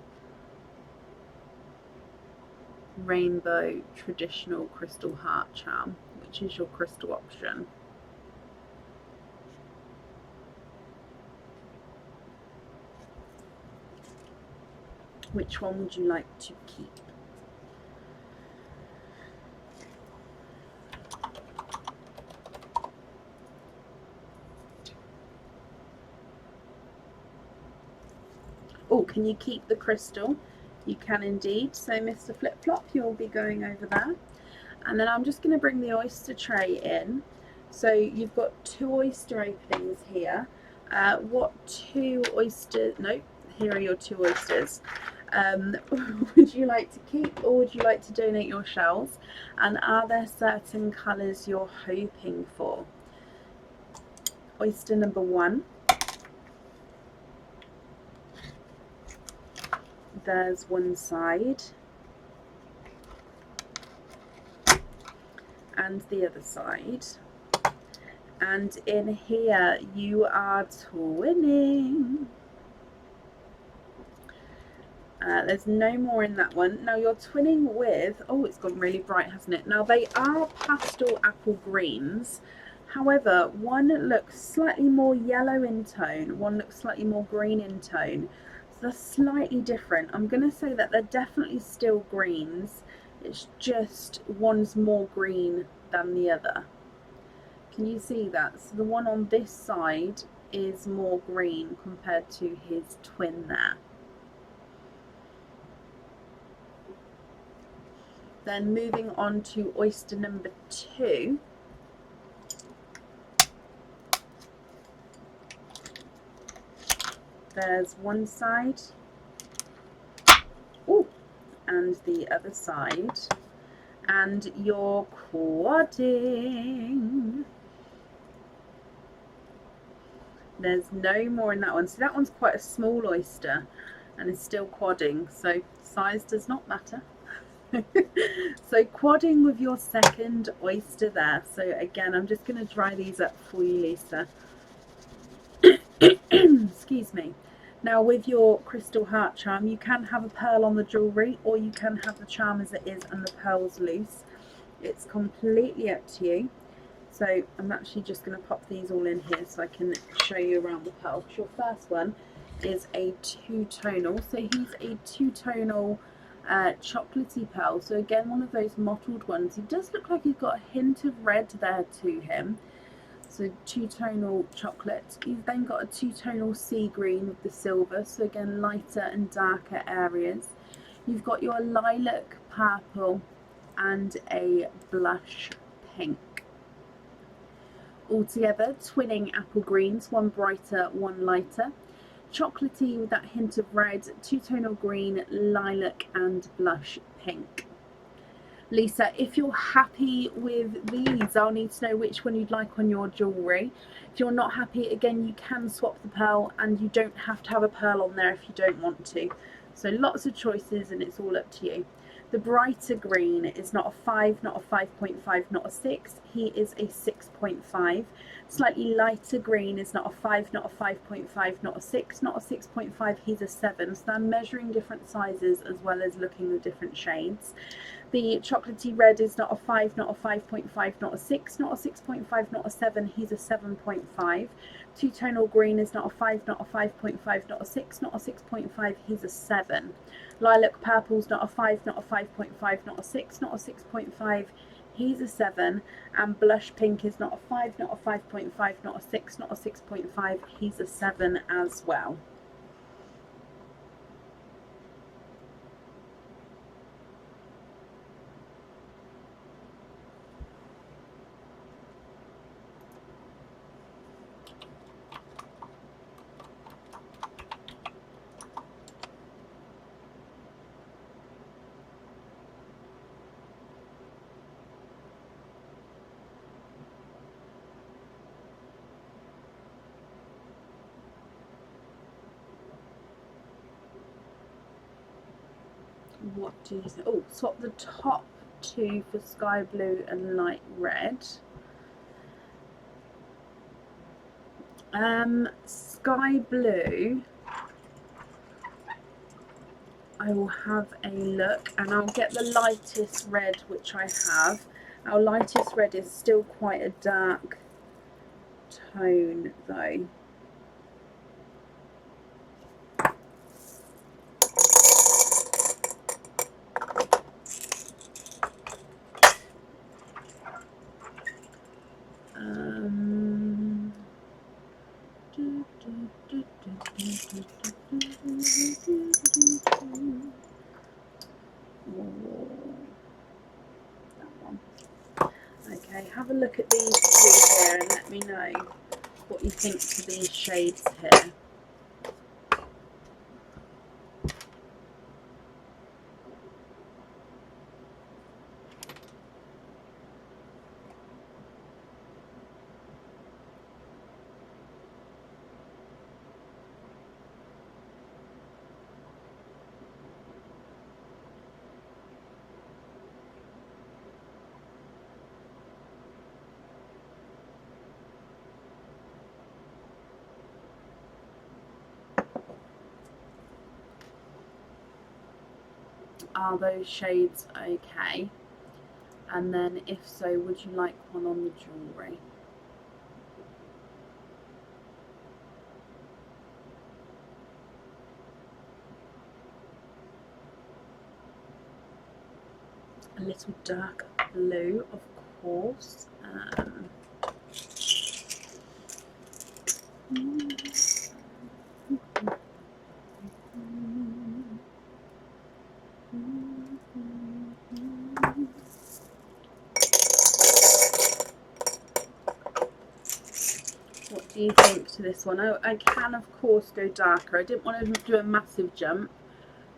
rainbow traditional crystal heart charm, which is your crystal option. Which one would you like to keep? Oh, can you keep the crystal? You can indeed. So Mr. Flip-Flop, you'll be going over there. And then I'm just going to bring the oyster tray in. So you've got 2 oyster openings here. What 2 oysters? No, here are your 2 oysters. Would you like to keep, or would you like to donate your shells? And are there certain colours you're hoping for? Oyster number 1. There's one side, and the other side, and in here you are twinning. There's no more in that one. Now you're twinning with, oh, it's gone really bright, hasn't it? Now they are pastel apple greens. However, one looks slightly more yellow in tone, one looks slightly more green in tone. So they're slightly different. I'm going to say that they're definitely still greens. It's just one's more green than the other. Can you see that? So the one on this side is more green compared to his twin there. Then moving on to oyster number 2. There's one side, ooh, and the other side, and you're quadding. There's no more in that one. So that one's quite a small oyster and is still quadding, so size does not matter. So quadding with your second oyster there. So again, I'm just going to dry these up for you, Lisa. Excuse me. Now with your crystal heart charm, you can have a pearl on the jewellery, or you can have the charm as it is and the pearls loose. It's completely up to you. So I'm actually just going to pop these all in here so I can show you around the pearl. Your first one is a two-tonal. So he's a two-tonal chocolatey pearl. So again, one of those mottled ones. He does look like he's got a hint of red there to him. So two-tonal chocolate. He's then got a two-tonal sea green with the silver. So again, lighter and darker areas. You've got your lilac purple and a blush pink. Altogether, twinning apple greens, one brighter, one lighter. Chocolatey with that hint of red, two-tonal green, lilac and blush pink. Lisa, if you're happy with these, I'll need to know which one you'd like on your jewellery. If you're not happy, again, you can swap the pearl, and you don't have to have a pearl on there if you don't want to. So lots of choices, and it's all up to you. The brighter green is not a 5, not a 5.5, not a 6. He is a 6.5. Slightly lighter green is not a 5, not a 5.5, not a 6, not a 6.5. He's a 7. So I'm measuring different sizes as well as looking at different shades. The chocolatey red is not a 5, not a 5.5, not a 6, not a 6.5, not a 7. He's a 7.5. Two-tonal green is not a 5, not a 5.5, not a 6, not a 6.5. He's a 7. Lilac purple's not a 5, not a 5.5, not a 6, not a 6.5. He's a 7. And blush pink is not a 5, not a 5.5, not a 6, not a 6.5. He's a 7 as well. What do you think? Oh, swap the top two for sky blue and light red. Sky blue, I will have a look, and I'll get the lightest red, which I have. Our lightest red is still quite a dark tone though. Okay, have a look at these three here and let me know what you think to these shades here. Are those shades okay? And then if so, would you like one on the jewellery? A little dark blue, of course. What do you think to this one? I can of course go darker. I didn't want to do a massive jump,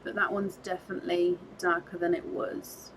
but that one's definitely darker than it was.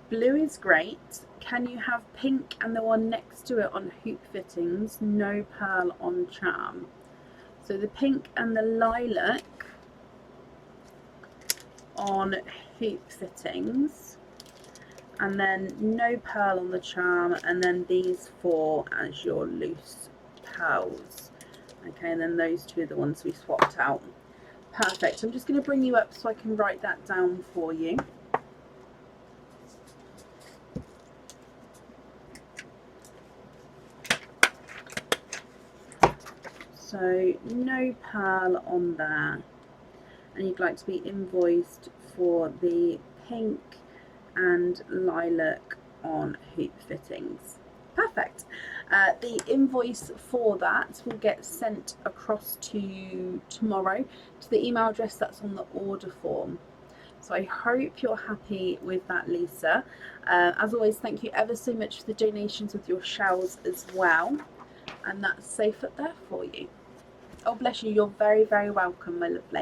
Blue is great. Can you have pink and the one next to it on hoop fittings? No pearl on charm. So the pink and the lilac on hoop fittings, and then no pearl on the charm, and then these four as your loose pearls. Okay, and then those two are the ones we swapped out. Perfect. I'm just going to bring you up so I can write that down for you. So no pearl on there, and you'd like to be invoiced for the pink and lilac on hoop fittings. Perfect. The invoice for that will get sent across to you tomorrow to the email address that's on the order form. So I hope you're happy with that, Lisa. As always, thank you ever so much for the donations with your shells as well. And that's safe up there for you. Oh, bless you. You're very, very welcome, my lovely.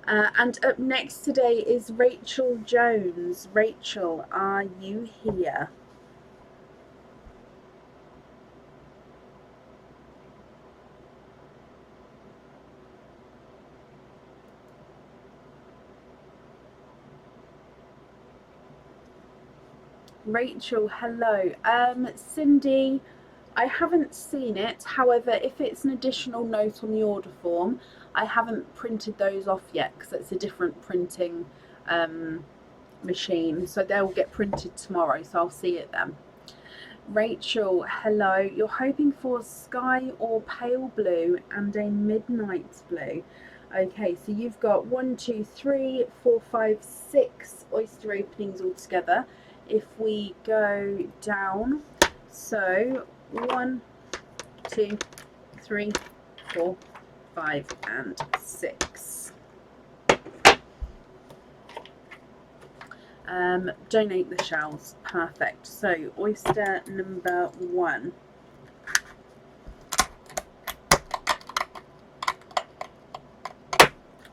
And up next today is Rachel Jones. Rachel, are you here? Rachel, hello. Cindy, I haven't seen it. However, if it's an additional note on the order form, I haven't printed those off yet because it's a different printing machine. So they'll get printed tomorrow, so I'll see it then. Rachel, hello. You're hoping for sky or pale blue and a midnight blue. Okay, so you've got 1, 2, 3, 4, 5, 6 oyster openings altogether. If we go down, so 1, 2, 3, 4, 5, and 6. Donate the shells. Perfect. So oyster number 1.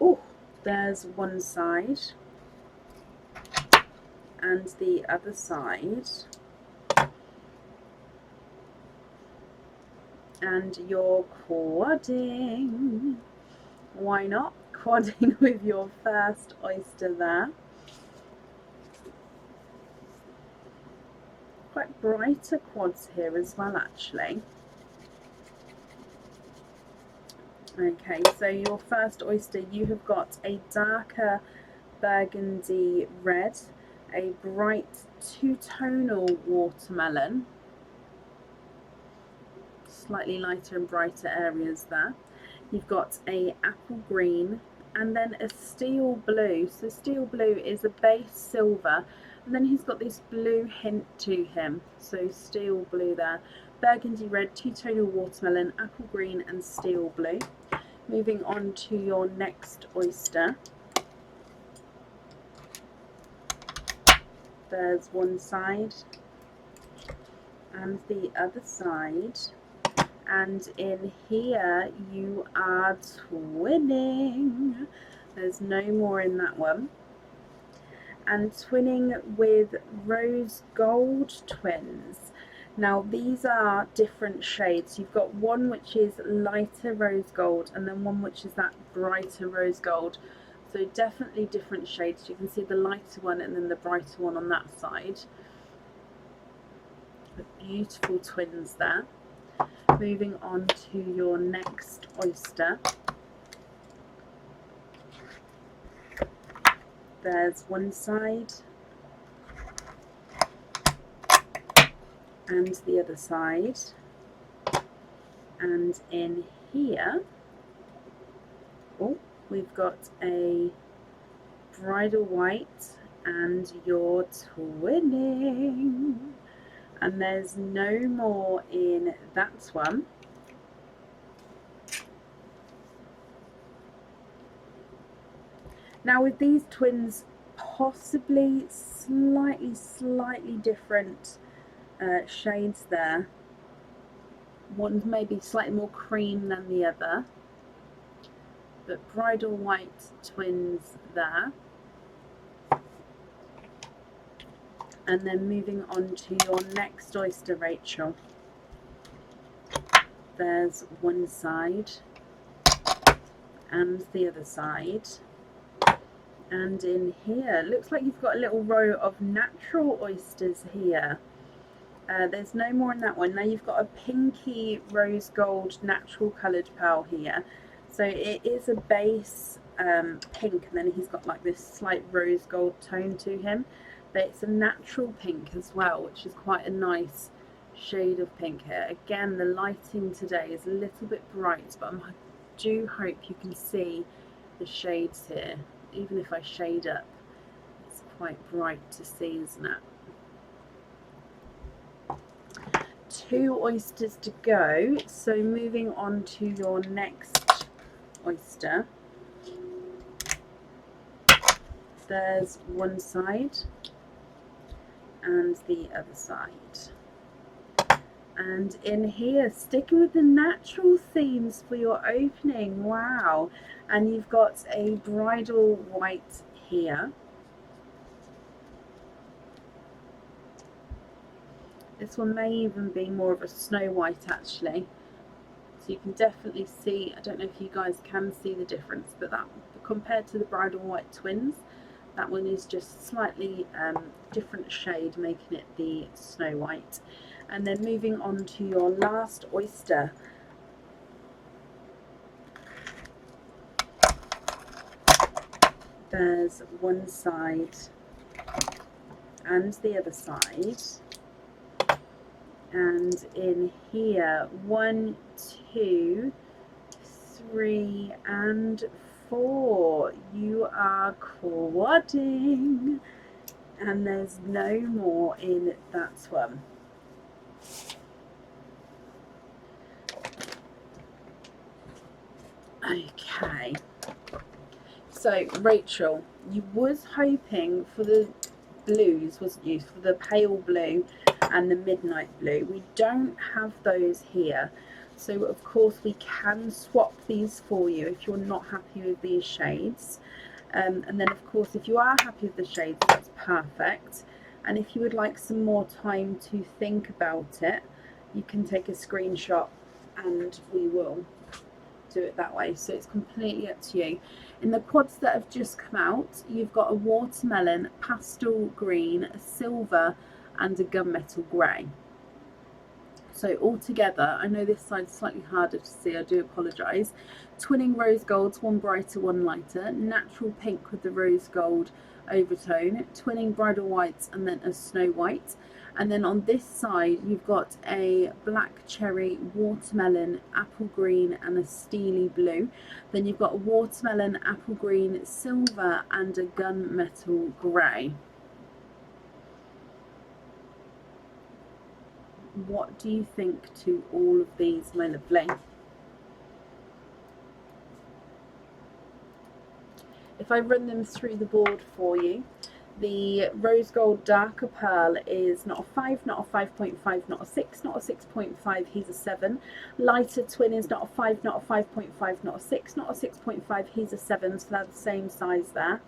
Oh, there's one side and the other side, and you're quadding. Why not? Quadding with your first oyster there. Quite brighter quads here as well, actually. Okay, so your first oyster, you have got a darker burgundy red, a bright two-tonal watermelon, slightly lighter and brighter areas there. You've got a apple green and then a steel blue. So steel blue is a base silver, and then he's got this blue hint to him. So steel blue there, burgundy red, two-tonal watermelon, apple green and steel blue. Moving on to your next oyster. There's one side and the other side, and in here you are twinning. There's no more in that one. And twinning with rose gold twins. Now these are different shades. You've got one which is lighter rose gold and then one which is that brighter rose gold. So definitely different shades. You can see the lighter one and then the brighter one on that side. The beautiful twins there. Moving on to your next oyster. There's one side and the other side. And in here, oh, we've got a bridal white and you're twinning. And there's no more in that one. Now with these twins, possibly slightly different shades there. One's maybe slightly more cream than the other, but bridal white twins there. And then moving on to your next oyster, Rachel. There's one side and the other side. And in here, looks like you've got a little row of natural oysters here. There's no more in that one. Now you've got a pinky rose gold natural coloured pearl here. So it is a base pink, and then he's got like this slight rose gold tone to him. But it's a natural pink as well, which is quite a nice shade of pink here. Again, the lighting today is a little bit bright, but I do hope you can see the shades here. Even if I shade up, it's quite bright to see, isn't it? 2 oysters to go, so moving on to your next oyster. There's one side and the other side. And in here, sticking with the natural themes for your opening, wow. And you've got a bridal white here. This one may even be more of a snow white actually. So you can definitely see, I don't know if you guys can see the difference, but that compared to the bridal white twins, that one is just slightly different shade, making it the snow white. And then moving on to your last oyster. There's one side and the other side. And in here, 1, 2, 3, and 4. You are quadding. And there's no more in that one. Okay. So, Rachel, you was hoping for the blues, wasn't you? For the pale blue and the midnight blue. We don't have those here. So, of course, we can swap these for you if you're not happy with these shades. And then, of course, if you are happy with the shades, that's perfect. And if you would like some more time to think about it, you can take a screenshot and we will do it that way. So it's completely up to you. In the quads that have just come out, you've got a watermelon, pastel green, a silver and a gunmetal grey. So altogether, I know this side's slightly harder to see, I do apologise. Twinning rose golds, one brighter, one lighter. Natural pink with the rose gold overtone. Twinning bridal whites and then a snow white. And then on this side, you've got a black cherry, watermelon, apple green and a steely blue. Then you've got a watermelon, apple green, silver and a gunmetal grey. What do you think to all of these, my lovely? If I run them through the board for you, the rose gold darker pearl is not a 5, not a 5.5, not a 6, not a 6.5, he's a 7. Lighter twin is not a 5, not a 5.5, not a 6, not a 6.5, he's a 7, so they're the same size there.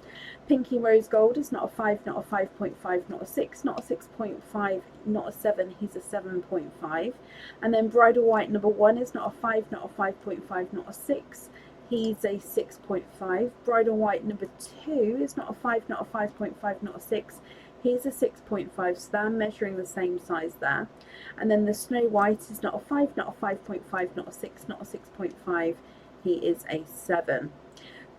Pinky rose gold is not a 5, not a 5.5, not a 6, not a 6.5, not a 7, he's a 7.5. And then bridal white number 1 is not a 5, not a 5.5, not a 6. He's a 6.5. Bridal white number 2 is not a 5, not a 5.5, not a 6. He's a 6.5, so they're measuring the same size there. And then the snow white is not a 5, not a 5.5, not a 6, not a 6.5. He is a 7.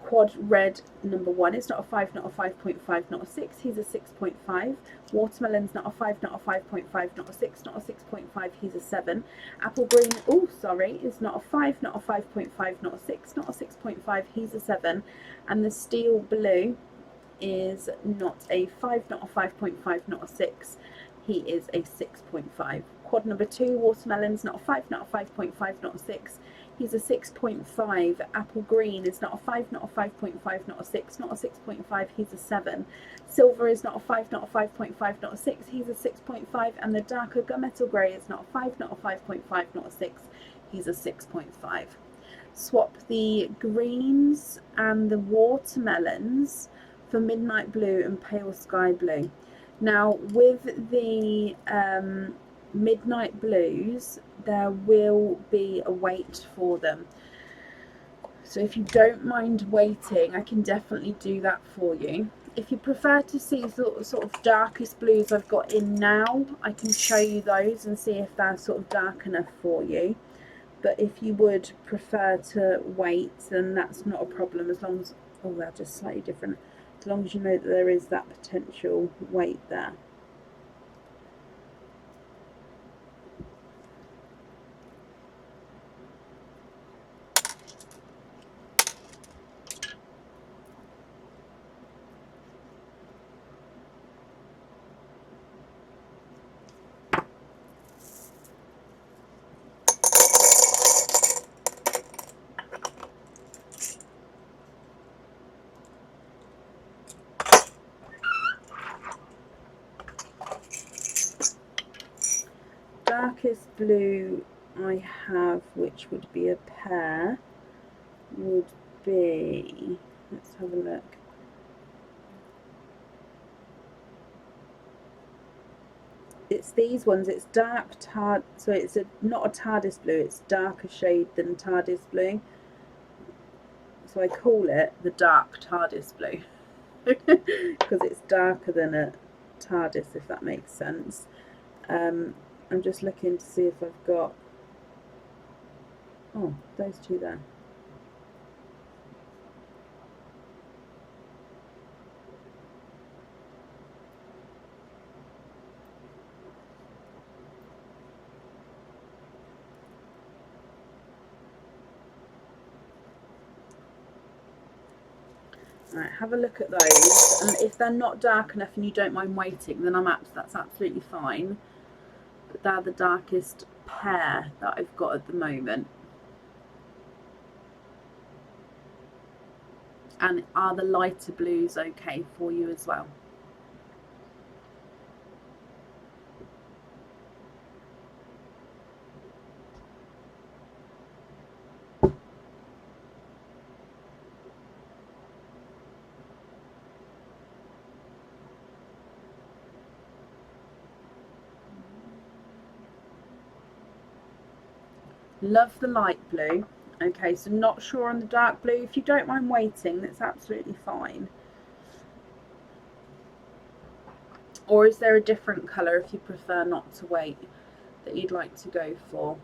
Quad red number 1 is not a 5, not a 5.5, not a 6. He's a 6.5. Watermelon's not a 5, not a 5.5, not a 6, not a 6.5. He's a 7. Apple green, is not a 5, not a 5.5, not a 6, not a 6.5. He's a 7. And the steel blue is not a 5, not a 5.5, not a 6. He is a 6.5. Quad number 2, watermelon's not a 5, not a 5.5, not a 6. He's a 6.5. Apple green is not a 5, not a 5.5, not a 6, not a 6.5. He's a 7. Silver is not a 5, not a 5.5, not a 6. He's a 6.5. And the darker gunmetal grey is not a 5, not a 5.5, not a 6. He's a 6.5. Swap the greens and the watermelons for midnight blue and pale sky blue. Now with the midnight blues, there will be a wait for them. So if you don't mind waiting, I can definitely do that for you. If you prefer to see sort of darkest blues I've got in now, I can show you those and see if they're sort of dark enough for you. But if you would prefer to wait, then that's not a problem, as long as, oh, they're just slightly different, as long as you know that there is that potential wait there. Darkest blue I have, which would be a pair, would be, let's have a look. It's these ones. It's dark tard, so it's not a TARDIS blue, it's darker shade than TARDIS blue. So I call it the dark TARDIS blue because it's darker than a TARDIS, if that makes sense. I'm just looking to see if I've got, oh, those two there. Right, have a look at those, and if they're not dark enough and you don't mind waiting, then that's absolutely fine. But they're the darkest pair that I've got at the moment. And are the lighter blues okay for you as well? Love the light blue. Okay, so not sure on the dark blue. If you don't mind waiting, that's absolutely fine. Or is there a different colour, if you prefer not to wait, that you'd like to go for?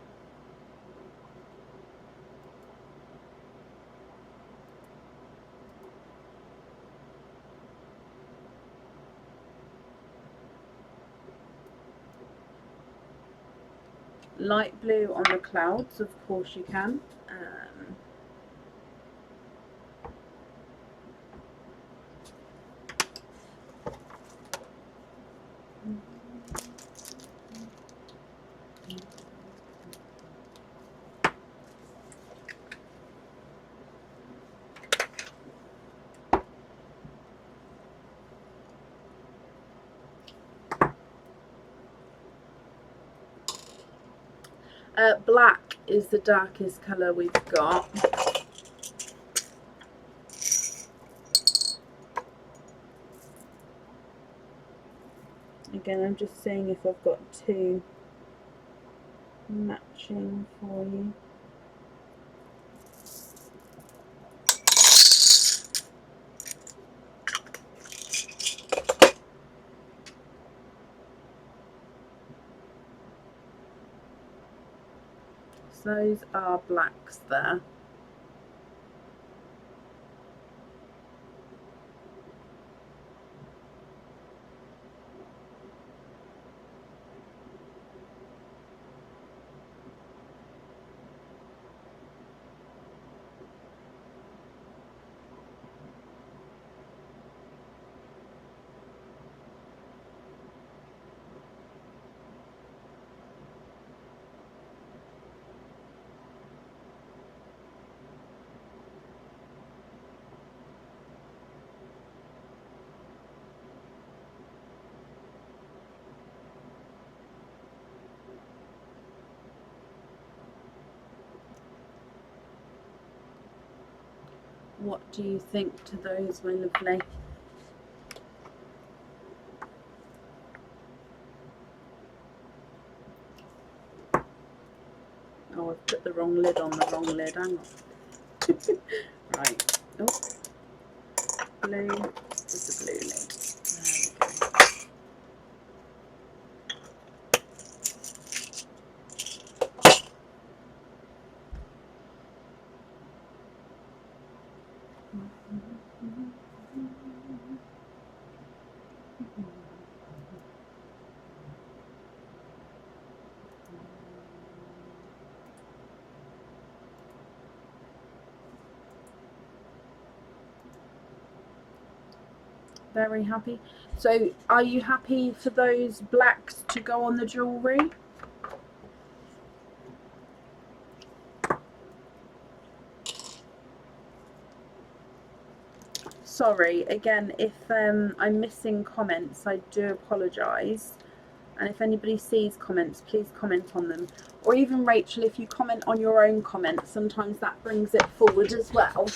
Light blue on the clouds, of course you can. Black is the darkest colour we've got. Again, I'm just seeing if I've got two matching for you. So those are blacks there. What do you think to those, my lovely? Oh, I've put the wrong lid on the wrong lid. Hang on. Right. Oh, blue with the blue lid. Very happy. So are you happy for those blacks to go on the jewellery? Sorry, again, if I'm missing comments, I do apologise. And if anybody sees comments, please comment on them. Or even Rachel, if you comment on your own comments, sometimes that brings it forward as well.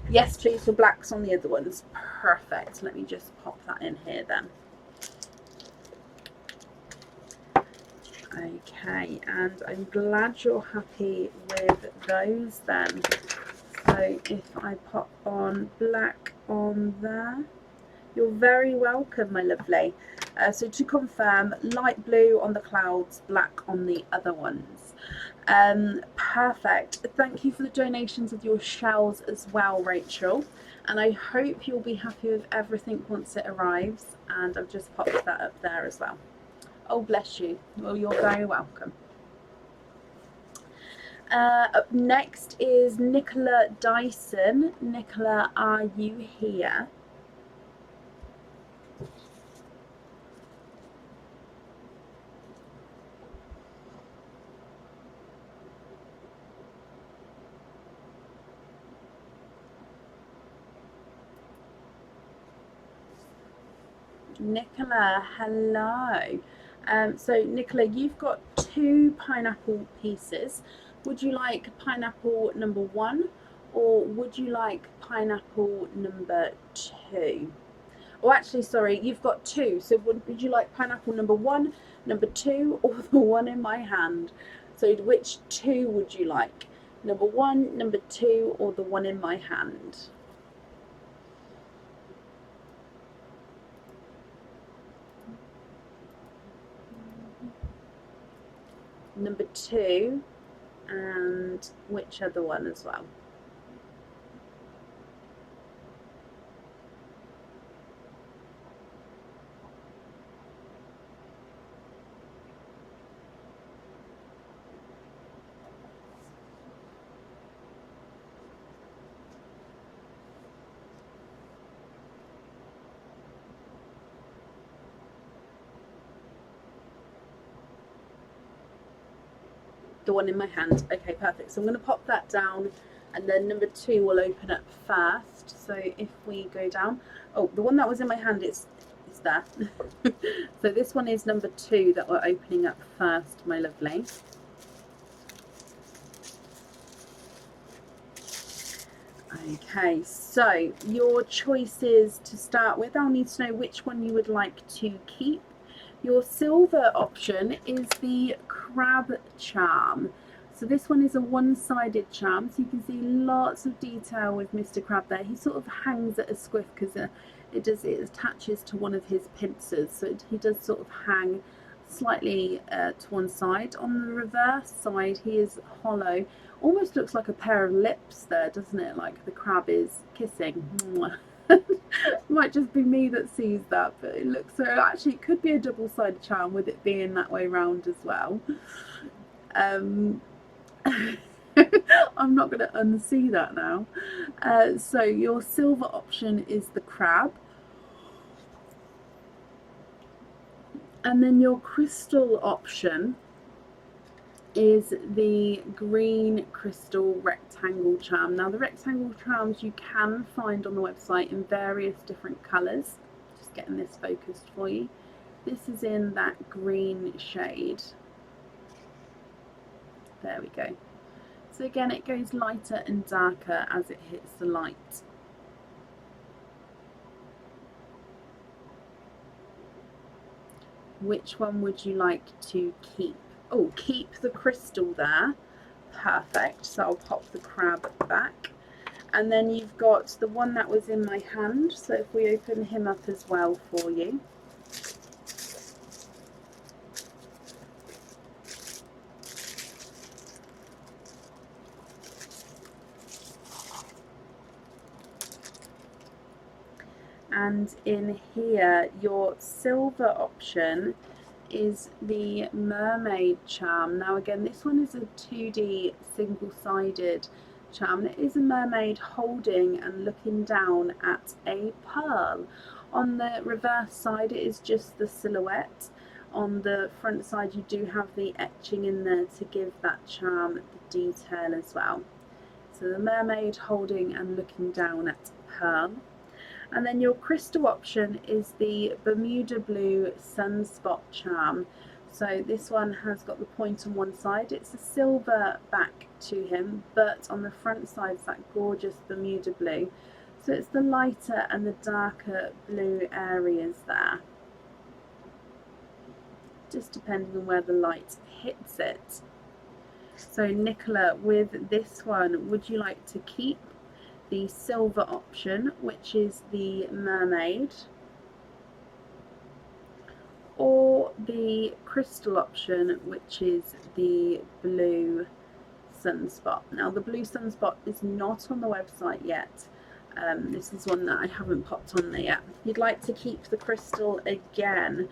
Yes, please, for blacks on the other ones. Perfect. Let me just pop that in here then. Okay, and I'm glad you're happy with those then. So if I pop on black on there, you're very welcome, my lovely. So to confirm, light blue on the clouds, black on the other ones. Perfect. Thank you for the donations of your shells as well, Rachel. And I hope you'll be happy with everything once it arrives. And I've just popped that up there as well. Oh, bless you. Well, you're very welcome. Up next is Nicola Dyson. Nicola, are you here? Nicola, hello. So Nicola, you've got 2 pineapple pieces. Would you like pineapple number 1 or would you like pineapple number 2? Oh, actually, sorry, you've got 2. So would you like pineapple number 1, number 2, or the one in my hand? So which 2 would you like? Number 1, number 2, or the one in my hand? Number 2, and which other one as well? The one in my hand. Okay, perfect. So I'm going to pop that down and then number 2 will open up first. So if we go down, oh, the one that was in my hand is there. So this one is number 2 that we're opening up first, my lovely. Okay, so your choices to start with, I'll need to know which one you would like to keep. Your silver option is the crab charm. So this one is a one-sided charm, so you can see lots of detail with Mr. Crab there. He sort of hangs at a squiff because it attaches to one of his pincers, so he does sort of hang slightly to one side. On the reverse side, he is hollow. Almost looks like a pair of lips there, doesn't it? Like the crab is kissing. Might just be me that sees that, but it looks so. Actually, it could be a double-sided charm with it being that way round as well. I'm not going to unsee that now. So your silver option is the crab, and then your crystal option is the green crystal rectangle charm. Now the rectangle charms you can find on the website in various different colours. Just getting this focused for you. This is in that green shade. There we go. So again, it goes lighter and darker as it hits the light. Which one would you like to keep? Oh, keep the crystal there. Perfect. So I'll pop the crab back. And then you've got the one that was in my hand. So if we open him up as well for you. And in here, your silver option is the mermaid charm. Now again, this one is a 2D single-sided charm. It is a mermaid holding and looking down at a pearl. On the reverse side, it is just the silhouette. On the front side, you do have the etching in there to give that charm the detail as well. So the mermaid holding and looking down at a pearl. And then your crystal option is the Bermuda Blue Sunspot charm. So this one has got the point on one side. It's a silver back to him, but on the front side is that gorgeous Bermuda blue. So it's the lighter and the darker blue areas there, just depending on where the light hits it. So Nicola, with this one, would you like to keep the silver option, which is the mermaid, or the crystal option, which is the blue sunspot? Now the blue sunspot is not on the website yet. This is one that I haven't popped on there yet. You'd like to keep the crystal again.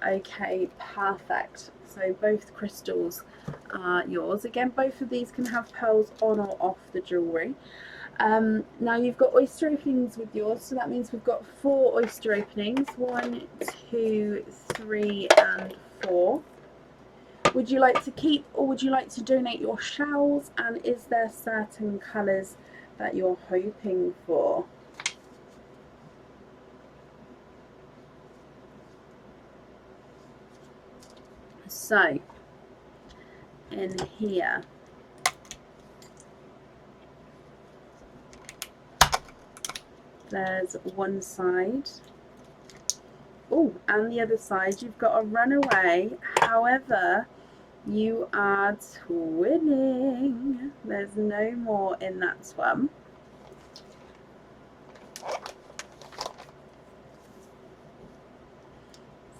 Okay, perfect. So both crystals are yours. Again, both of these can have pearls on or off the jewellery. Now you've got oyster openings with yours, so that means we've got 4 oyster openings. 1, 2, 3 and 4. Would you like to keep or would you like to donate your shells, and is there certain colours that you're hoping for? So in here there's one side. Oh, and the other side you've got a runaway. However, you are twinning. There's no more in that one.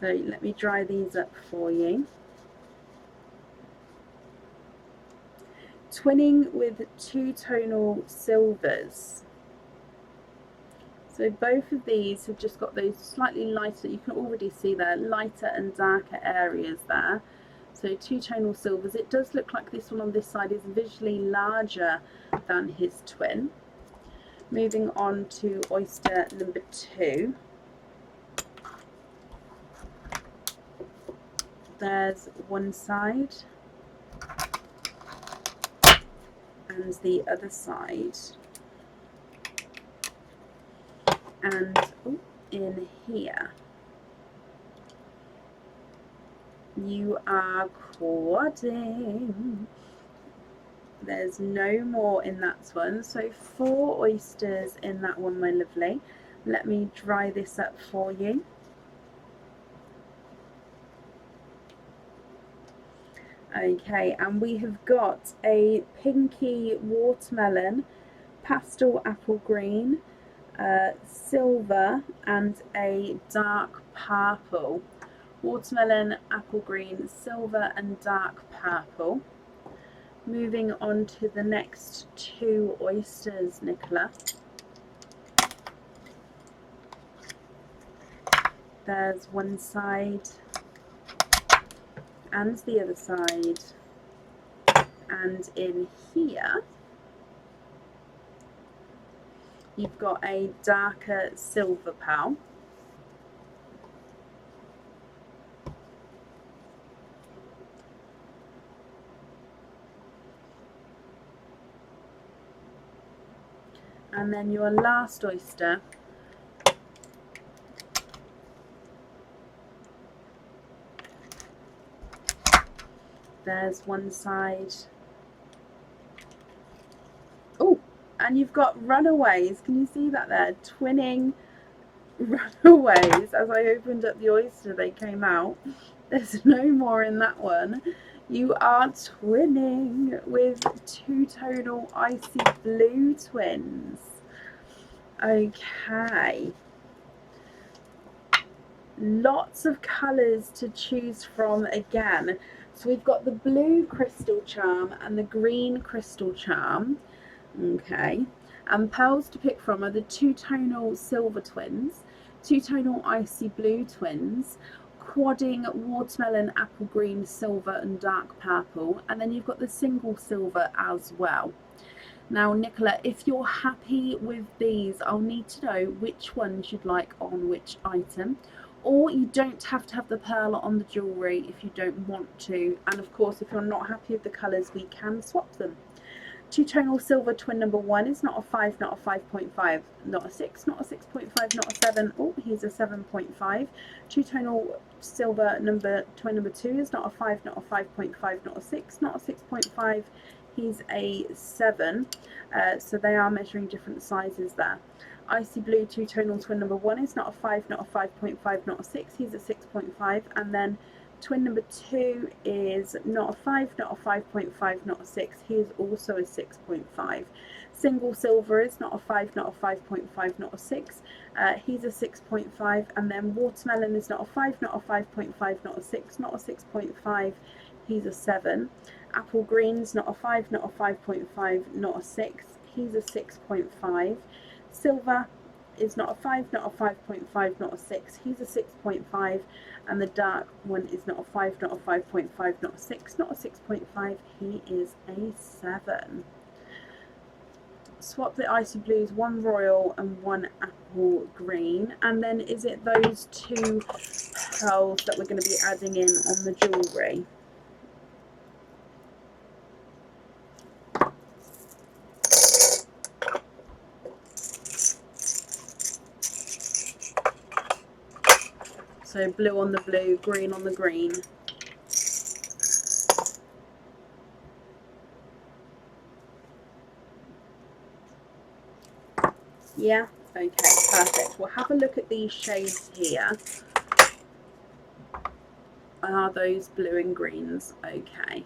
So let me dry these up for you. Twinning with 2-tonal silvers. So both of these have just got those slightly lighter, you can already see there, lighter and darker areas there. So 2-tonal silvers. It does look like this one on this side is visually larger than his twin. Moving on to oyster number 2. There's one side and the other side. And in here you are quadding. There's no more in that one. So 4 oysters in that one, my lovely. Let me dry this up for you. Okay, and we have got a pinky watermelon, pastel apple green, silver and a dark purple. Watermelon, apple green, silver and dark purple. Moving on to the next 2 oysters, Nicola. There's one side and the other side, and in here you've got a darker silver pearl. And then your last oyster there's one side. Oh, and you've got runaways. Can you see that there? Twinning runaways. As I opened up the oyster, they came out. There's no more in that one. You are twinning with two-tonal icy blue twins. Okay. Lots of colours to choose from again. So we've got the blue crystal charm and the green crystal charm. Okay. And pearls to pick from are the two-tonal silver twins, two-tonal icy blue twins, quadding watermelon, apple green, silver and dark purple, and then you've got the single silver as well. Now Nicola, if you're happy with these, I'll need to know which ones you'd like on which item, or you don't have to have the pearl on the jewellery if you don't want to, and of course if you're not happy with the colours we can swap them. Two-tonal silver twin number 1 is not a 5, not a 5.5, not a 6, not a 6.5, not a 7. Oh, he's a 7.5. Two-tonal silver twin number 2 is not a 5, not a 5.5, not a 6, not a 6.5. He's a 7. So they are measuring different sizes there. Icy blue two-tonal twin number 1 is not a 5, not a 5.5, not a 6. He's a 6.5. And then twin number 2 is not a 5, not a 5.5, not a 6. He is also a 6.5. Single silver is not a 5, not a 5.5, not a 6. He's a 6.5. And then watermelon is not a 5, not a 5.5, not a 6, not a 6.5. He's a 7. Apple green's not a 5, not a 5.5, not a 6. He's a 6.5. Silver is not a 5, not a 5.5, not a 6. He's a 6.5. And the dark one is not a 5, not a 5.5, not a 6, not a 6.5. He is a 7. Swap the icy blues, 1 royal and 1 apple green. And then is it those 2 pearls that we're going to be adding in on the jewellery? So blue on the blue, green on the green. Yeah, okay, perfect. We'll have a look at these shades here. Are those blue and greens? Okay.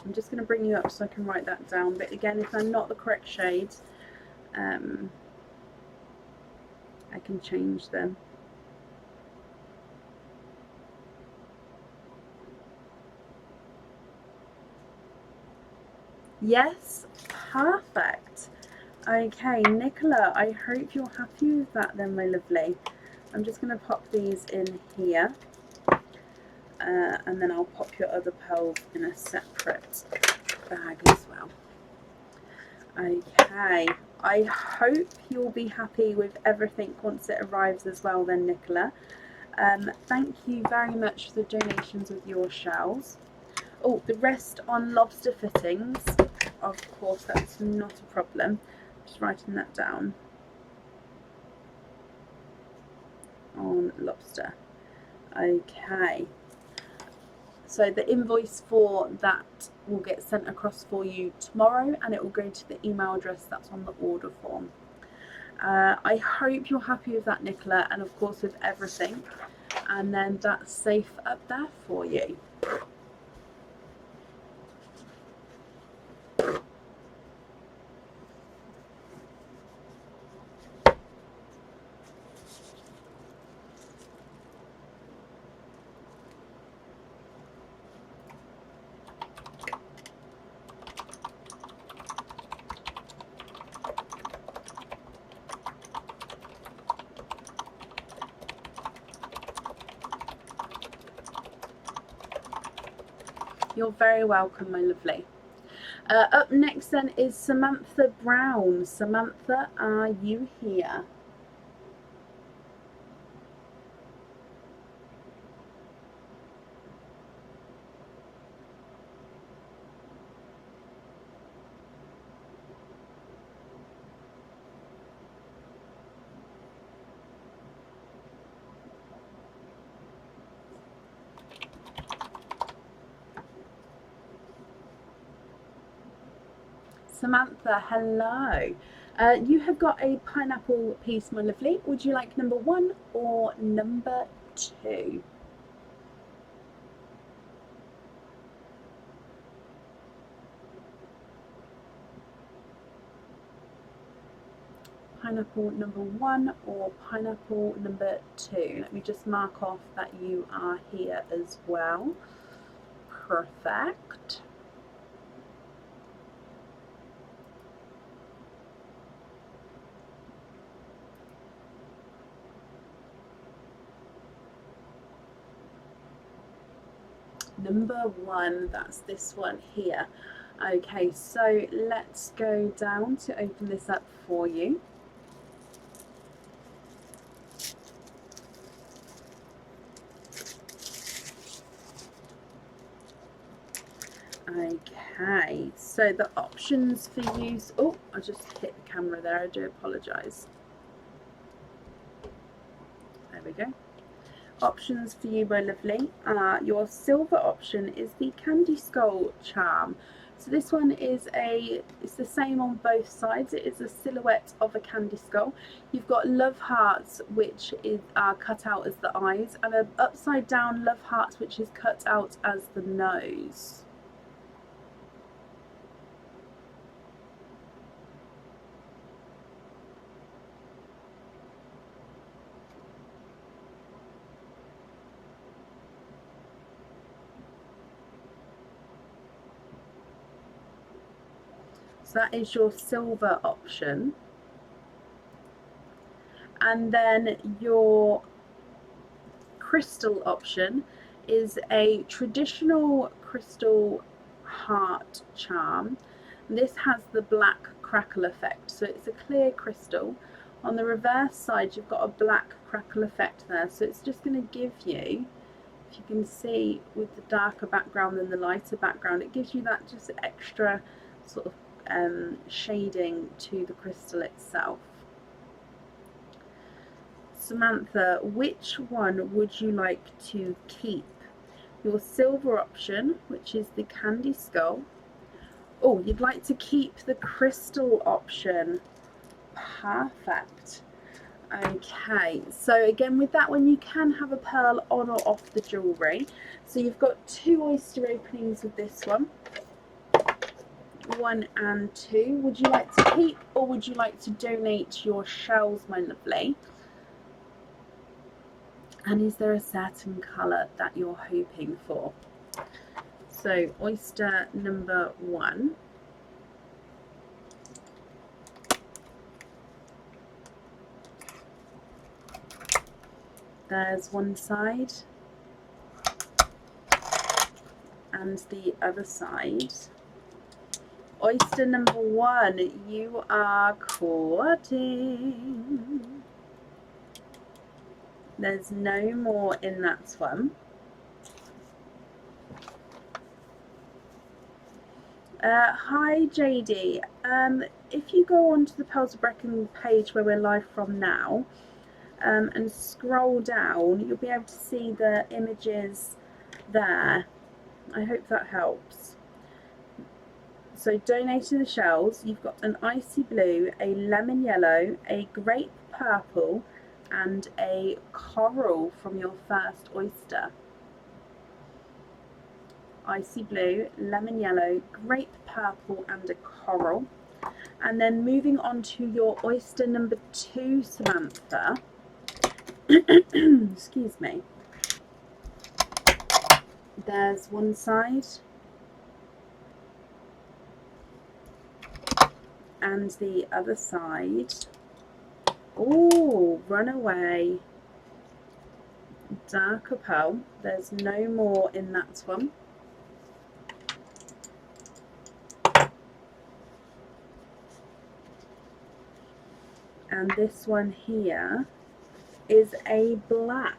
I'm just going to bring you up so I can write that down. But again, if they're not the correct shades, I can change them. Yes, perfect. Okay, Nicola, I hope you're happy with that then, my lovely. I'm just going to pop these in here. And then I'll pop your other pearls in a separate bag as well. Okay, I hope you'll be happy with everything once it arrives as well then, Nicola. Thank you very much for the donations with your shells. Oh, the rest on lobster fittings, of course, that's not a problem. Just writing that down. On lobster. Okay. So the invoice for that will get sent across for you tomorrow, and it will go to the email address that's on the order form. I hope you're happy with that, Nicola, and of course with everything. And then that's safe up there for you. You're very welcome, my lovely. Up next then is Samantha Brown. Samantha, are you here? Samantha, hello. You have got a pineapple piece, my lovely. Would you like number 1 or number 2? Pineapple number 1 or pineapple number 2? Let me just mark off that you are here as well. Perfect. Number 1, that's this one here. Okay, so let's go down to open this up for you. Okay, so the options for use, oh, I just hit the camera there, I do apologise. There we go. Options for you, my lovely. Your silver option is the Candy Skull charm. So this one is it's the same on both sides. It is a silhouette of a candy skull. You've got love hearts, which are cut out as the eyes, and an upside down love hearts, which is cut out as the nose. So that is your silver option. And then your crystal option is a traditional crystal heart charm. This has the black crackle effect, so it's a clear crystal. On the reverse side you've got a black crackle effect there, so it's just going to give you, if you can see with the darker background than the lighter background, it gives you that just extra sort of shading to the crystal itself. Samantha, which one would you like to keep? Your silver option, which is the Candy Skull. Oh, you'd like to keep the crystal option. Perfect. Okay, so again with that one you can have a pearl on or off the jewellery. So you've got 2 oyster openings with this one. 1 and 2. Would you like to keep or would you like to donate your shells, my lovely? And is there a certain colour that you're hoping for? So oyster number 1. There's one side and the other side. Oyster number 1, you are courting. There's no more in that one. Hi JD, if you go onto the Pearls of Brecon page where we're live from now, and scroll down, you'll be able to see the images there. I hope that helps. So donating the shells, you've got an icy blue, a lemon yellow, a grape purple, and a coral from your first oyster. Icy blue, lemon yellow, grape purple, and a coral. And then moving on to your oyster number 2, Samantha. Excuse me. There's one side and the other side. Oh, runaway darker pearl. There's no more in that one. And this one here is a black.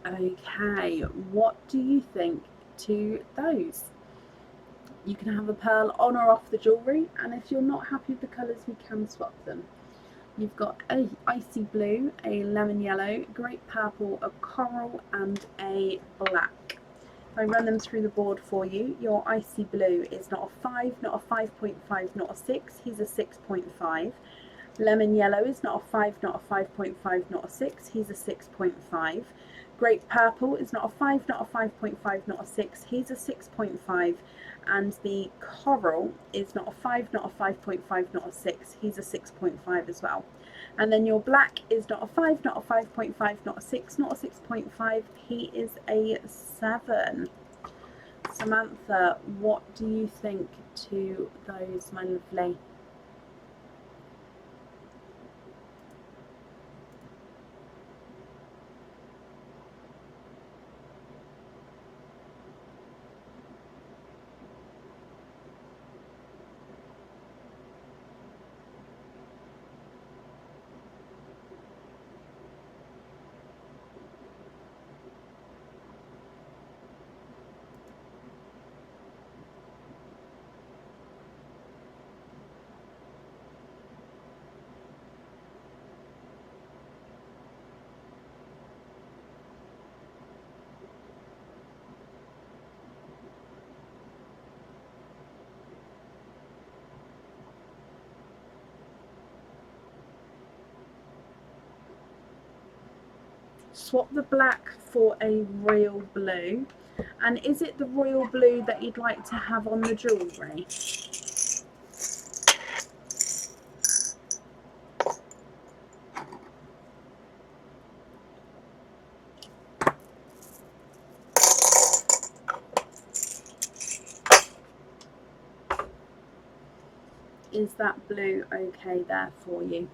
Okay, what do you think to those? You can have a pearl on or off the jewellery, and if you're not happy with the colours, we can swap them. You've got a icy blue, a lemon yellow, grape purple, a coral, and a black. If I run them through the board for you, your icy blue is not a 5, not a 5.5, not a 6, he's a 6.5. Lemon yellow is not a 5, not a 5.5, not a 6, he's a 6.5. Grape purple is not a 5, not a 5.5, not a 6, he's a 6.5. And the coral is not a 5, not a 5.5, not a 6, he's a 6.5 as well. And then your black is not a 5, not a 5.5, not a 6, not a 6.5, he is a 7. Samantha, what do you think to those, my lovely? Swap the black for a royal blue. And is it the royal blue that you'd like to have on the jewellery? Is that blue okay there for you?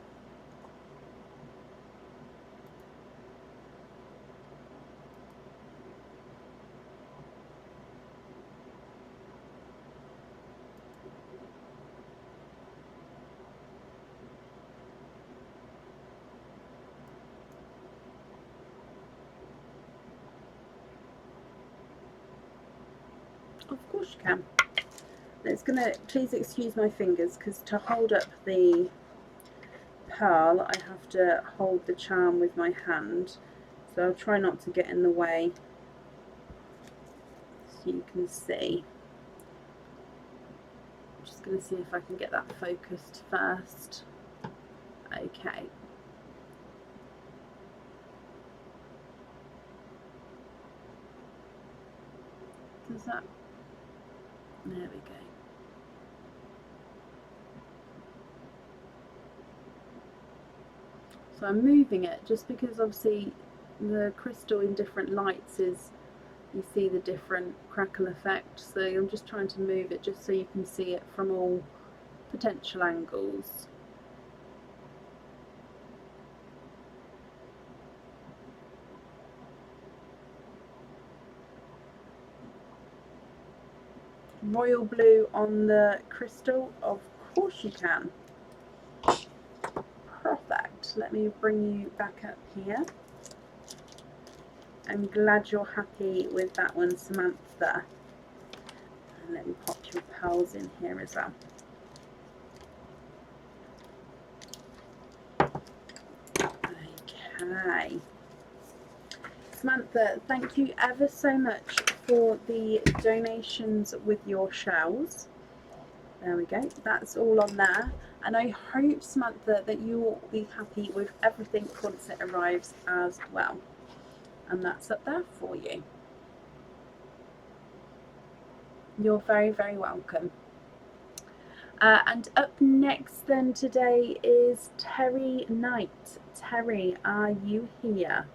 Of course you can. It's gonna, please excuse my fingers, because to hold up the pearl I have to hold the charm with my hand, so I'll try not to get in the way so you can see. I'm just going to see if I can get that focused first. Okay. Does that, there we go. So I'm moving it just because obviously the crystal in different lights is, you see the different crackle effect, so I'm just trying to move it just so you can see it from all potential angles. Royal blue on the crystal, of course you can. Perfect. Let me bring you back up here. I'm glad you're happy with that one, Samantha. And let me pop your pearls in here as well. Okay. Samantha, thank you ever so much for the donations with your shells. There we go, that's all on there. And I hope, Samantha, that you will be happy with everything once it arrives as well. And that's up there for you. You're very, very welcome. And up next then today is Terry Knight. Terry, are you here?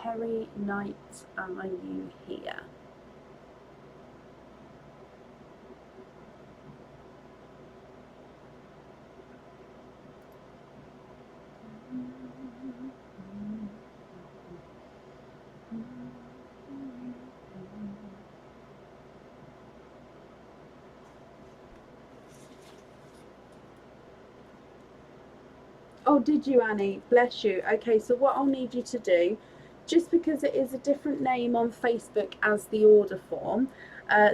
Terry Knight, are you here? Oh, did you, Annie? Bless you. Okay, so what I'll need you to do, just because it is a different name on Facebook as the order form.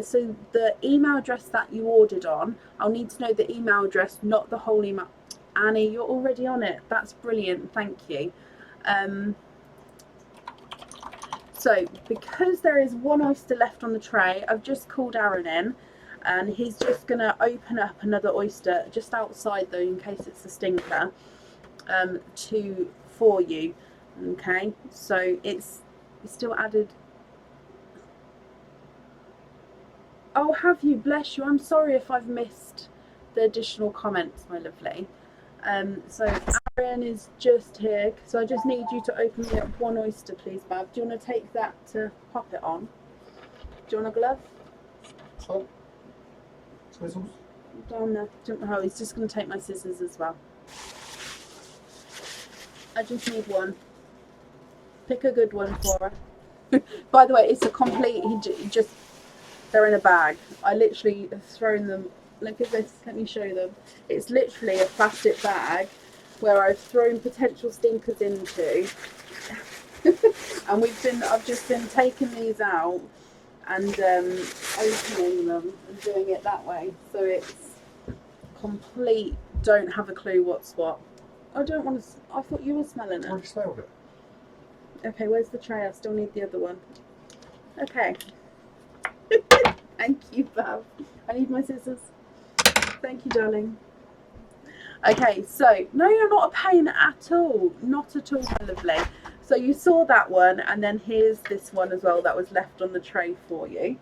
So the email address that you ordered on, I'll need to know the email address, not the whole email. Annie, you're already on it. That's brilliant. Thank you. So because there is one oyster left on the tray, I've just called Aaron in, and he's just going to open up another oyster just outside though, in case it's a stinker, for you. Okay, so it's still added. Oh, have you? Bless you. I'm sorry if I've missed the additional comments, my lovely. So Aaron is just here, so I just need you to open me up one oyster, please, Bab. Do you want to take that to pop it on? Do you want a glove? Oh. Scissors? Down there. Oh, he's just going to take my scissors as well. I just need one. Pick a good one for her. By the way, it's a complete, they're in a bag. I literally have thrown them. Look at this, let me show them. It's literally a plastic bag where I've thrown potential stinkers into. And I've just been taking these out and opening them and doing it that way. So it's complete, don't have a clue what's what. I don't want to, I thought you were smelling it. I already smelled it. Okay, where's the tray? I still need the other one. Okay. Thank you, Bab. I need my scissors. Thank you, darling. Okay, so, no, you're not a pain at all. Not at all, my lovely. So you saw that one, and then here's this one as well that was left on the tray for you.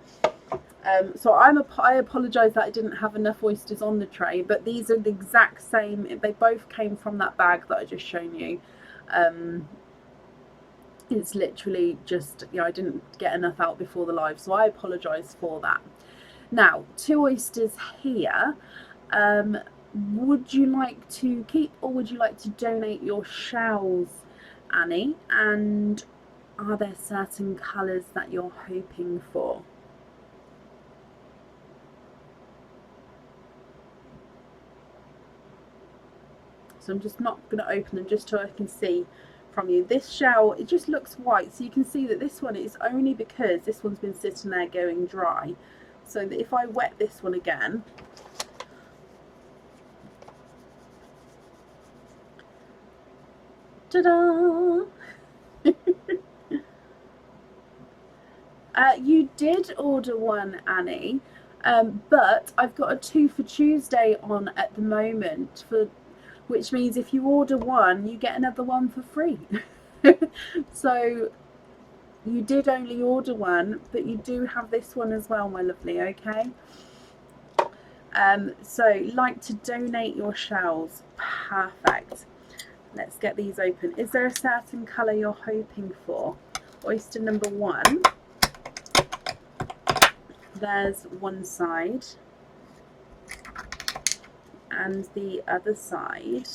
So I apologise that I didn't have enough oysters on the tray, but these are the exact same. They both came from that bag that I just shown you. It's literally just, I didn't get enough out before the live, so I apologise for that. Now, 2 oysters here. Would you like to keep or would you like to donate your shells, Annie? And are there certain colours that you're hoping for? So I'm just not going to open them just so I can see from you. This shell, it just looks white, so you can see that this one is only because this one's been sitting there going dry. So that if I wet this one again, ta-da! You did order one, Annie, but I've got a 2 for Tuesday on at the moment, which means if you order one, you get another one for free. So you did only order one, but you do have this one as well, my lovely, okay? So like to donate your shells. Perfect. Let's get these open. Is there a certain colour you're hoping for? Oyster number 1. There's one side. And the other side.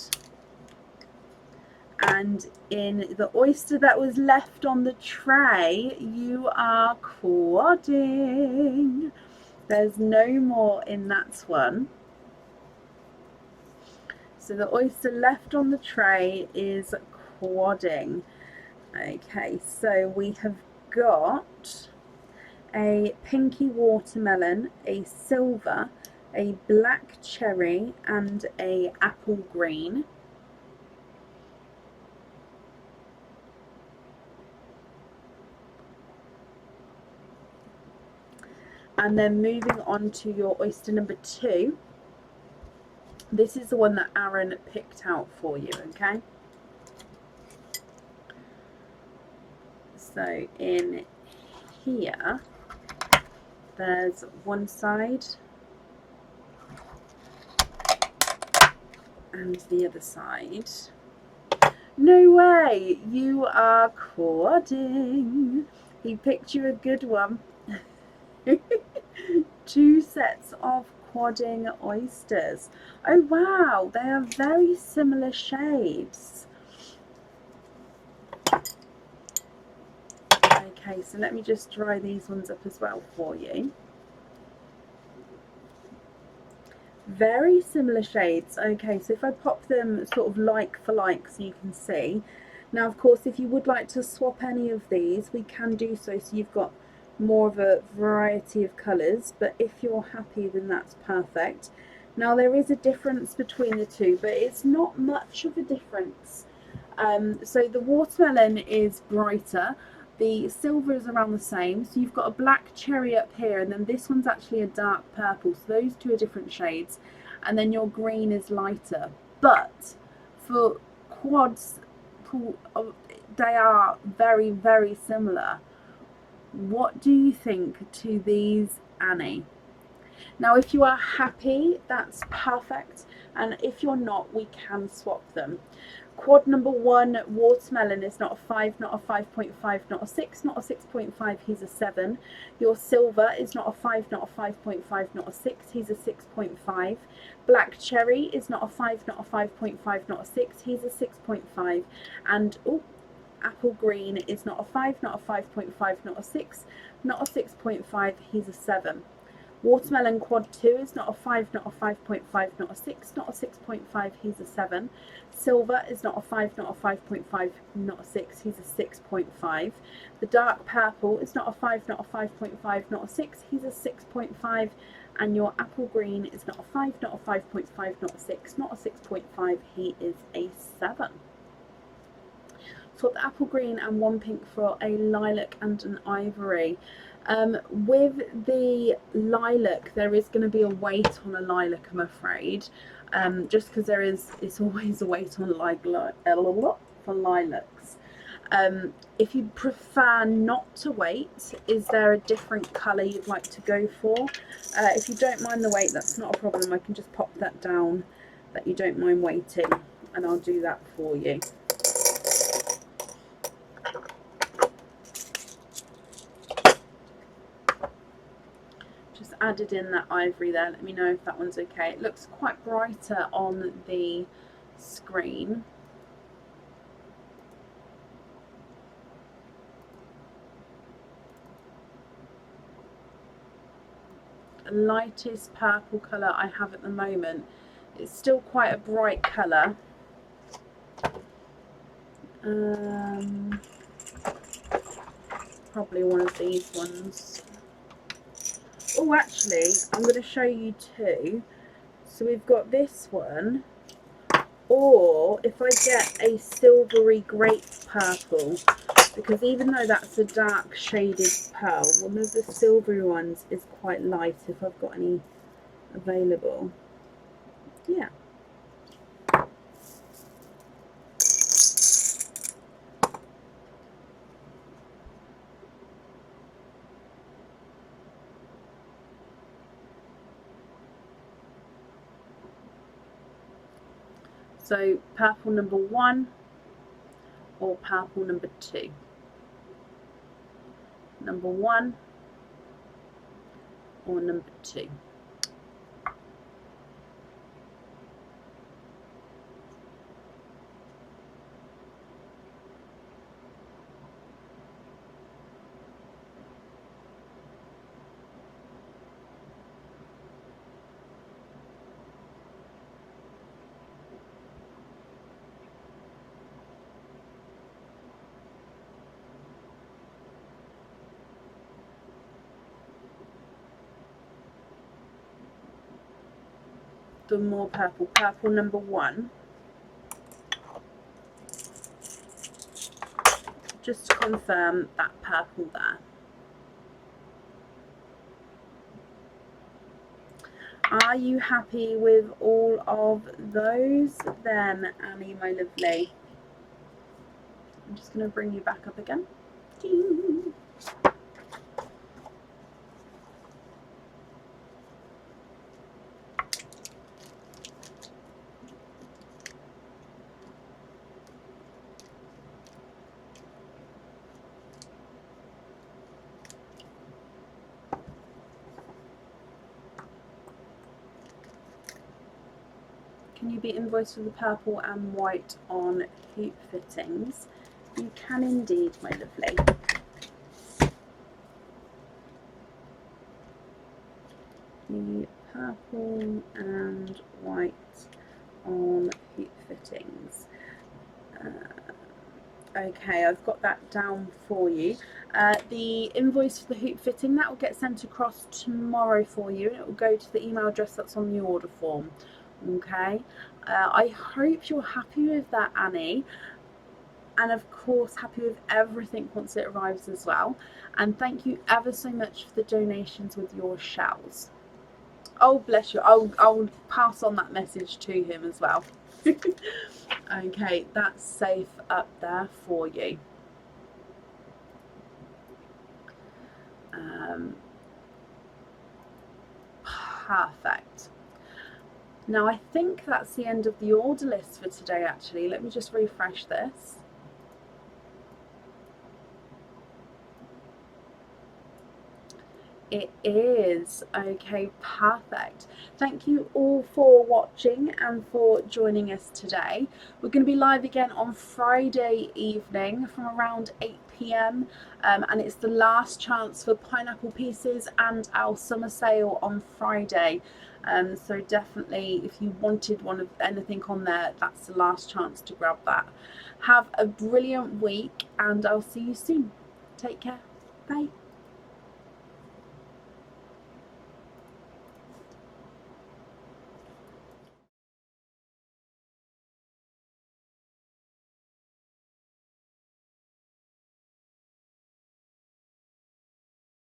And in the oyster that was left on the tray, you are quadding. There's no more in that one. So the oyster left on the tray is quadding. Okay, so we have got a pinky watermelon, a silver, a black cherry, and a apple green. And then moving on to your oyster number 2. This is the one that Aaron picked out for you, okay? So in here, there's one side and the other side. No way, you are quadding. He picked you a good one. 2 sets of quadding oysters. Oh wow, they are very similar shades. Okay, so let me just dry these ones up as well for you. Very similar shades. Okay, so if I pop them sort of like for like so you can see. Now, of course, if you would like to swap any of these, we can do so, so you've got more of a variety of colours, but if you're happy, then that's perfect. Now, there is a difference between the two, but it's not much of a difference. So the watermelon is brighter, the silver is around the same, so you've got a black cherry up here, and then this one's actually a dark purple, so those two are different shades, and then your green is lighter. But for quads, they are very, very similar. What do you think to these, Annie? Now, if you are happy, that's perfect, and if you're not, we can swap them. Quad number 1, watermelon, is not a 5, not a 5.5, not a 6, not a 6.5, he's a 7. Your silver is not a 5, not a 5.5, not a 6, he's a 6.5. Black cherry is not a 5, not a 5.5, not a 6, he's a 6.5. And apple green is not a 5, not a 5.5, not a 6, not a 6.5, he's a 7. Watermelon quad 2 is not a 5, not a 5.5, not a 6, not a 6.5, he's a 7. Silver is not a 5, not a 5.5, not a 6, he's a 6.5. The dark purple is not a 5, not a 5.5, not a 6, he's a 6.5. And your apple green is not a 5, not a 5.5, not a 6, not a 6.5, he is a 7. Swap the apple green and one pink for a lilac and an ivory. With the lilac, there is going to be a weight on a lilac, I'm afraid, just because it's always a weight on for lilacs. If you prefer not to wait, is there a different colour you'd like to go for? If you don't mind the wait, that's not a problem. I can just pop that down that you don't mind waiting, and I'll do that for you. Just added in that ivory there. Let me know if that one's okay. It looks quite brighter on the screen. Lightest purple colour I have at the moment. It's still quite a bright colour. Probably one of these ones. Oh, actually, I'm going to show you two. So we've got this one, or if I get a silvery grape purple, because even though that's a dark shaded pearl, one of the silvery ones is quite light if I've got any available. Yeah. So purple number 1 or purple number 2. Number 1 or number 2. The more purple. Purple number 1. Just to confirm that purple there. Are you happy with all of those then, Annie, my lovely? I'm just going to bring you back up again. Ding. Can you be invoiced for the purple and white on hoop fittings? You can indeed, my lovely. The purple and white on hoop fittings. Okay, I've got that down for you. The invoice for the hoop fitting, that will get sent across tomorrow for you, and it will go to the email address that's on the order form. Okay, I hope you're happy with that, Annie, and of course happy with everything once it arrives as well. And thank you ever so much for the donations with your shells. Oh, bless you. I'll pass on that message to him as well. Okay, that's safe up there for you. Perfect. Now I think that's the end of the order list for today actually. Let me just refresh this. It is. Okay, perfect. Thank you all for watching and for joining us today. We're going to be live again on Friday evening from around 8 p.m. And it's the last chance for pineapple pieces and our summer sale on Friday. So definitely if you wanted one of anything on there, that's the last chance to grab that. Have a brilliant week and I'll see you soon. Take care. Bye.